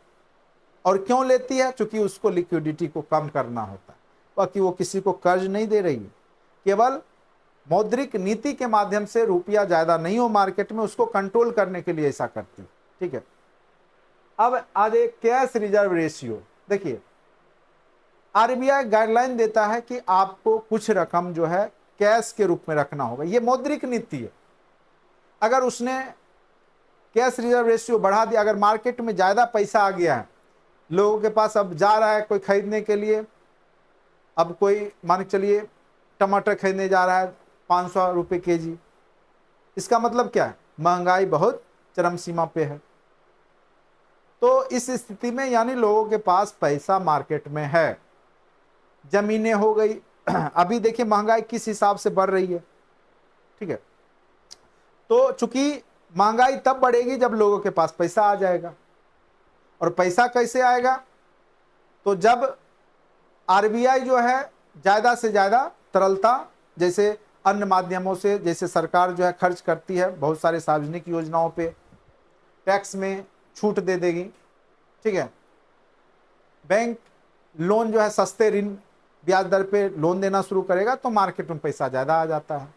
और क्यों लेती है, क्योंकि उसको लिक्विडिटी को कम करना होता है, बाकी वो किसी को कर्ज नहीं दे रही है, केवल मौद्रिक नीति के माध्यम से रुपया ज्यादा नहीं हो मार्केट में, उसको कंट्रोल करने के लिए ऐसा करती है। ठीक है, अब आज एक कैश रिजर्व रेशियो देखिए, आरबीआई गाइडलाइन देता है कि आपको कुछ रकम जो है कैश के रूप में रखना होगा, ये मौद्रिक नीति है। अगर उसने कैश रिजर्व रेशियो बढ़ा दिया, अगर मार्केट में ज्यादा पैसा आ गया है लोगों के पास, अब जा रहा है कोई खरीदने के लिए, अब कोई मान के चलिए टमाटर खरीदने जा रहा है 500 रुपये केजी, इसका मतलब क्या है, महंगाई बहुत चरम सीमा पे है। तो इस स्थिति में यानी लोगों के पास पैसा मार्केट में है, जमीनें हो गई, अभी देखिए महंगाई किस हिसाब से बढ़ रही है। ठीक है, तो चूंकि महंगाई तब बढ़ेगी जब लोगों के पास पैसा आ जाएगा। और पैसा कैसे आएगा? तो जब आरबीआई जो है ज़्यादा से ज़्यादा तरलता, जैसे अन्य माध्यमों से, जैसे सरकार जो है खर्च करती है बहुत सारे सार्वजनिक योजनाओं पे, टैक्स में छूट दे देगी, ठीक है। बैंक लोन जो है सस्ते ऋण ब्याज दर पे लोन देना शुरू करेगा तो मार्केट में पैसा ज़्यादा आ जाता है,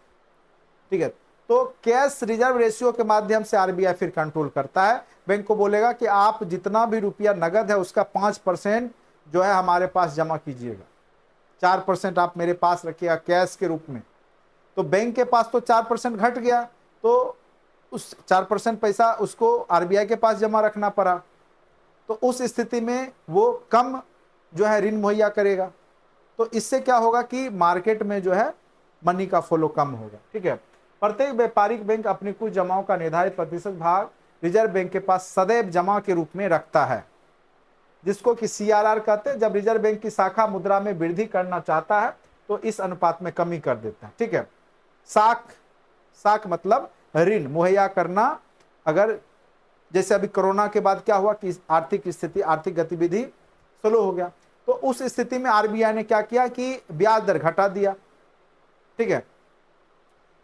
ठीक है। तो कैश रिजर्व रेशियो के माध्यम से आरबीआई फिर कंट्रोल करता है। बैंक को बोलेगा कि आप जितना भी रुपया नगद है उसका 5% जो है हमारे पास जमा कीजिएगा, 4% आप मेरे पास रखिएगा कैश के रूप में। तो बैंक के पास तो 4% घट गया, तो उस 4% पैसा उसको आरबीआई के पास जमा रखना पड़ा। तो उस स्थिति में वो कम जो है ऋण मुहैया करेगा। तो इससे क्या होगा कि मार्केट में जो है मनी का फ्लो कम होगा, ठीक है। प्रत्येक व्यापारिक बैंक अपनी कुछ जमाओं का निर्धारित प्रतिशत भाग रिजर्व बैंक के पास सदैव जमा के रूप में रखता है, जिसको कि सीआरआर कहते हैं। जब रिजर्व बैंक की शाखा मुद्रा में वृद्धि करना चाहता है तो इस अनुपात में कमी कर देता है, ठीक है। साख मतलब ऋण मुहैया करना। अगर जैसे अभी कोरोना के बाद क्या हुआ कि आर्थिक स्थिति, आर्थिक गतिविधि स्लो हो गया, तो उस स्थिति में आरबीआई ने क्या किया कि ब्याज दर घटा दिया, ठीक है।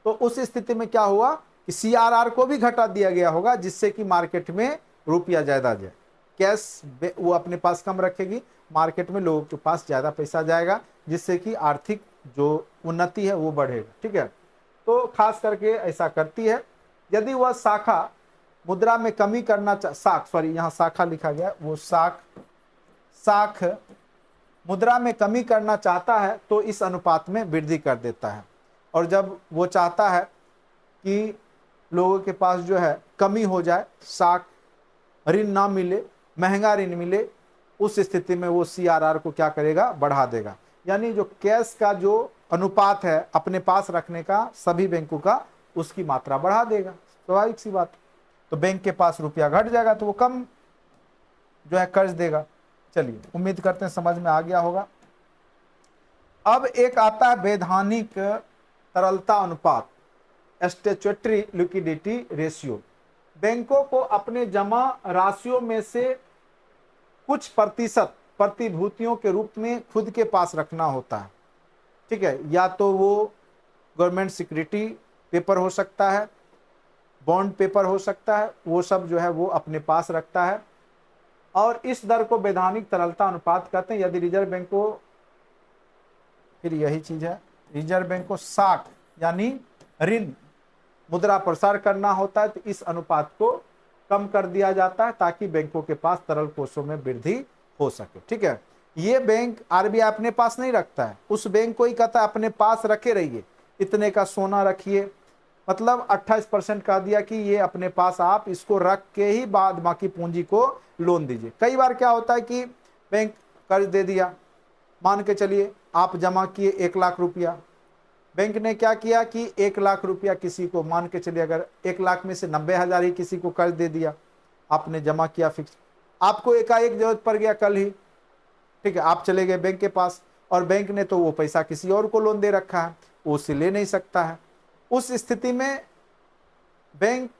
तो उस स्थिति में क्या हुआ कि सीआरआर को भी घटा दिया गया होगा, जिससे कि मार्केट में रुपया ज्यादा जाए। कैश वो अपने पास कम रखेगी, मार्केट में लोगों के पास ज्यादा पैसा जाएगा, जिससे कि आर्थिक जो उन्नति है वो बढ़ेगा, ठीक है। तो खास करके ऐसा करती है। यदि वह शाखा मुद्रा में कमी करना यहाँ शाखा लिखा गया, वो साख मुद्रा में कमी करना चाहता है तो इस अनुपात में वृद्धि कर देता है। और जब वो चाहता है कि लोगों के पास जो है कमी हो जाए, साख ऋण ना मिले, महंगा ऋण मिले, उस स्थिति में वो सीआरआर को क्या करेगा, बढ़ा देगा। यानी जो कैश का जो अनुपात है अपने पास रखने का सभी बैंकों का, उसकी मात्रा बढ़ा देगा, स्वाभाविक सी बात। तो बैंक के पास रुपया घट जाएगा तो वो कम जो है कर्ज देगा। चलिए, उम्मीद करते हैं समझ में आ गया होगा। अब एक आता है वैधानिक तरलता अनुपात, स्टैट्यूटरी लिक्विडिटी रेशियो। बैंकों को अपने जमा राशियों में से कुछ प्रतिशत प्रतिभूतियों के रूप में खुद के पास रखना होता है, ठीक है। या तो वो गवर्नमेंट सिक्योरिटी पेपर हो सकता है, बॉन्ड पेपर हो सकता है, वो सब जो है वो अपने पास रखता है। और इस दर को वैधानिक तरलता अनुपात कहते हैं। यदि रिजर्व बैंक को, फिर यही चीज है, रिजर्व बैंक को साख यानी ऋण मुद्रा प्रसार करना होता है तो इस अनुपात को कम कर दिया जाता है ताकि बैंकों के पास तरल कोषों में वृद्धि हो सके, ठीक है। ये बैंक आरबीआई अपने पास नहीं रखता है, उस बैंक को ही कहता है अपने पास रखे रहिए, इतने का सोना रखिए, मतलब 28% कह दिया कि ये अपने पास आप इसको रख के ही बाद बाकी पूंजी को लोन दीजिए। कई बार क्या होता है कि बैंक कर्ज दे दिया, मान के चलिए आप जमा किए 1 लाख रुपया, बैंक ने क्या किया कि 1 लाख रुपया किसी को, मान के चलिए अगर 1 लाख में से 90,000 ही किसी को कर्ज दे दिया, आपने जमा किया फिक्स, आपको एकाएक जरूरत पड़ गया कल ही, ठीक है, आप चले गए बैंक के पास और बैंक ने तो वो पैसा किसी और को लोन दे रखा है, वो उससे ले नहीं सकता है। उस स्थिति में बैंक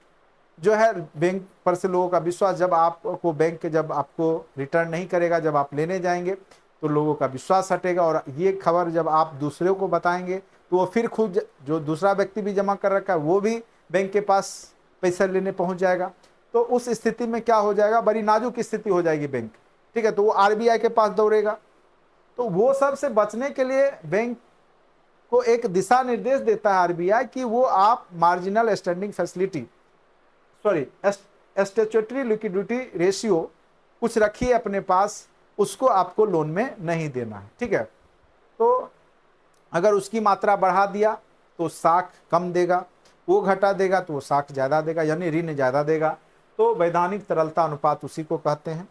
जो है, बैंक पर से लोगों का विश्वास, जब आपको बैंक जब आपको रिटर्न नहीं करेगा, जब आप लेने जाएंगे तो लोगों का विश्वास हटेगा, और ये खबर जब आप दूसरे को बताएंगे तो वो फिर खुद, जो दूसरा व्यक्ति भी जमा कर रखा है वो भी बैंक के पास पैसा लेने पहुंच जाएगा। तो उस स्थिति में क्या हो जाएगा, बड़ी नाजुक स्थिति हो जाएगी बैंक, ठीक है। तो वो आरबीआई के पास दौड़ेगा। तो वो सब से बचने के लिए बैंक को एक दिशा निर्देश देता है आरबीआई कि वो आप marginal standing facility, sorry statutory liquidity ratio कुछ रखिए अपने पास, उसको आपको लोन में नहीं देना है, ठीक है। तो अगर उसकी मात्रा बढ़ा दिया तो साख कम देगा, वो घटा देगा तो वो साख ज्यादा देगा, यानी ऋण ज्यादा देगा। तो वैधानिक तरलता अनुपात उसी को कहते हैं।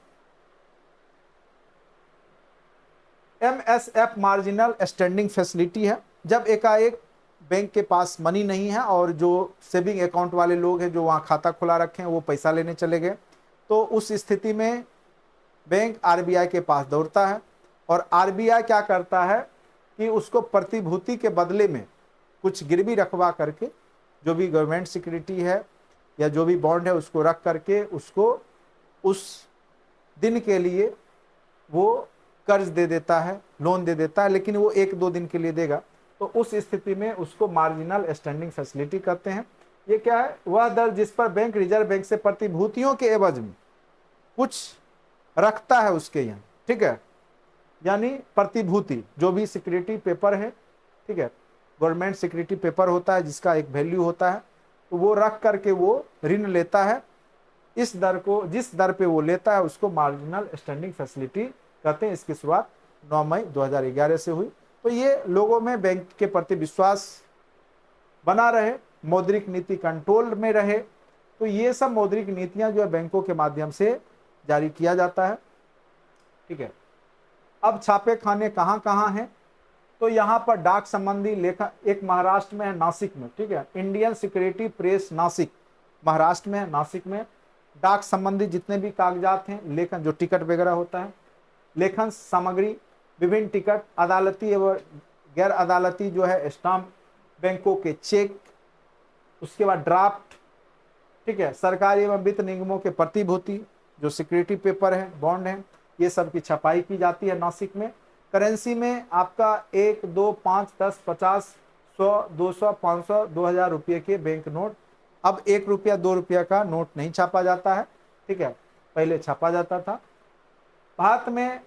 एमएसएफ मार्जिनल स्टैंडिंग फैसिलिटी है, जब एकाएक बैंक के पास मनी नहीं है और जो सेविंग अकाउंट वाले लोग हैं जो वहाँ खाता खुला रखे हैं वो पैसा लेने चले गए, तो उस स्थिति में बैंक आरबीआई के पास दौड़ता है और आरबीआई क्या करता है कि उसको प्रतिभूति के बदले में कुछ गिरवी रखवा करके, जो भी गवर्नमेंट सिक्योरिटी है या जो भी बॉन्ड है उसको रख करके उसको उस दिन के लिए वो कर्ज दे देता है, लोन दे देता है, लेकिन वो 1-2 दिन के लिए देगा, तो उस स्थिति में उसको मार्जिनल स्टैंडिंग फैसिलिटी कहते हैं। ये क्या है? वह दर जिस पर बैंक रिजर्व बैंक से प्रतिभूतियों के एवज में कुछ रखता है उसके यहाँ, ठीक है, यानी प्रतिभूति जो भी सिक्योरिटी पेपर है, ठीक है, गवर्नमेंट सिक्योरिटी पेपर होता है जिसका एक वैल्यू होता है, तो वो रख करके वो ऋण लेता है। इस दर को, जिस दर पे वो लेता है उसको मार्जिनल स्टैंडिंग फैसिलिटी कहते हैं। इसकी शुरुआत 9 मई 2011 से हुई। तो ये लोगों में बैंक के प्रति विश्वास बना रहे, मौद्रिक नीति कंट्रोल में रहे, तो ये सब मौद्रिक नीतियां जो है बैंकों के माध्यम से जारी किया जाता है, ठीक है। अब छापे खाने कहाँ कहाँ हैं? तो यहाँ पर डाक संबंधी लेखा एक महाराष्ट्र में है, नासिक में, ठीक है, Indian security press Nashik Maharashtra में है। नासिक में डाक संबंधी जितने भी कागजात हैं, लेखन जो टिकट वगैरह होता है, लेखन सामग्री, विभिन्न टिकट, अदालती एवं गैर अदालती जो है स्टाम्प, बैंकों के चेक, उसके बाद ड्राफ्ट, ठीक है, सरकारी एवं वित्त निगमों के प्रतिभूति जो सिक्योरिटी पेपर है, बॉन्ड है, ये सब की छपाई की जाती है नासिक में। करेंसी में आपका 1, 2, 5, 10, 50, 100, 200, 500, 2000 रुपये के बैंक नोट। अब 1 रुपया 2 रुपया का नोट नहीं छापा जाता है, ठीक है, पहले छापा जाता था। भारत में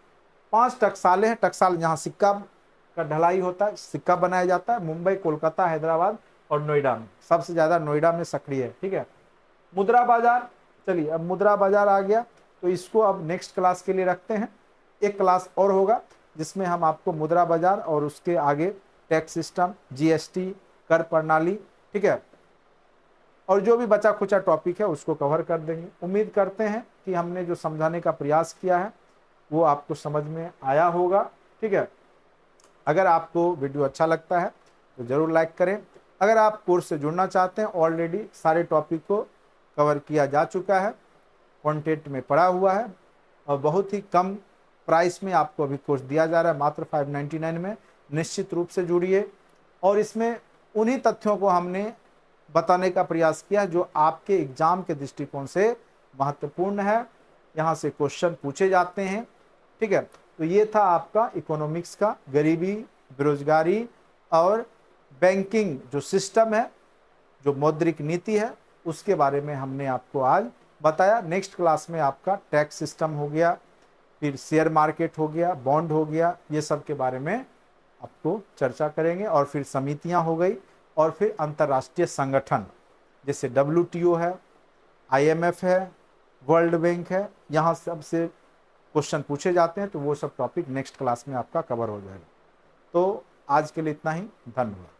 5 टकसालें हैं। टकसाल जहाँ सिक्का का ढलाई होता है, सिक्का बनाया जाता है, मुंबई, कोलकाता, हैदराबाद और नोएडा में, सबसे ज़्यादा नोएडा में सक्रिय है, ठीक है। मुद्रा बाजार, चलिए अब मुद्रा बाजार आ गया, तो इसको अब नेक्स्ट क्लास के लिए रखते हैं। एक क्लास और होगा जिसमें हम आपको मुद्रा बाजार और उसके आगे टैक्स सिस्टम, जीएसटी, कर प्रणाली, ठीक है, और जो भी बचा खुचा टॉपिक है उसको कवर कर देंगे। उम्मीद करते हैं कि हमने जो समझाने का प्रयास किया है वो आपको समझ में आया होगा, ठीक है। अगर आपको वीडियो अच्छा लगता है तो ज़रूर लाइक करें। अगर आप कोर्स से जुड़ना चाहते हैं, ऑलरेडी सारे टॉपिक को कवर किया जा चुका है, कंटेंट में पड़ा हुआ है और बहुत ही कम प्राइस में आपको अभी कोर्स दिया जा रहा है, मात्र 599 में। निश्चित रूप से जुड़िए और इसमें उन्हीं तथ्यों को हमने बताने का प्रयास किया जो आपके एग्जाम के दृष्टिकोण से महत्वपूर्ण है। यहाँ से क्वेश्चन पूछे जाते हैं, ठीक है। तो ये था आपका इकोनॉमिक्स का गरीबी, बेरोजगारी और बैंकिंग जो सिस्टम है, जो मौद्रिक नीति है, उसके बारे में हमने आपको आज बताया। नेक्स्ट क्लास में आपका टैक्स सिस्टम हो गया, फिर शेयर मार्केट हो गया, बॉन्ड हो गया, ये सब के बारे में आपको चर्चा करेंगे। और फिर समितियां हो गई और फिर अंतर्राष्ट्रीय संगठन जैसे WTO है, IMF है, वर्ल्ड बैंक है, यहाँ सबसे क्वेश्चन पूछे जाते हैं। तो वो सब टॉपिक नेक्स्ट क्लास में आपका कवर हो जाएगा। तो आज के लिए इतना ही, धन्यवाद।